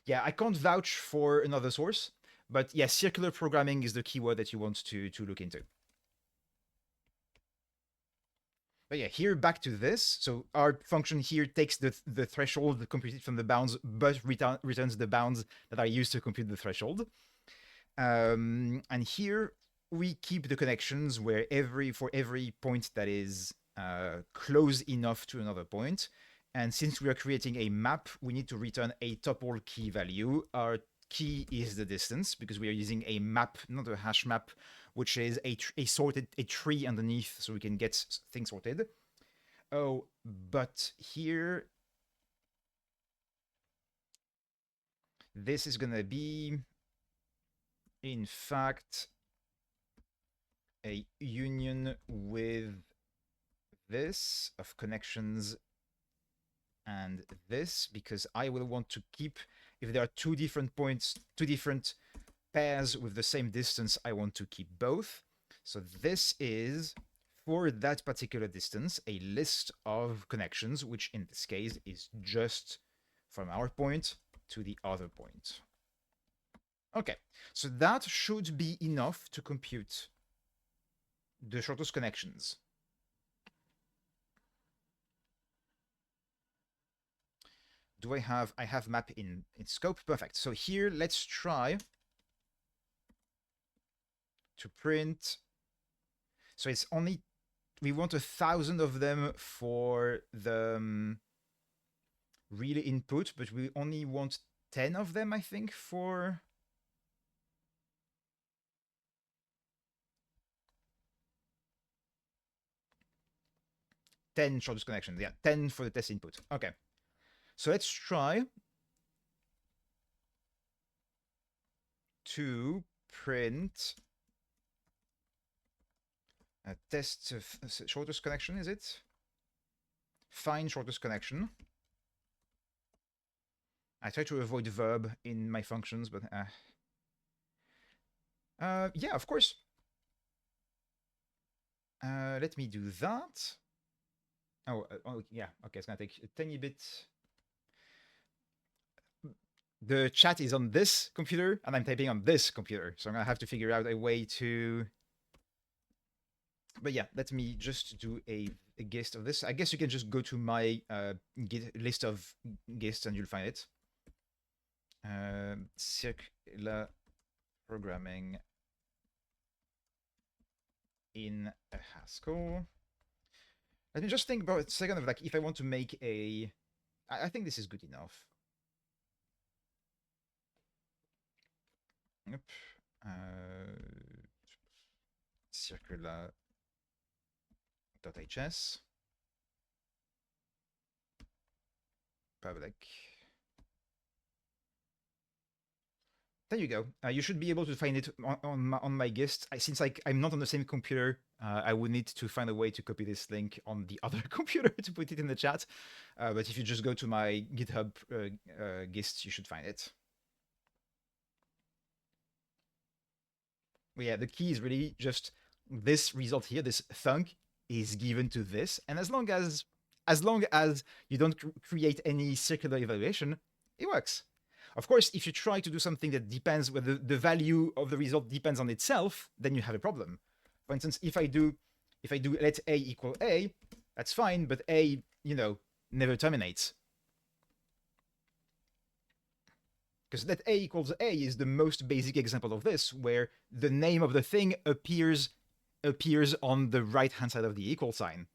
Yeah, I can't vouch for another source, but yeah, circular programming is the keyword that you want to look into. But yeah, here back to this. So our function here takes the threshold computed from the bounds, but returns the bounds that are used to compute the threshold. And here we keep the connections where for every point that is close enough to another point. And since we are creating a map, we need to return a tuple key value. Our key is the distance because we are using a map, not a hash map, which is a tree underneath, so we can get things sorted. Oh, but here, this is gonna be, in fact, a union with this of connections and this, because I will want to keep, if there are two different points, two different pairs with the same distance, I want to keep both. So this is for that particular distance, a list of connections, which in this case is just from our point to the other point. Okay, so that should be enough to compute the shortest connections. Do I have map in scope? Perfect. So here, let's try to print. So it's only, we want 1,000 of them for the real input, but we only want 10 of them, I think, for... ten shortest connections. Yeah, 10 for the test input. Okay. So let's try to print a test shortest connection, is it? Find shortest connection. I try to avoid verb in my functions, but yeah, of course. Let me do that. Oh, yeah. Okay, it's gonna take a tiny bit. The chat is on this computer, and I'm typing on this computer, so I'm gonna have to figure out a way to... But yeah, let me just do a gist of this. I guess you can just go to my list of gists and you'll find it. Circular programming in Haskell. Let me just think about a second of like if I want to make a... I think this is good enough. Yep. Circular.hs. Public. There you go. You should be able to find it on my gist. Since like I'm not on the same computer, I would need to find a way to copy this link on the other computer to put it in the chat. But if you just go to my GitHub gist, you should find it. But yeah, the key is really just this result here. This thunk is given to this, and as long as you don't create any circular evaluation, it works. Of course, if you try to do something that depends, where the value of the result depends on itself, then you have a problem. For instance, if I do let a equal a, that's fine, but a, never terminates. Because let a equals a is the most basic example of this, where the name of the thing appears on the right-hand side of the equal sign.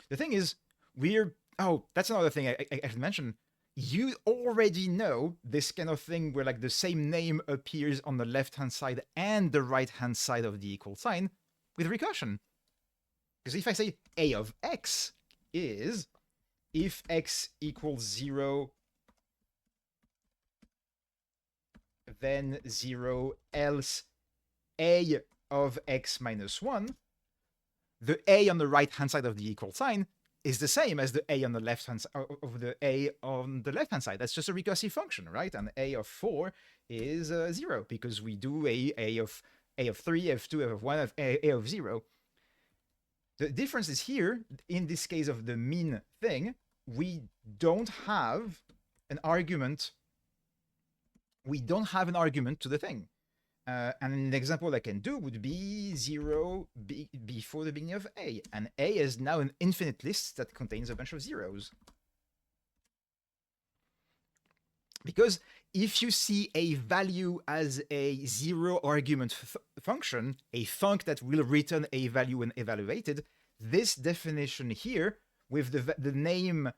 The thing is, that's another thing I should mention. You already know this kind of thing where like the same name appears on the left-hand side and the right-hand side of the equal sign with recursion. Because if I say a of x is, if x equals 0, then 0, else a of x minus 1, the a on the right-hand side of the equal sign is the same as the a on the left-hand side of the a on the left-hand side. That's just a recursive function, right? And a of 4 is 0 because we do a of 3, a of 2, a of 1, a of 0. The difference is here, in this case of the mean thing, we don't have an argument. We don't have an argument to the thing. And an example I can do would be 0 before the beginning of A. And A is now an infinite list that contains a bunch of zeros. Because if you see a value as a zero argument function, a func that will return a value when evaluated, this definition here with the name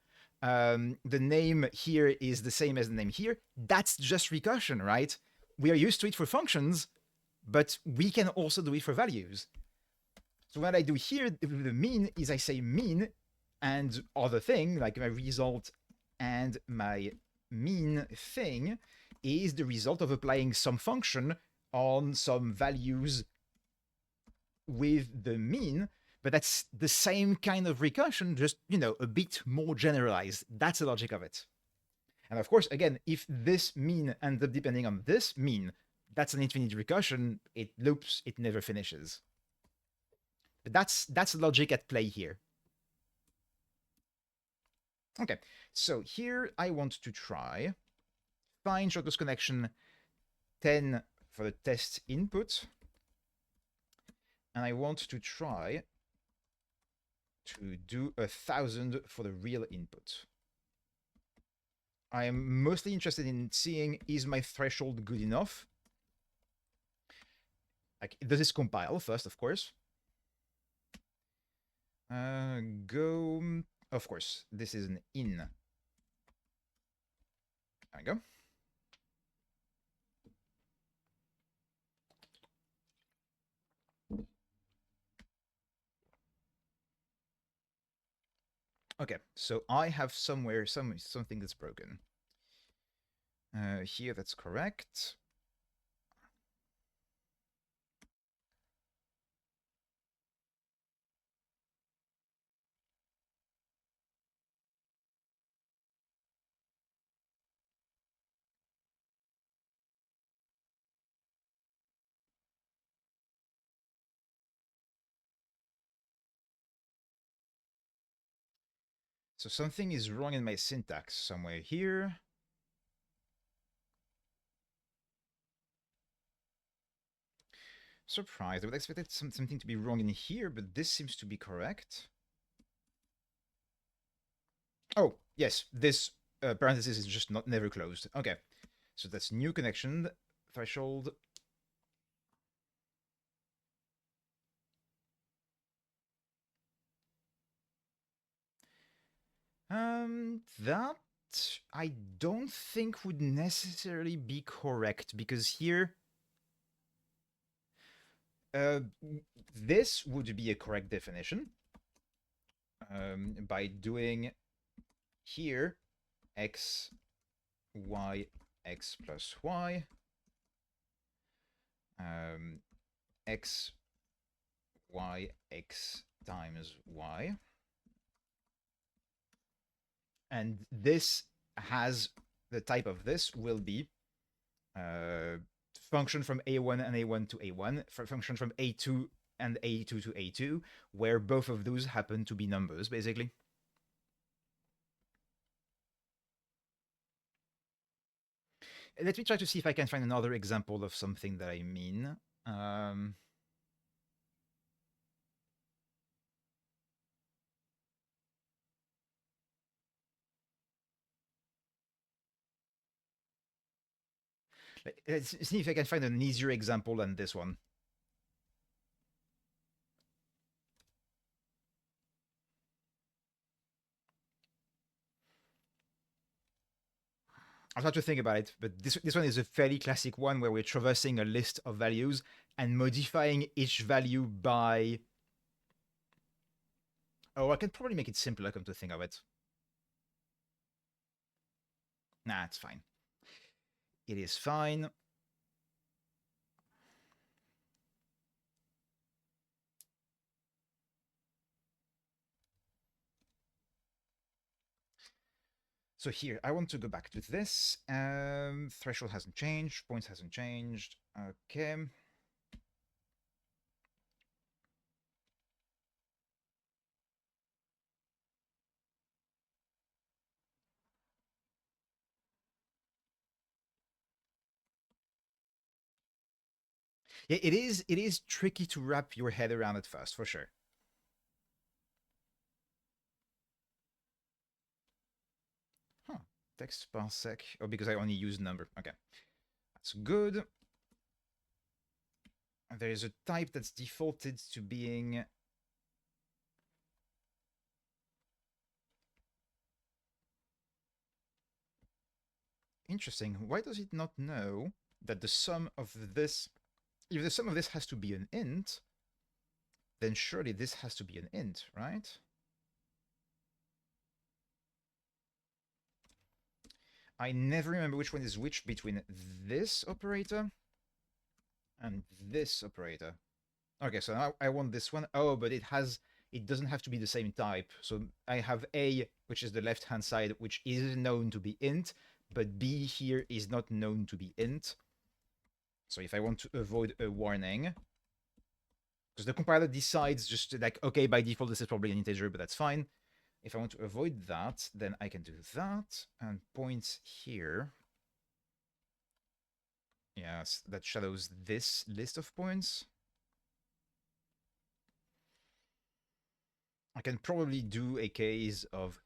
here is the same as the name here, that's just recursion, right? We are used to it for functions, but we can also do it for values. So what I do here with the mean is I say mean and other thing, like my result and my mean thing is the result of applying some function on some values with the mean, but that's the same kind of recursion, just, a bit more generalized. That's the logic of it. And of course, again, if this mean ends up depending on this mean, that's an infinite recursion. It loops, it never finishes. But that's logic at play here. Okay, so here I want to try find shortest connection 10 for the test input, and I want to try to do 1,000 for the real input. I am mostly interested in seeing, is my threshold good enough? Like, does this compile first, of course? Go, of course, this is an in. There we go. Okay, so I have somewhere something that's broken. Here, that's correct. So something is wrong in my syntax somewhere here. Surprised. I would expect something to be wrong in here, but this seems to be correct. Oh, yes, this parenthesis is just never closed. Okay, so that's new connection threshold. That I don't think would necessarily be correct, because here, this would be a correct definition. By doing here x, y, x plus y, x, y, x times y. And this has, the type of this will be function from A1 and A1 to A1, function from A2 and A2 to A2, where both of those happen to be numbers, basically. Let me try to see if I can find another example of something that I mean. Let's see if I can find an easier example than this one. I'll have to think about it, but this one is a fairly classic one where we're traversing a list of values and modifying each value by... Oh, I can probably make it simpler, come to think of it. Nah, it's fine. It is fine. So here, I want to go back to this. Threshold hasn't changed, points hasn't changed. Okay. Yeah, it is tricky to wrap your head around at first, for sure. Huh. Text parsec. Oh, because I only use number. Okay. That's good. There is a type that's defaulted to being... Interesting. Why does it not know that the sum of this... If the sum of this has to be an int, then surely this has to be an int, right? I never remember which one is which between this operator and this operator. Okay, so now I want this one. Oh, but it doesn't have to be the same type. So I have A, which is the left-hand side, which is known to be int, but B here is not known to be int. So if I want to avoid a warning, Because the compiler decides just to, like, okay, by default, this is probably an integer, but that's fine. If I want to avoid that, then I can do that and point here. Yes, that shadows this list of points. I can probably do a case of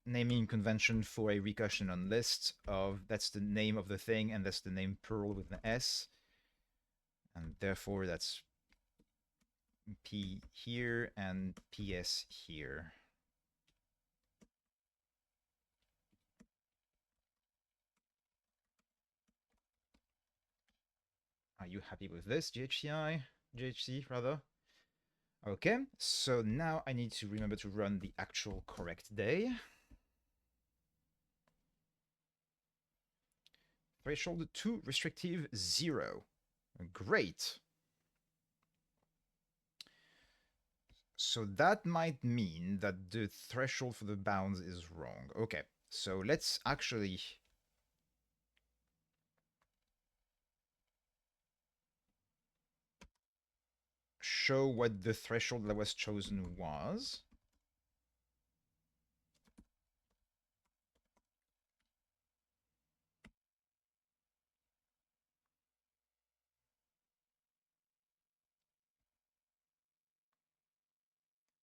naming convention for a recursion on list of that's the name of the thing and that's the name Perl with an S. And therefore that's P here and PS here. Are you happy with this, GHC rather? Okay, so now I need to remember to run the actual correct day. Threshold 2, restrictive 0. Great. So that might mean that the threshold for the bounds is wrong. Okay, so let's actually show what the threshold that was chosen was.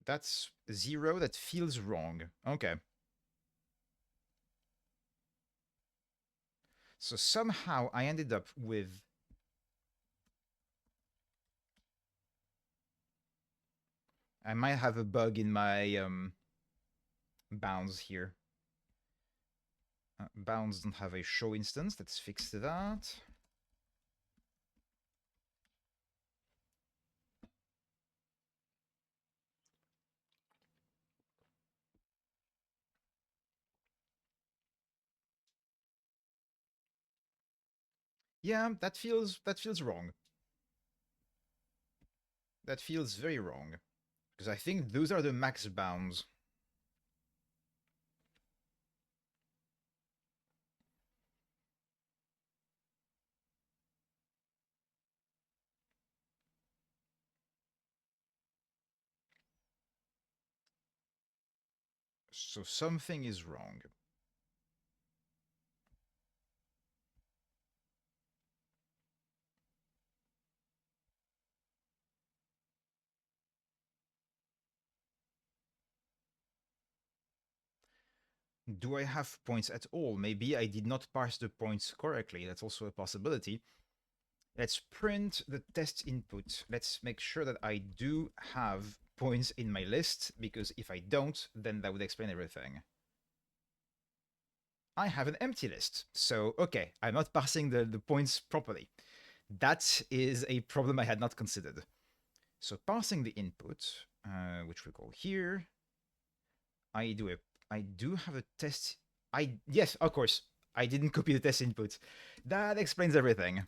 That's 0. That feels wrong. Okay. So somehow I ended up with I might have a bug in my bounds here. Bounds don't have a show instance. Let's fix that. Yeah, that feels wrong. That feels very wrong. Because I think those are the max bounds. So something is wrong. Do I have points at all? Maybe I did not parse the points correctly. That's also a possibility. Let's print the test input. Let's make sure that I do have points in my list, because if I don't, then that would explain everything. I have an empty list. So, okay, I'm not parsing the points properly. That is a problem I had not considered. So parsing the input, which we call here, I do have a test. Yes, of course, I didn't copy the test input. That explains everything.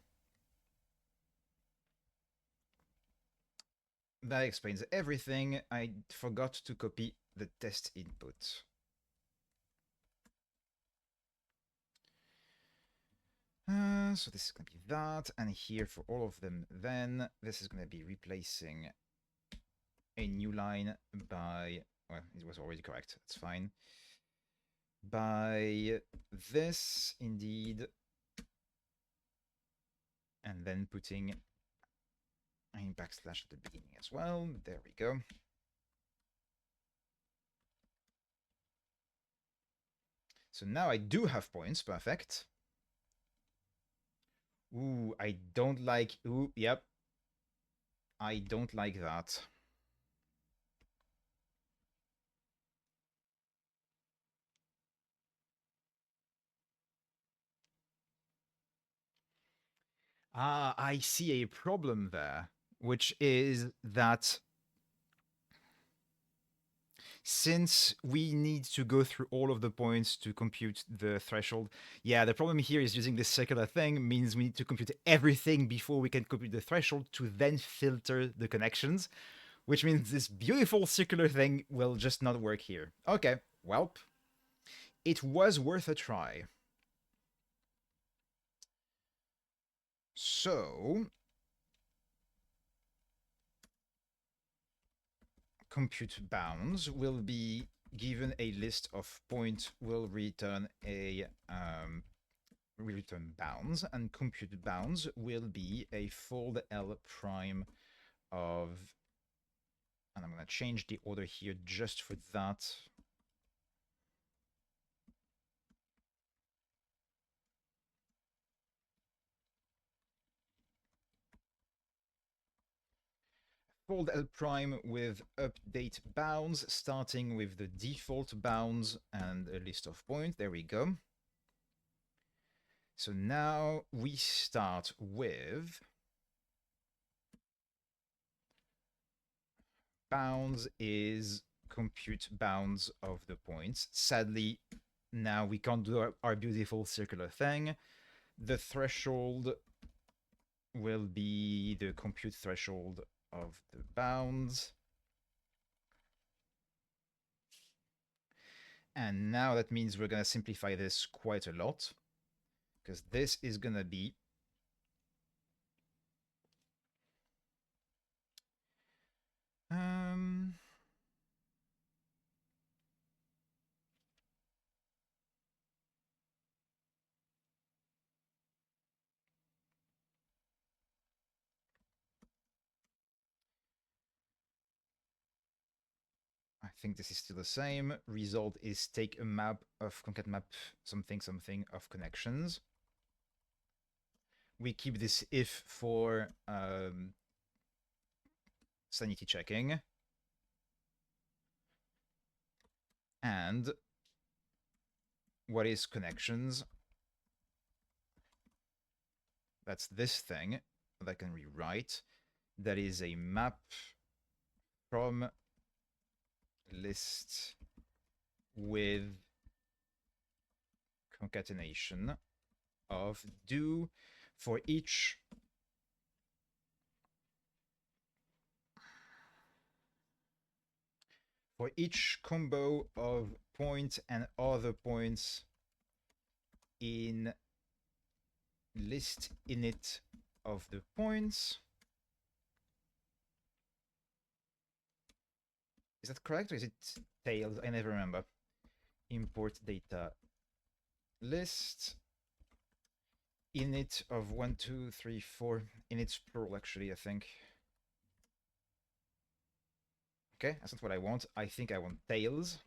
That explains everything. I forgot to copy the test input. So this is going to be that, and here for all of them, then this is going to be replacing a new line by, well, it was already correct, it's fine, by this, indeed, and then putting a backslash at the beginning as well. There we go. So now I do have points, perfect. Ooh, I don't like, ooh, yep. I don't like that. Ah, I see a problem there, which is that since we need to go through all of the points to compute the threshold, yeah, the problem here is using this circular thing means we need to compute everything before we can compute the threshold to then filter the connections, which means this beautiful circular thing will just not work here. Okay, well, it was worth a try. So compute bounds will be given a list of points will return a return bounds, and compute bounds will be a fold L prime of, and I'm going to change the order here just for that. Fold L prime with update bounds, starting with the default bounds and a list of points. There we go. So now we start with bounds is compute bounds of the points. Sadly, now we can't do our beautiful circular thing. The threshold will be the compute threshold of the bounds. And now that means we're going to simplify this quite a lot, because this is going to be I think this is still the same. Result is take a map of concat map something something of connections. We keep this if for sanity checking. And what is connections? That's this thing that I can rewrite. That is a map from list with concatenation of do for each combo of point and other points in list init of the points. Is that correct, or is it tails? I never remember. Import data list init of 1, 2, 3, 4. Init's plural, actually, I think. Okay, that's not what I want. I think I want tails.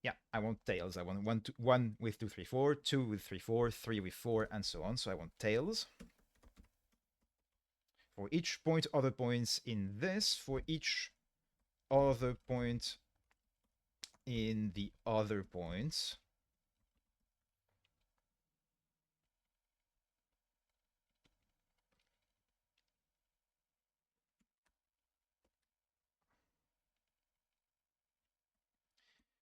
Yeah, I want tails. I want 1 with 2, 3, 4, 2 with 3, 4, 3 with 4, and so on. So I want tails. For each point, other points in this. For each other point in the other points.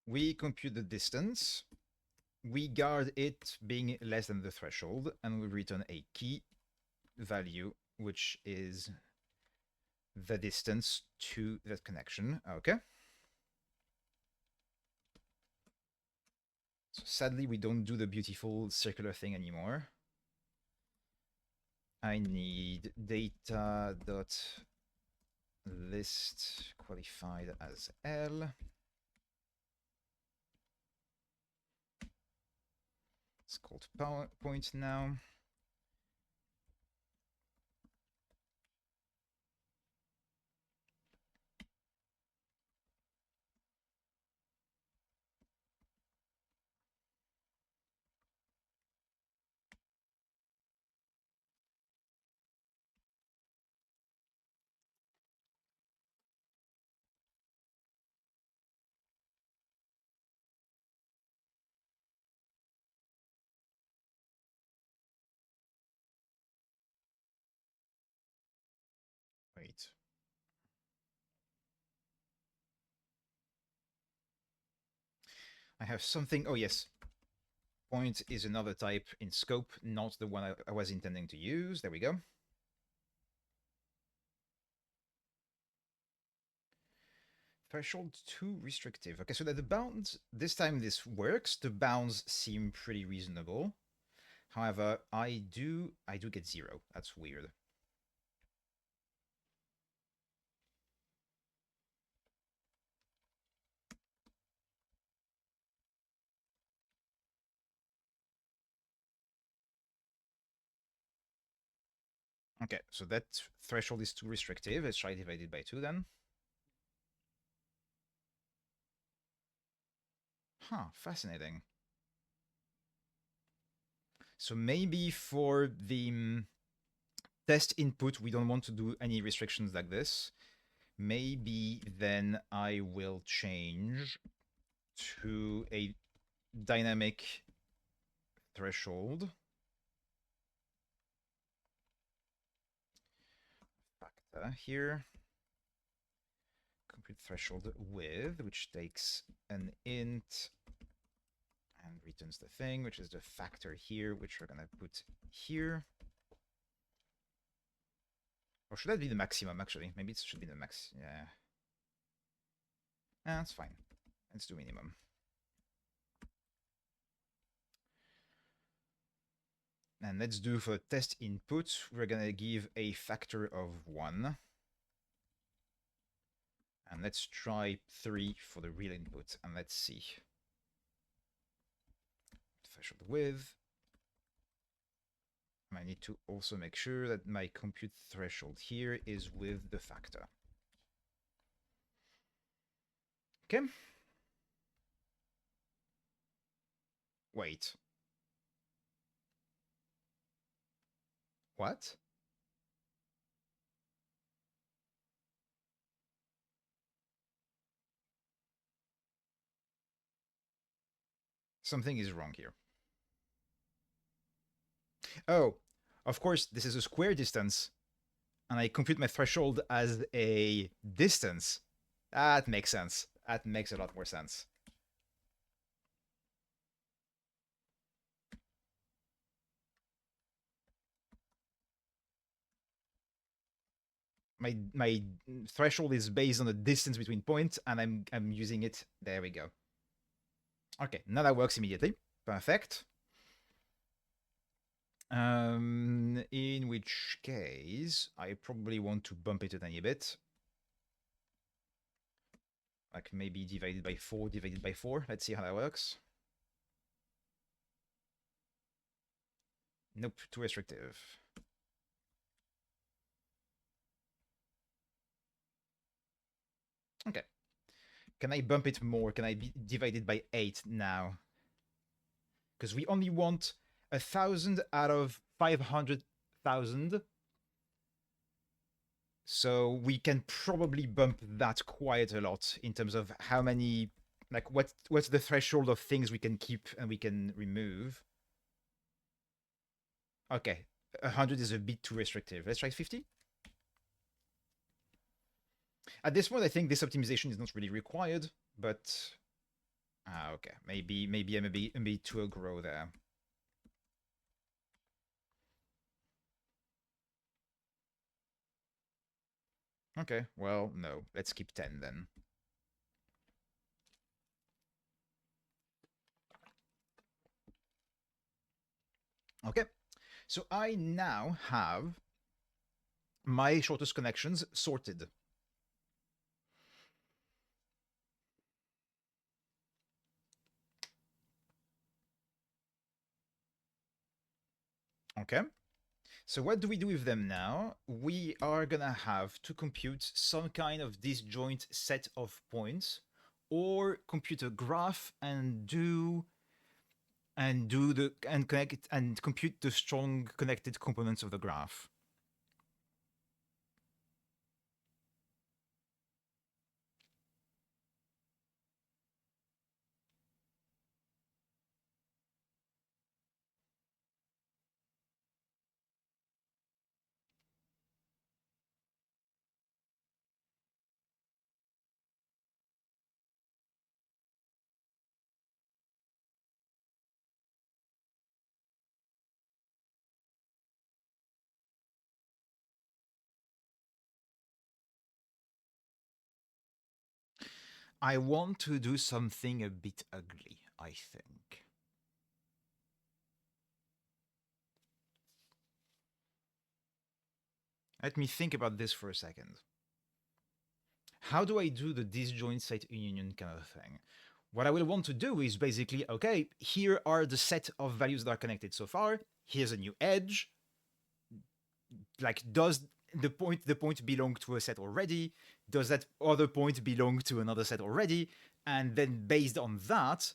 We compute the distance. We guard it being less than the threshold, and we return a key value, which is the distance to that connection. Okay. So sadly, we don't do the beautiful circular thing anymore. I need data dot list qualified as L. It's called PowerPoint now. Wait. I have something. Oh, yes. Point is another type in scope, not the one I was intending to use. There we go. Threshold too restrictive. Okay, so that the bounds, this time this works. The bounds seem pretty reasonable. However, I do get 0. That's weird. Okay, so that threshold is too restrictive. Let's try divided by 2 then. Huh, fascinating. So maybe for the test input, we don't want to do any restrictions like this. Maybe then I will change to a dynamic threshold. Factor here. Compute threshold with, which takes an int and returns the thing, which is the factor here, which we're gonna put here. Or should that be the maximum, actually? Maybe it should be the max. Yeah. That's fine. Let's do minimum. And let's do for test input, we're gonna give a factor of 1. And let's try 3 for the real input, and let's see. Threshold width. I need to also make sure that my compute threshold here is with the factor. Okay. Wait. What? Something is wrong here. Oh, of course, this is a square distance, and I compute my threshold as a distance. That makes sense. That makes a lot more sense. My threshold is based on the distance between points, and I'm using it. There we go. Okay, now that works immediately. Perfect. In which case, I probably want to bump it a tiny bit. Like maybe divided by 4, divided by 4. Let's see how that works. Nope, too restrictive. Okay. Can I bump it more? Can I be divided by 8 now? Because we only want 1,000 out of 500,000. So we can probably bump that quite a lot in terms of how many, like what's the threshold of things we can keep and we can remove. Okay, 100 is a bit too restrictive. Let's try 50. At this point, I think this optimization is not really required, but okay, maybe I'm a bit too aggro there. Okay, well, no. Let's keep 10 then. Okay, so I now have my shortest connections sorted. Okay, so what do we do with them now? We are gonna have to compute some kind of disjoint set of points, or compute a graph and connect and compute the strong connected components of the graph. I want to do something a bit ugly, I think. Let me think about this for a second. How do I do the disjoint set in union kind of thing? What I will want to do is basically, okay, here are the set of values that are connected so far. Here's a new edge. like, does the point belong to a set already? Does that other point belong to another set already? And then based on that,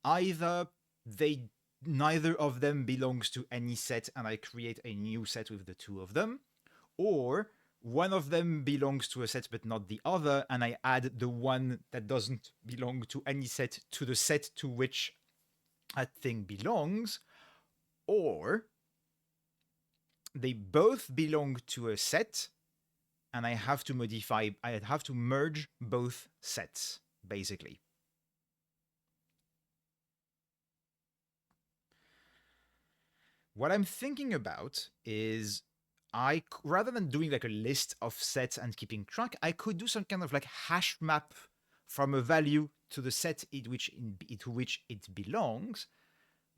either they neither of them belongs to any set and I create a new set with the two of them, or one of them belongs to a set but not the other, and I add the one that doesn't belong to any set to the set to which that thing belongs, or they both belong to a set and I have to merge both sets, basically. What I'm thinking about is rather than doing like a list of sets and keeping track, I could do some kind of like hash map from a value to the set to which it belongs.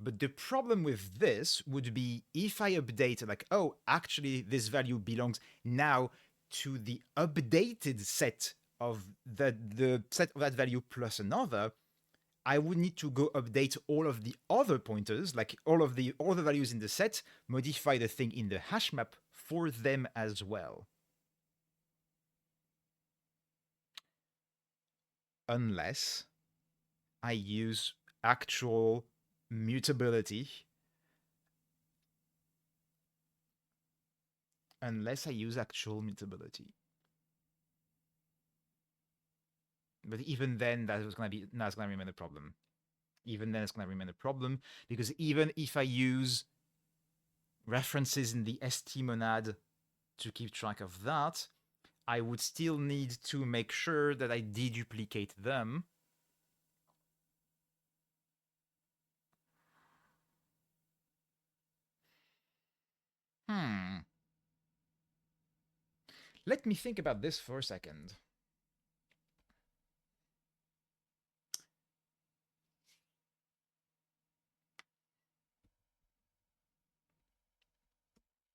But the problem with this would be if I update, like, oh, actually, this value belongs now to the updated set of the set of that value plus another. I would need to go update all of the other pointers, like all the values in the set, modify the thing in the hash map for them as well. Unless I use actual mutability. Unless I use actual mutability. But even then, that's gonna remain a problem. Even then, it's gonna remain a problem because even if I use references in the ST monad to keep track of that, I would still need to make sure that I deduplicate them. Hmm. Let me think about this for a second.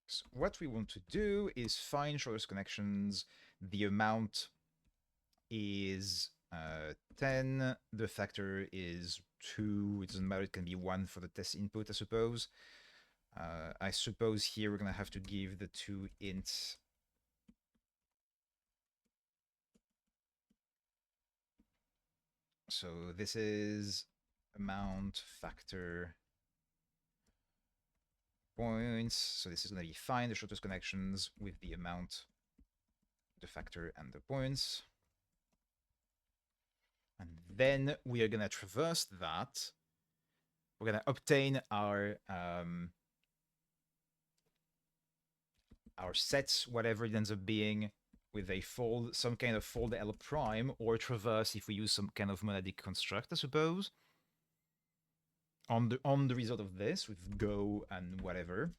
So what we want to do is find shortest connections. The amount is 10. The factor is 2. It doesn't matter. It can be 1 for the test input, I suppose. I suppose here we're going to have to give the two ints. So this is amount, factor, points. So this is going to be find the shortest connections with the amount, the factor, and the points. And then we are going to traverse that. We're going to obtain our sets, whatever it ends up being, with a fold, some kind of fold L prime, or traverse if we use some kind of monadic construct, I suppose. On the result of this with go and whatever.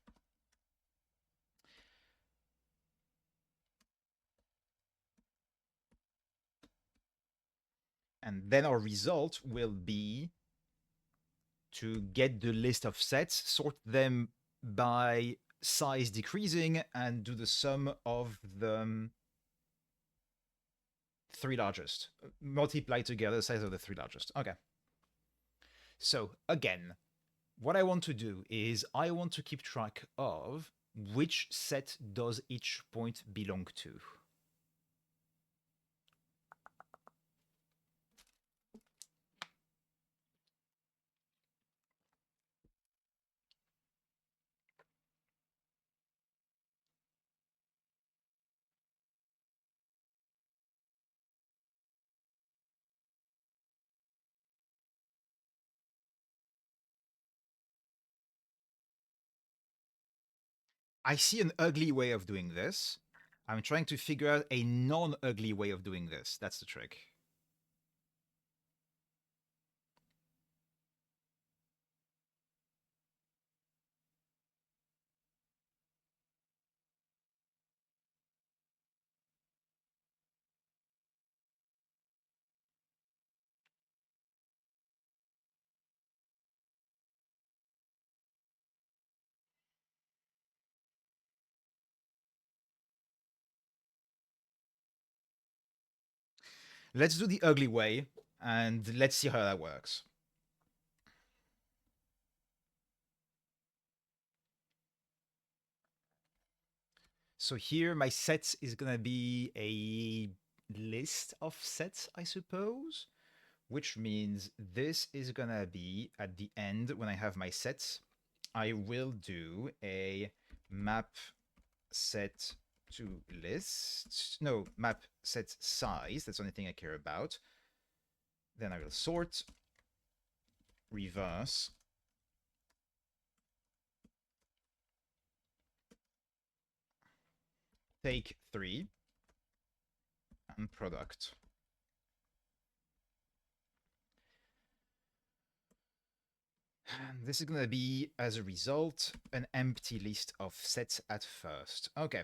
And then our result will be to get the list of sets, sort them by size decreasing, and do the sum of the three largest. Multiply together the size of the three largest. Okay. So again, what I want to do is I want to keep track of which set does each point belong to. I see an ugly way of doing this. I'm trying to figure out a non-ugly way of doing this. That's the trick. Let's do the ugly way, and let's see how that works. So here my sets is gonna be a list of sets, I suppose, which means this is gonna be at the end when I have my sets. I will do a map set to list. No, map set size. That's the only thing I care about. Then I will sort, reverse, take 3, and product. And this is going to be, as a result, an empty list of sets at first. Okay.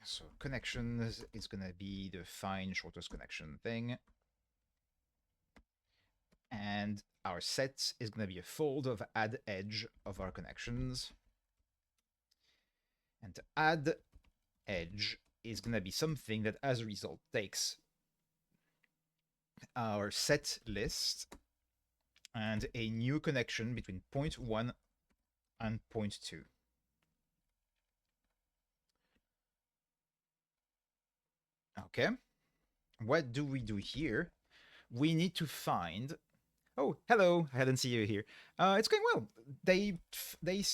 So connections is going to be the find shortest connection thing. And our set is going to be a fold of add edge of our connections. And to add edge is going to be something that, as a result, takes our set list and a new connection between point 1 and point 2. Okay. What do we do here? We need to find. Oh, hello! I hadn't seen you here. It's going well. Day 5,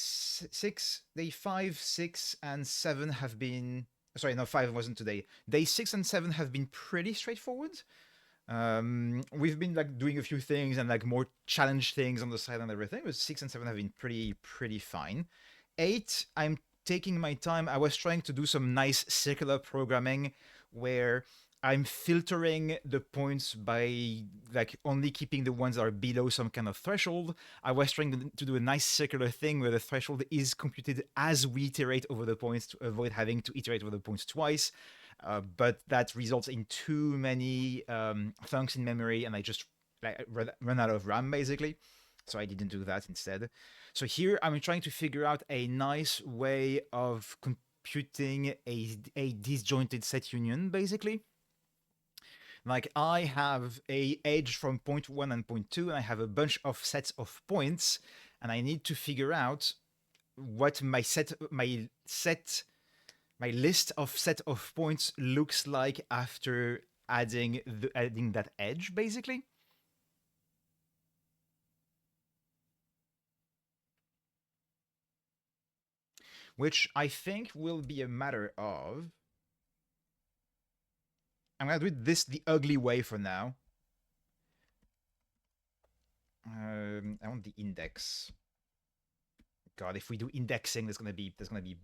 6, and 7 have been. Sorry, no, 5 wasn't today. Day 6 and 7 have been pretty straightforward. We've been like doing a few things and like more challenge things on the side and everything, but 6 and 7 have been pretty fine. 8, I'm taking my time. I was trying to do some nice circular programming where I'm filtering the points by like only keeping the ones that are below some kind of threshold. I was trying to do a nice circular thing where the threshold is computed as we iterate over the points to avoid having to iterate over the points twice. But that results in too many thunks in memory, and I just like run out of RAM basically. So I didn't do that instead. So here I'm trying to figure out a nice way of computing a disjointed set union basically. Like I have a edge from point 1 and point 2, and I have a bunch of sets of points, and I need to figure out what my list of set of points looks like after adding that edge basically. Which I think will be a matter of. I'm gonna do this the ugly way for now. I want the index. God, if we do indexing, that's gonna be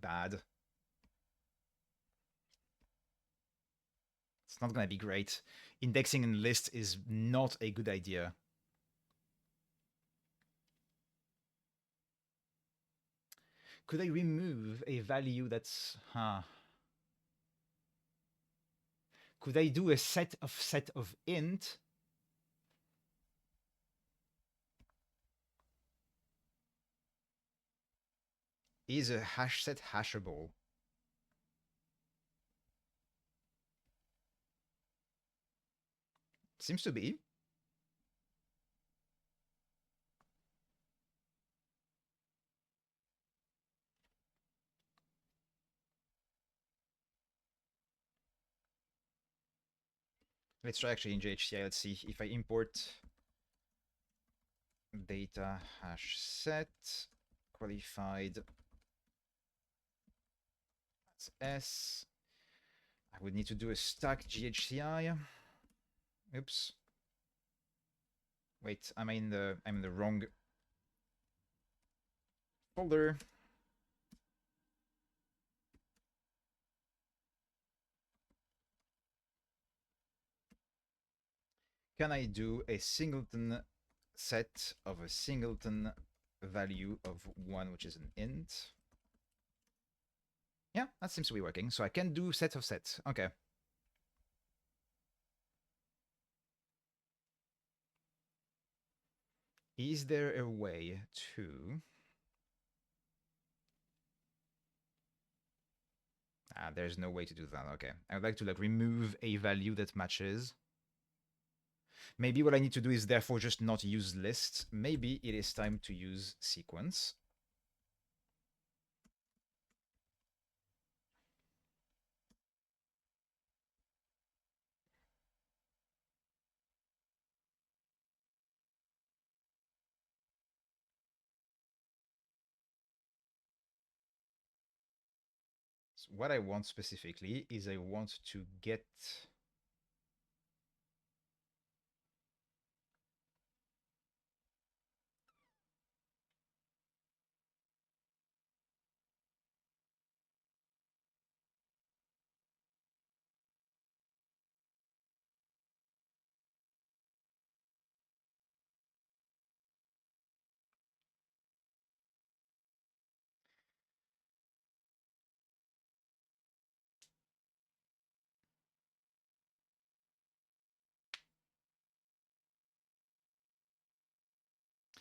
bad. It's not gonna be great. Indexing in list is not a good idea. Could I remove a value that's Could I do a set of int? Is a hash set hashable? Seems to be. Let's try actually in JHCI. Let's see if I import data hash set qualified. That's S. I would need to do a stack GHCI. Oops. Wait, I'm in the wrong folder. Can I do a singleton set of a singleton value of 1, which is an int? Yeah, that seems to be working. So I can do set of sets. Okay. Is there a way to... there's no way to do that. Okay. I would like to like remove a value that matches. Maybe what I need to do is therefore just not use lists. Maybe it is time to use sequence. So what I want specifically is I want to get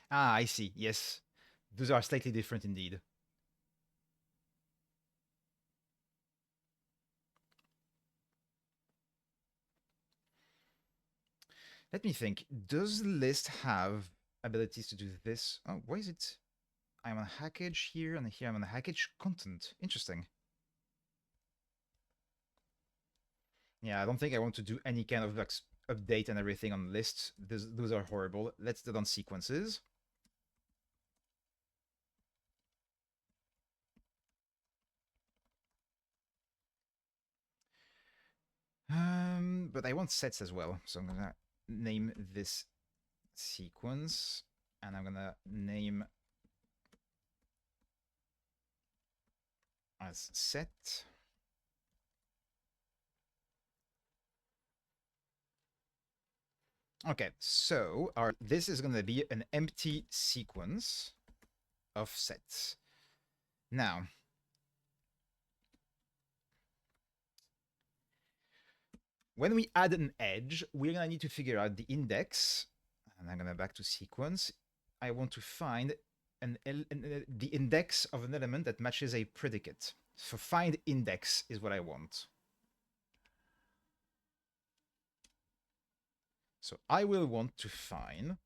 I see. Yes. Those are slightly different indeed. Let me think. Does the list have abilities to do this? Oh, why is it? I'm on hackage here, and here I'm on hackage content. Interesting. Yeah, I don't think I want to do any kind of like update and everything on lists. Those are horrible. Let's do it on sequences. But I want sets as well, so I'm gonna name this sequence, and I'm gonna name as set. Okay, so this is gonna be an empty sequence of sets. Now, when we add an edge, we're gonna need to figure out the index, and I'm gonna back to sequence. I want to find the index of an element that matches a predicate. So find index is what I want. So I will want to find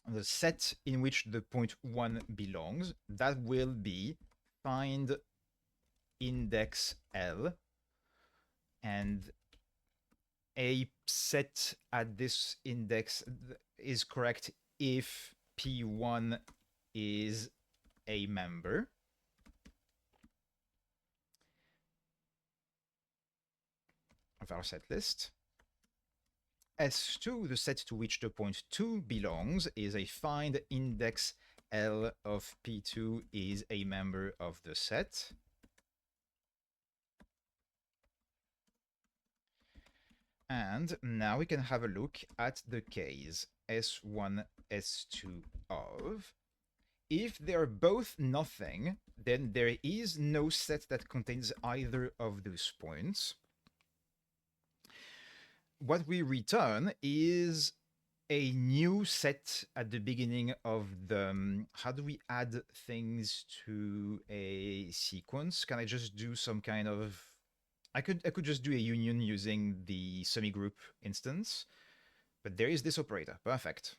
the set in which the point 1 belongs. That will be find index L, and a set at this index is correct if P1 is a member. Of our set list. S2, the set to which the point 2 belongs, is a find index L of P2 is a member of the set. And now we can have a look at the case S1, S2 of. If they're both nothing, then there is no set that contains either of those points. What we return is a new set at the beginning of the. How do we add things to a sequence? Can I just do some kind of? I could just do a union using the semi-group instance, but there is this operator. Perfect.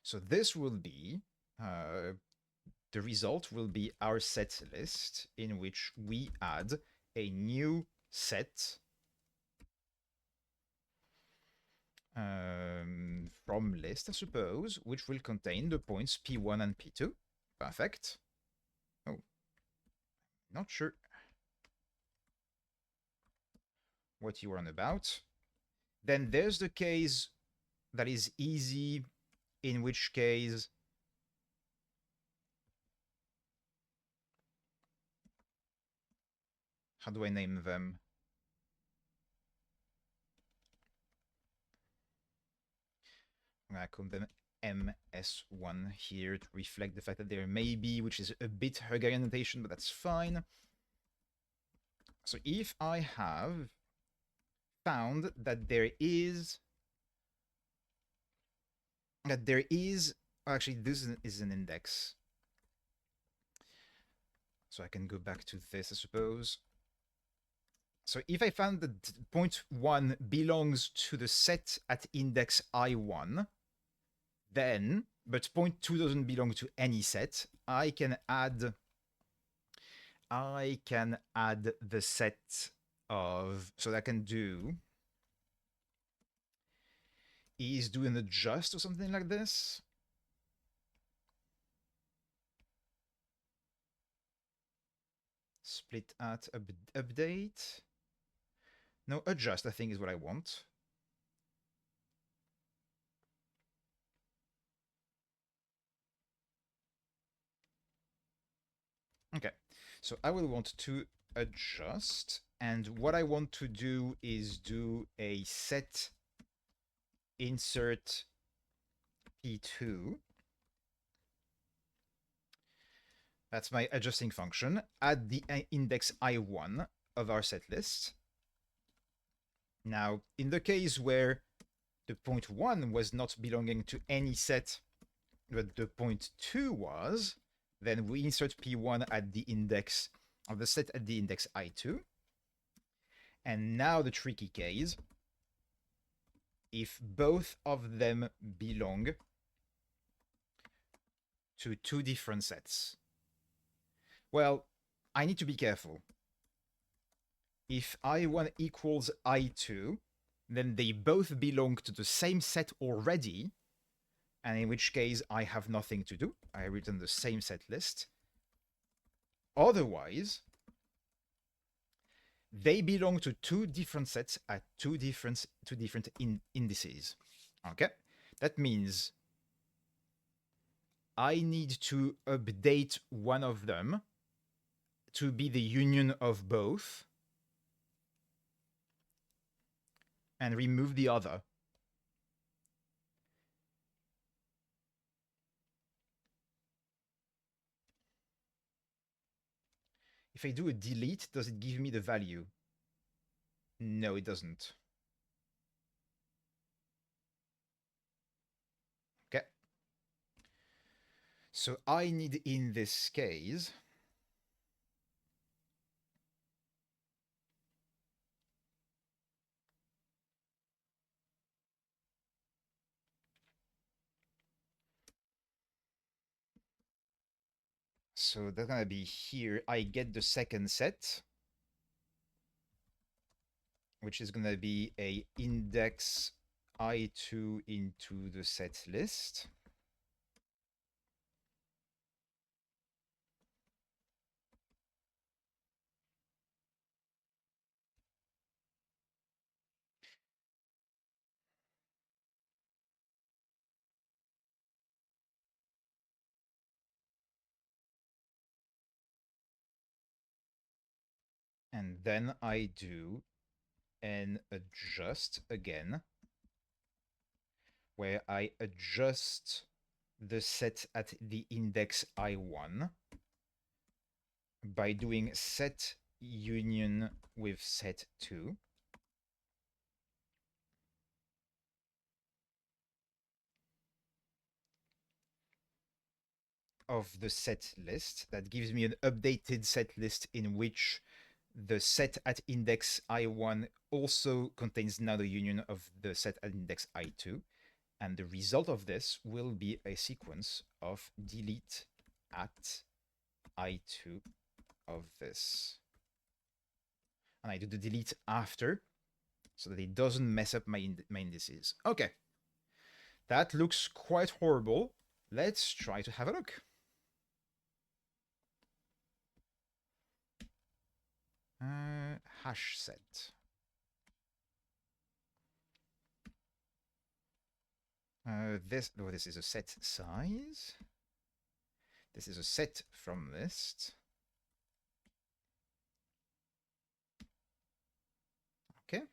So this will be the result will be our set list in which we add a new set from list, I suppose, which will contain the points P1 and P2. Perfect. Oh, not sure what you are on about. Then there's the case that is easy, in which case how do I name them? I'm gonna call them MS1 here to reflect the fact that there may be, which is a bit Hungarian notation, but that's fine. So if I have found that there is actually this is an index. So I can go back to this, I suppose. So if I found that point 1 belongs to the set at index I1, then, but point 2 doesn't belong to any set, I can add the set of, so that I can do is do an adjust or something like this. Split at update. No, adjust, I think is what I want. Okay, so I will want to adjust, and what I want to do is do a set insert p2. That's my adjusting function at the index I1 of our set list. Now, in the case where the point 1 was not belonging to any set, but the point 2 was, then we insert p1 at the index of the set at the index I2. And now the tricky case, if both of them belong to two different sets. Well, I need to be careful. If I1 equals I2, then they both belong to the same set already, and in which case I have nothing to do. I return the same set list. Otherwise, they belong to two different sets at two different indices. Okay, that means I need to update one of them to be the union of both and remove the other. If I do a delete, does it give me the value? No, it doesn't. Okay. So I need, in this case, so that's gonna be here. I get the second set, which is gonna be a index I2 into the set list. And then I do an adjust again, where I adjust the set at the index I1 by doing set union with set 2. Of the set list. That gives me an updated set list in which the set at index I1 also contains now the union of the set at index I2. And the result of this will be a sequence of delete at I2 of this. And I do the delete after so that it doesn't mess up my indices. Okay. That looks quite horrible. Let's try to have a look. Hash set. This is a set size. This is a set from list. Okay.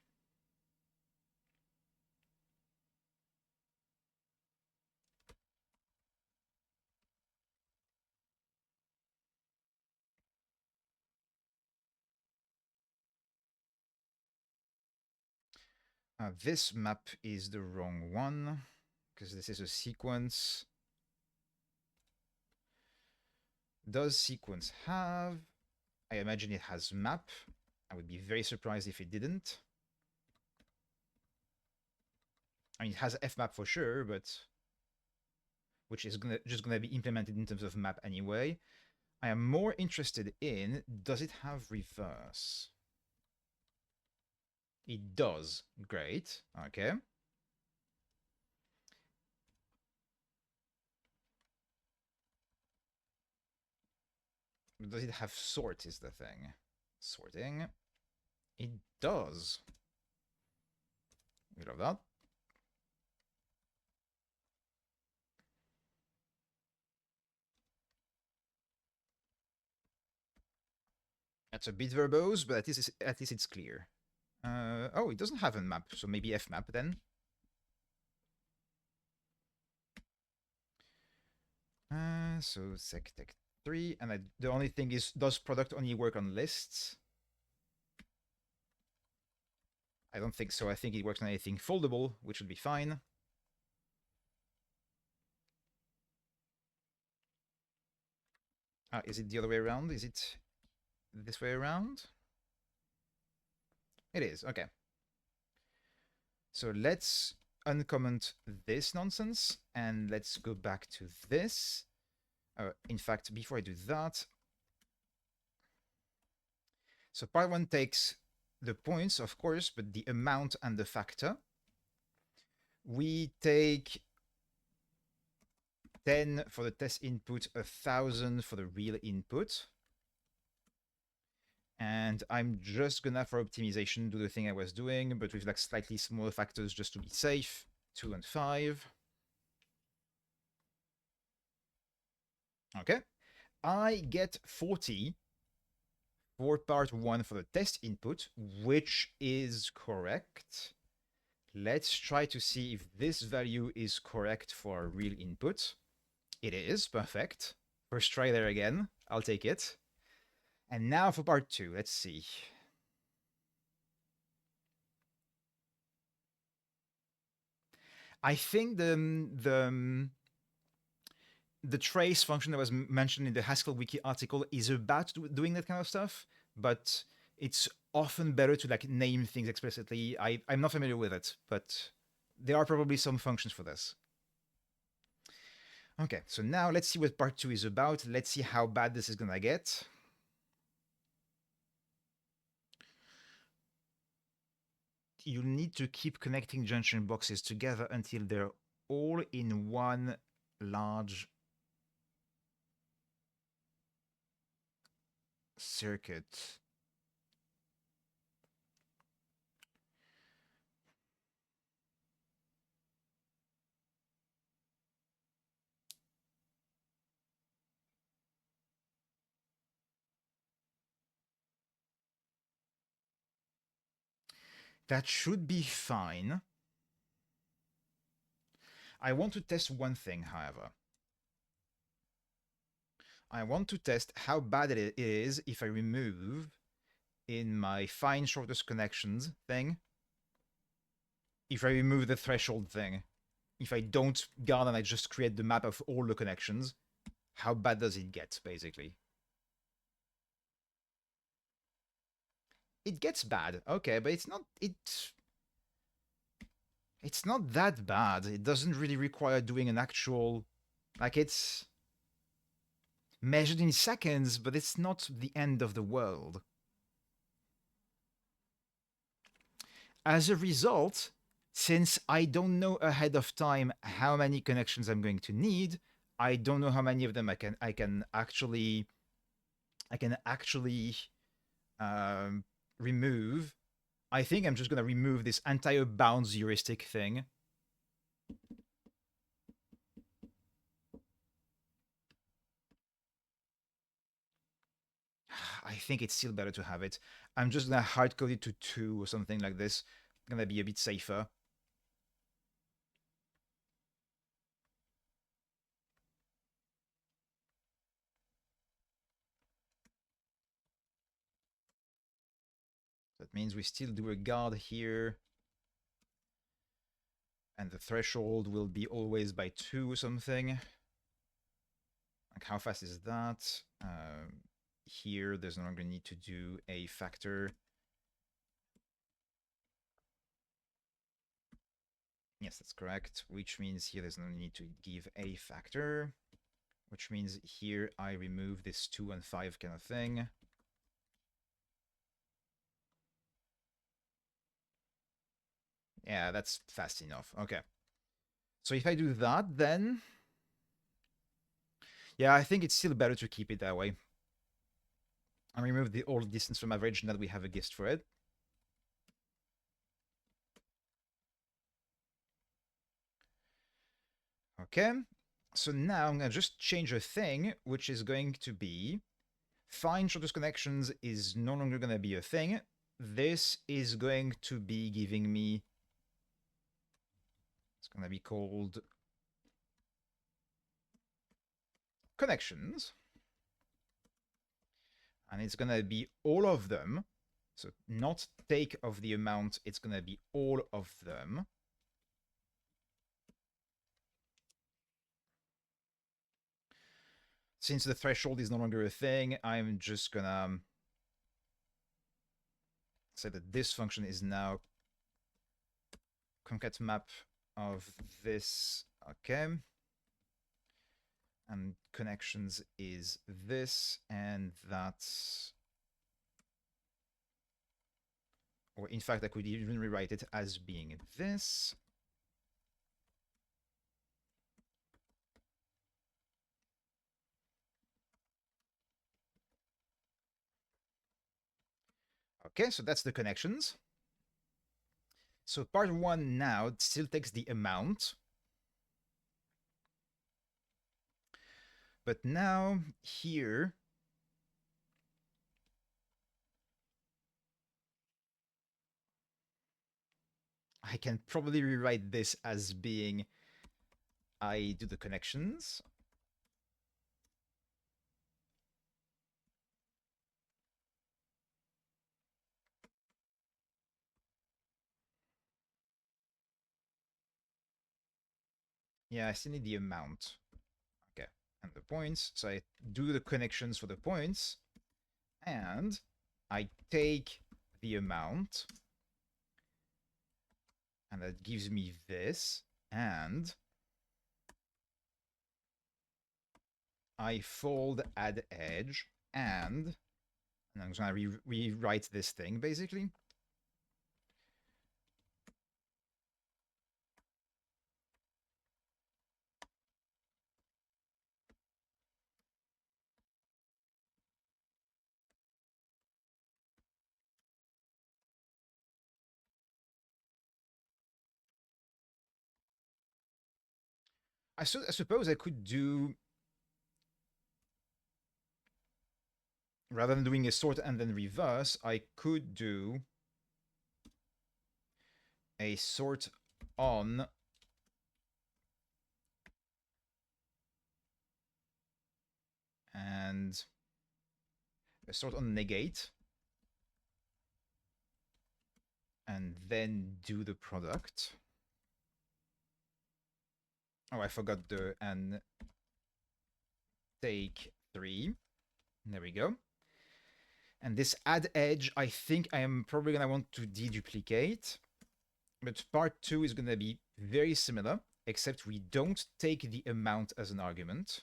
This map is the wrong one because this is a sequence. Does sequence have? I imagine it has map. I would be very surprised if it didn't. I mean, it has fmap for sure, but which is just gonna be implemented in terms of map anyway. I am more interested in, does it have reverse? It does. Great. Okay. Does it have sort is the thing. Sorting. It does. We love that. That's a bit verbose, but at least it's clear. Oh, it doesn't have a map, so maybe fmap then. So sectec 3, and the only thing is, does product only work on lists? I don't think so. I think it works on anything foldable, which would be fine. Is it the other way around? Is it this way around? It is, okay. So let's uncomment this nonsense, and let's go back to this. In fact, before I do that, so part 1 takes the points, of course, but the amount and the factor. We take 10 for the test input, 1,000 for the real input. And I'm just gonna, for optimization, do the thing I was doing, but with like slightly smaller factors just to be safe. 2 and 5. Okay. I get 40 for part 1 for the test input, which is correct. Let's try to see if this value is correct for real input. It is, perfect. First try there again, I'll take it. And now for part 2, let's see. I think the trace function that was mentioned in the Haskell wiki article is about doing that kind of stuff, but it's often better to like name things explicitly. I'm not familiar with it, but there are probably some functions for this. Okay, so now let's see what part 2 is about. Let's see how bad this is gonna get. You need to keep connecting junction boxes together until they're all in one large circuit. That should be fine. I want to test one thing, however. I want to test how bad it is if I remove in my find shortest connections thing, if I remove the threshold thing. If I don't guard and I just create the map of all the connections, how bad does it get, basically? It gets bad, okay, but it's not that bad. It doesn't really require doing an actual, like, it's measured in seconds, but it's not the end of the world. As a result, since I don't know ahead of time how many connections I'm going to need, I don't know how many of them I can actually remove. I think I'm just gonna remove this entire bounds heuristic thing. I think it's still better to have it. I'm just gonna hard code it to 2 or something like this. Gonna be a bit safer. That means we still do a guard here. And the threshold will be always by 2 or something. Like, how fast is that? Here, there's no longer need to do a factor. Yes, that's correct, which means here there's no need to give a factor, which means here I remove this 2 and 5 kind of thing. Yeah, that's fast enough. Okay. So if I do that, then... Yeah, I think it's still better to keep it that way. And remove the all distance from average now that we have a gist for it. Okay. So now I'm going to just change a thing, which is going to be... Find shortest connections is no longer going to be a thing. This is going to be giving me... It's going to be called... connections. And it's going to be all of them. So not take of the amount, it's going to be all of them. Since the threshold is no longer a thing, I'm just going to say that this function is now concat map of this. Okay. And connections is this, and that's... Or in fact, I could even rewrite it as being this. Okay, so that's the connections. So part 1 now still takes the amount. But now here... I can probably rewrite this as being... I do the connections. Yeah, I still need the amount. Okay, and the points. So I do the connections for the points, and I take the amount, and that gives me this, and I fold add edge, and I'm just going to rewrite this thing, basically. I suppose I could do... Rather than doing a sort and then reverse, I could do a sort on and a sort on negate, and then do the product. Oh, I forgot the and take 3. There we go. And this add edge, I think I am probably going to want to deduplicate. But part 2 is going to be very similar, except we don't take the amount as an argument.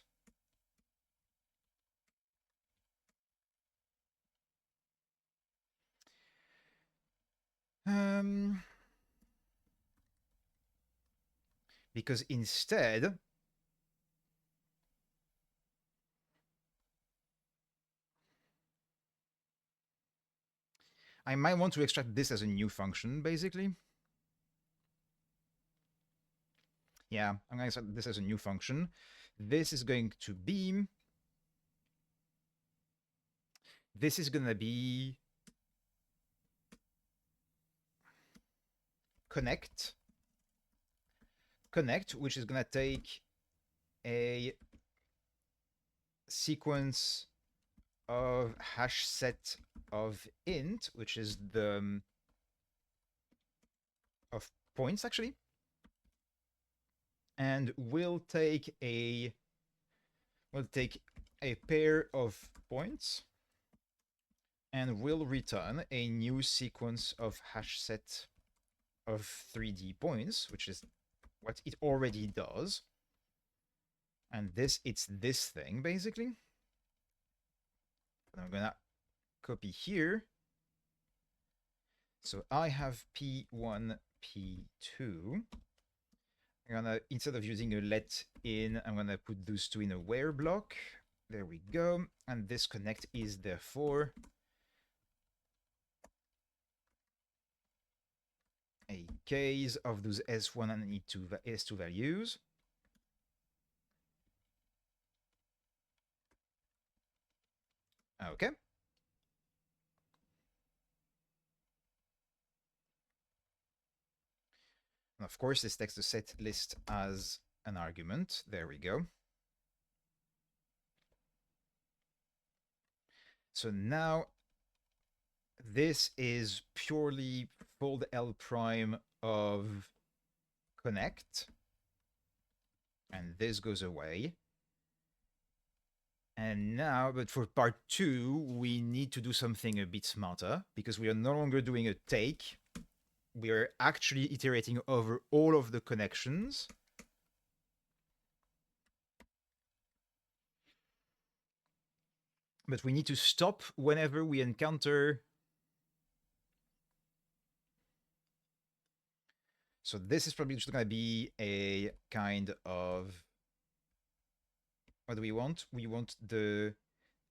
Because instead... I might want to extract this as a new function, basically. Yeah, I'm going to extract this as a new function. This is going to be... This is going to be... Connect, which is going to take a sequence of hash set of int, which is the... of points, actually. And we'll take a pair of points, and we'll return a new sequence of hash set of 3D points, which is what it already does. And this, it's this thing, basically. And I'm gonna copy here. So I have P1, P2. I'm gonna, instead of using a let in, I'm gonna put those two in a where block. There we go. And this connect is therefore a case of those S1 and S2 values. Okay. And of course, this takes the set list as an argument. There we go. So now this is purely fold L prime of connect. And this goes away. And now, but for part 2, we need to do something a bit smarter because we are no longer doing a take. We are actually iterating over all of the connections. But we need to stop whenever we encounter. So this is probably just going to be a kind of. What do we want? We want the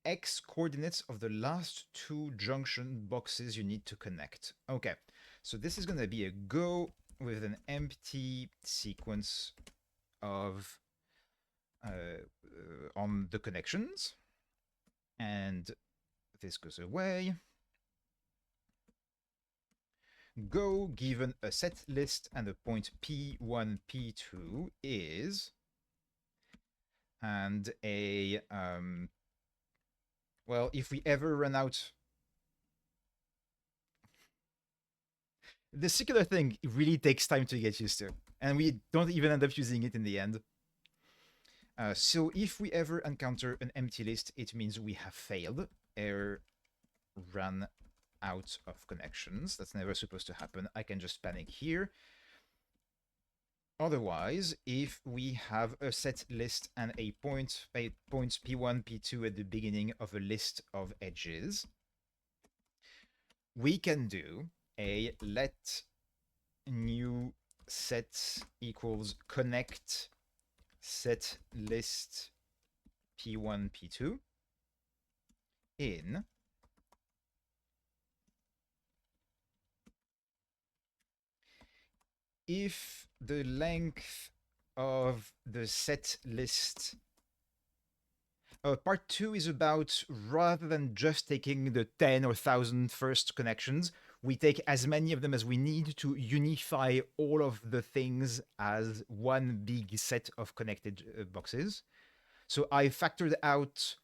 X coordinates of the last two junction boxes you need to connect. Okay, so this is going to be a go with an empty sequence of on the connections. And this goes away. Go given a set list and a point P1, P2 is, and a, well, if we ever run out, the circular thing really takes time to get used to, and we don't even end up using it in the end. So if we ever encounter an empty list, it means we have failed. Error run out of connections. That's never supposed to happen. I can just panic here. Otherwise, if we have a set list and a points P1, P2 at the beginning of a list of edges, we can do a let new set equals connect set list P1, P2 in if the length of the set list. Part 2 is about, rather than just taking the 10 or 1,000 first connections, we take as many of them as we need to unify all of the things as one big set of connected boxes. So I factored out,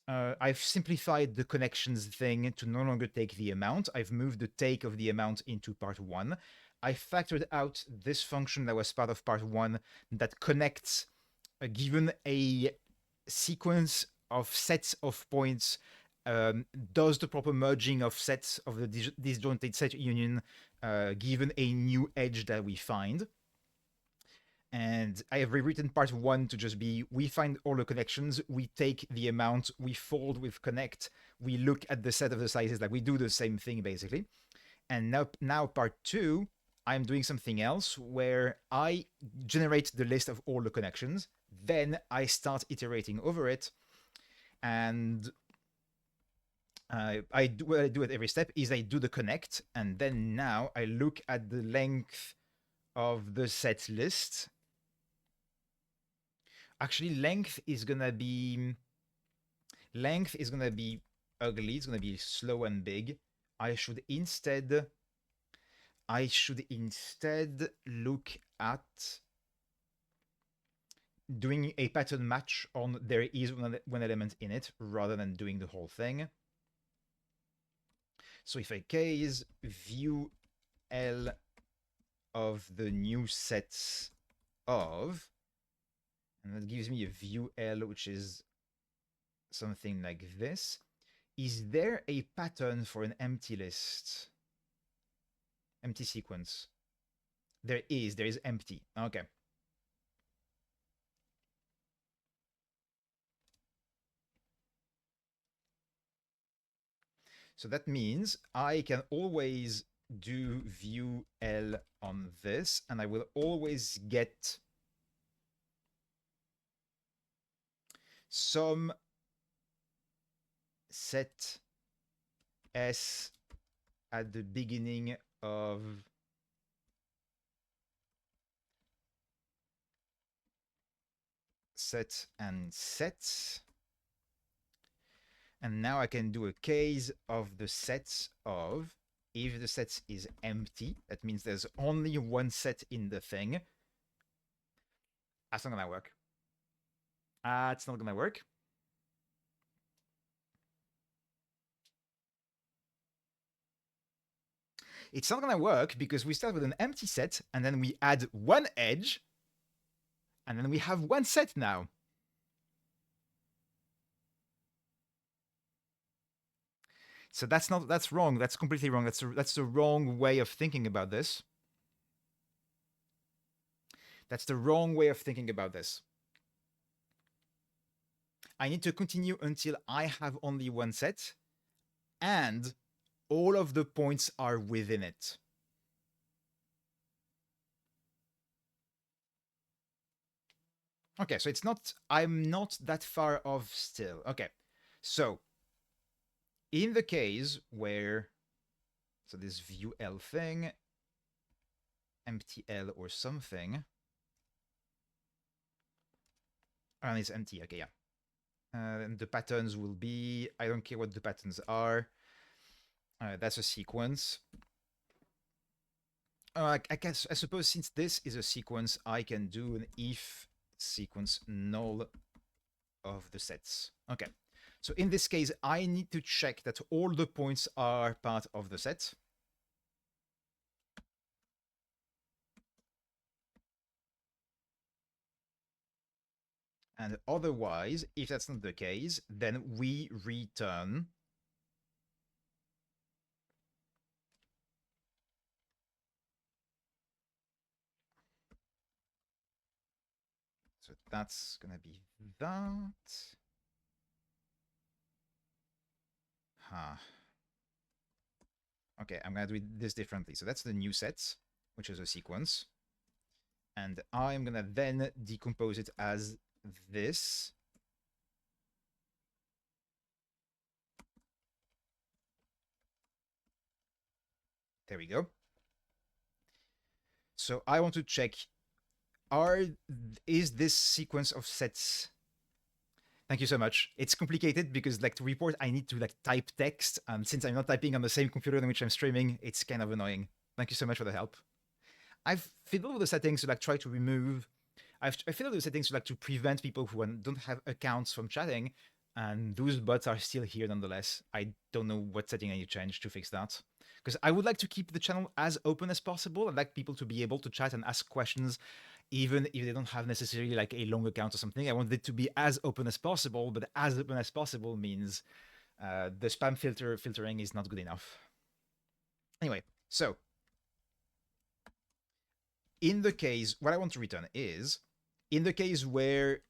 I've simplified the connections thing to no longer take the amount. I've moved the take of the amount into part 1. I factored out this function that was part of part 1 that connects, given a sequence of sets of points, does the proper merging of sets of the disjointed set union given a new edge that we find. And I have rewritten part 1 to just be, we find all the connections, we take the amount, we fold with connect, we look at the set of the sizes, like we do the same thing basically. And now part 2, I'm doing something else where I generate the list of all the connections, then I start iterating over it, and what I do at every step is I do the connect, and then now I look at the length of the set list. Actually, length is gonna be ugly. It's gonna be slow and big. I should instead look at doing a pattern match on there is one element in it rather than doing the whole thing. So if I case view L of the new sets of, and that gives me a view L, which is something like this. Is there a pattern for an empty list? Empty sequence. There is empty. Okay. So that means I can always do view L on this, and I will always get some set S at the beginning of set and sets. And now I can do a case of the sets of, if the set is empty, that means there's only one set in the thing. That's not gonna work. It's not gonna work. It's not gonna work because we start with an empty set and then we add one edge and then we have one set now. So that's wrong. That's completely wrong. That's the wrong way of thinking about this. That's the wrong way of thinking about this. I need to continue until I have only one set and all of the points are within it. Okay, so I'm not that far off still. Okay, so in the case where, so this view L thing, empty L or something, and it's empty, okay, yeah. And the patterns will be, I don't care what the patterns are. That's a sequence. I suppose since this is a sequence, I can do an if sequence null of the sets. Okay, so in this case, I need to check that all the points are part of the set. And otherwise, if that's not the case, then we return so that's gonna be that. Huh. Okay, I'm gonna do this differently. So that's the new set, which is a sequence. And I'm gonna then decompose it as this. There we go. So I want to check, is this sequence of sets... Thank you so much. It's complicated because like to report, I need to like type text. And since I'm not typing on the same computer on which I'm streaming, it's kind of annoying. Thank you so much for the help. I've fiddled with the settings to like try to remove... I fiddled with the settings to like to prevent people who don't have accounts from chatting. And those bots are still here nonetheless. I don't know what setting I need to change to fix that. Because I would like to keep the channel as open as possible. I'd like people to be able to chat and ask questions even if they don't have necessarily like a long account or something. I want it to be as open as possible, but as open as possible means the spam filtering is not good enough. Anyway, so in the case, what I want to return is, in the case where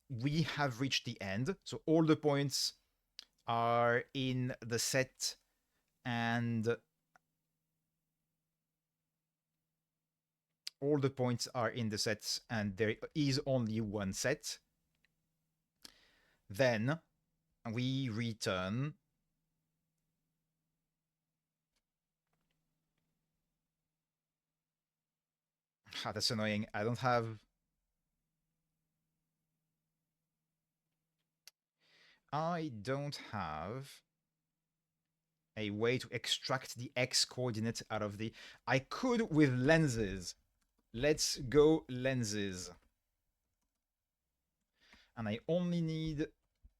we have reached the end, so all the points are in the set and all the points are in the sets and there is only one set, then we return that's annoying. I don't have a way to extract the X coordinate out of the... I could with lenses. Let's go lenses. And I only need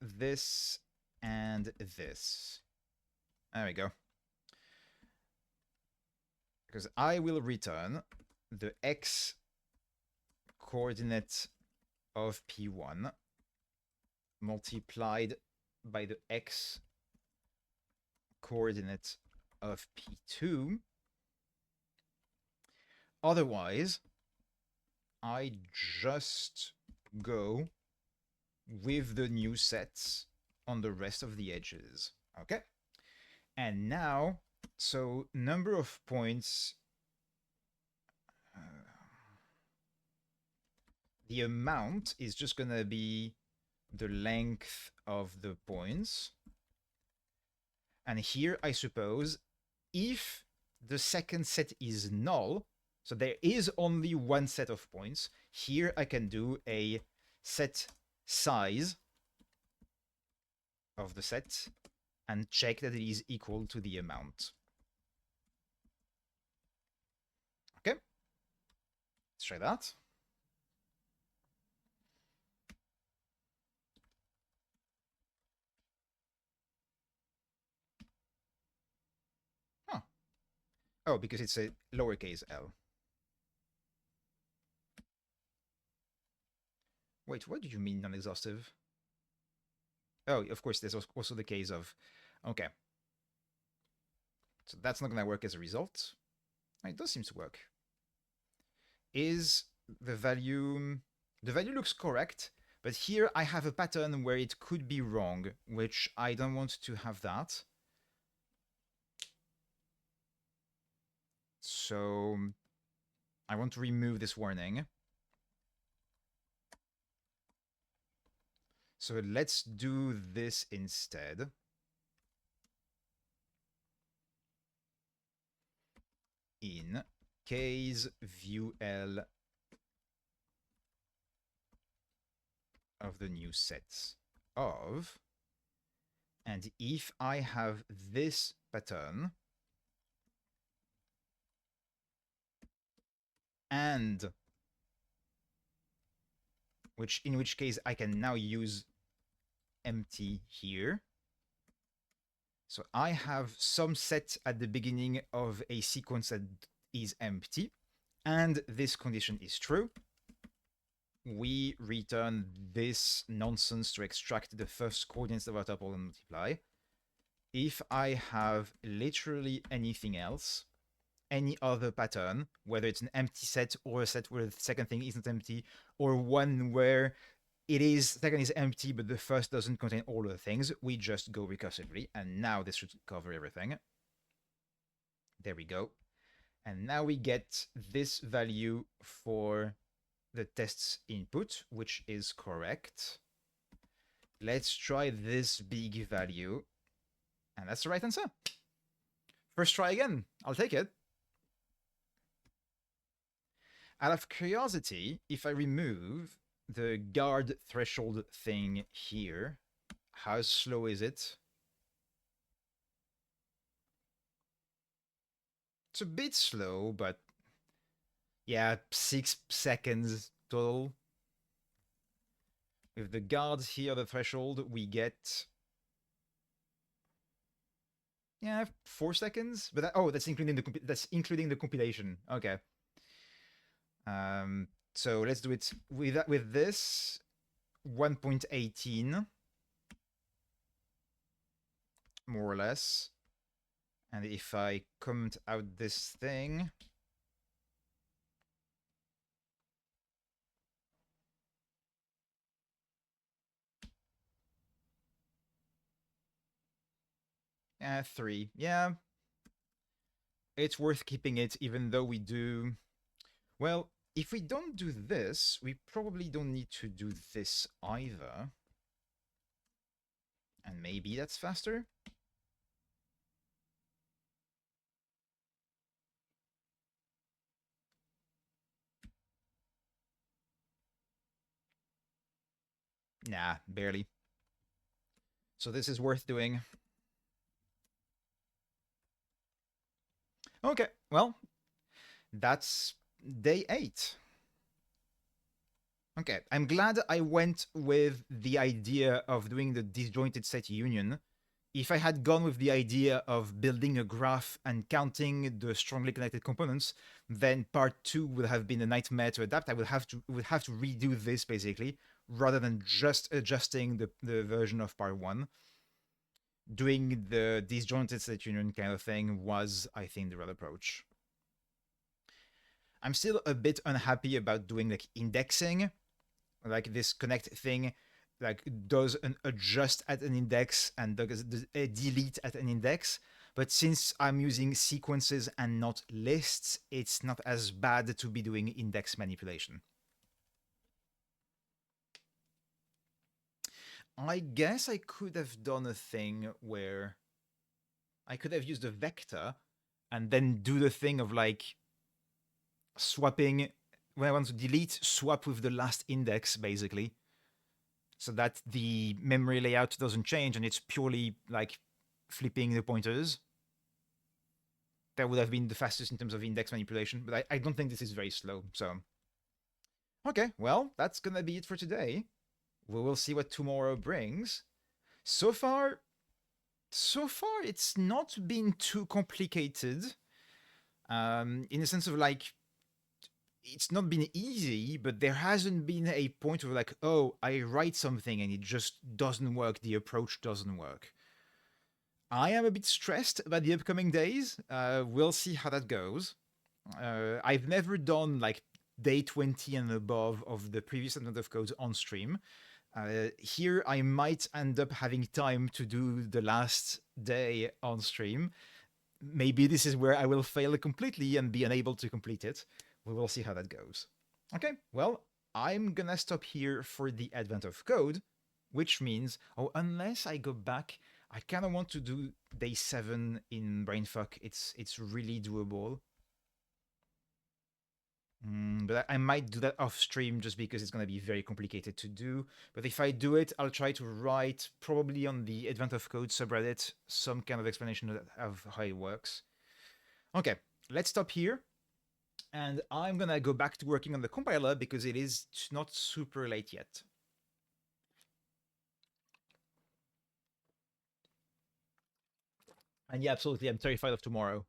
this and this. There we go. Because I will return the X coordinate of P1 multiplied by the X coordinate of P2. Otherwise, I just go with the new sets on the rest of the edges. Okay? And now, so number of points, the amount is just gonna be the length of the points. And here, I suppose, if the second set is null, so there is only one set of points, here I can do a set size of the set and check that it is equal to the amount. Okay, let's try that. Huh. Oh, because it's a lowercase l. Wait, what do you mean non-exhaustive? Oh, of course, there's also the case of... Okay. So that's not going to work as a result. It does seem to work. Is the value... The value looks correct, but here I have a pattern where it could be wrong, which I don't want to have that. So I want to remove this warning. So let's do this instead. In case view L of the new sets of, and if I have this pattern, and in which case I can now use empty here. So I have some set at the beginning of a sequence that is empty, and this condition is true. We return this nonsense to extract the first coordinates of our tuple and multiply. If I have literally anything else, any other pattern, whether it's an empty set or a set where the second thing isn't empty, or one where second is empty, but the first doesn't contain all of the things, we just go recursively, and now this should cover everything. There we go. And now we get this value for the test's input, which is correct. Let's try this big value, and that's the right answer. First try again, I'll take it. Out of curiosity, if I remove the guard threshold thing here, how slow is it? It's a bit slow, but yeah, 6 seconds total. With the guards here, the threshold, we get 4 seconds. But that's including the compilation. Okay. So let's do it with this 1.18, more or less. And if I comment out this thing, yeah, 3. Yeah, it's worth keeping it, even though we do... Well, if we don't do this, we probably don't need to do this either. And maybe that's faster? Nah, barely. So this is worth doing. Okay, well, that's day 8. Okay, I'm glad I went with the idea of doing the disjointed set union. If I had gone with the idea of building a graph and counting the strongly connected components, then part 2 would have been a nightmare to adapt. I would have to redo this basically, rather than just adjusting the version of part 1. Doing the disjointed set union kind of thing was, I think, the right approach. I'm still a bit unhappy about doing like indexing, like this connect thing, like does an adjust at an index and does a delete at an index. But since I'm using sequences and not lists, it's not as bad to be doing index manipulation. I guess I could have done a thing where I could have used a vector and then do the thing of like swapping when I want to delete, swap with the last index basically, so that the memory layout doesn't change and it's purely like flipping the pointers. That would have been the fastest in terms of index manipulation, but I don't think this is very slow. So, okay, well, that's gonna be it for today. We will see what tomorrow brings. So far, it's not been too complicated. In the sense of like, it's not been easy, but there hasn't been a point of like, oh, I write something and it just doesn't work. The approach doesn't work. I am a bit stressed about the upcoming days. We'll see how that goes. I've never done like day 20 and above of the previous amount of codes on stream. Here, I might end up having time to do the last day on stream. Maybe this is where I will fail completely and be unable to complete it. We will see how that goes. Okay, well, I'm gonna stop here for the advent of code, which means, oh, unless I go back, I kind of want to do day 7 in Brainfuck. It's really doable. But I might do that off stream just because it's going to be very complicated to do. But if I do it, I'll try to write, probably on the Advent of Code subreddit, some kind of explanation of how it works. Okay, let's stop here. And I'm going to go back to working on the compiler because it is not super late yet. And yeah, absolutely, I'm terrified of tomorrow.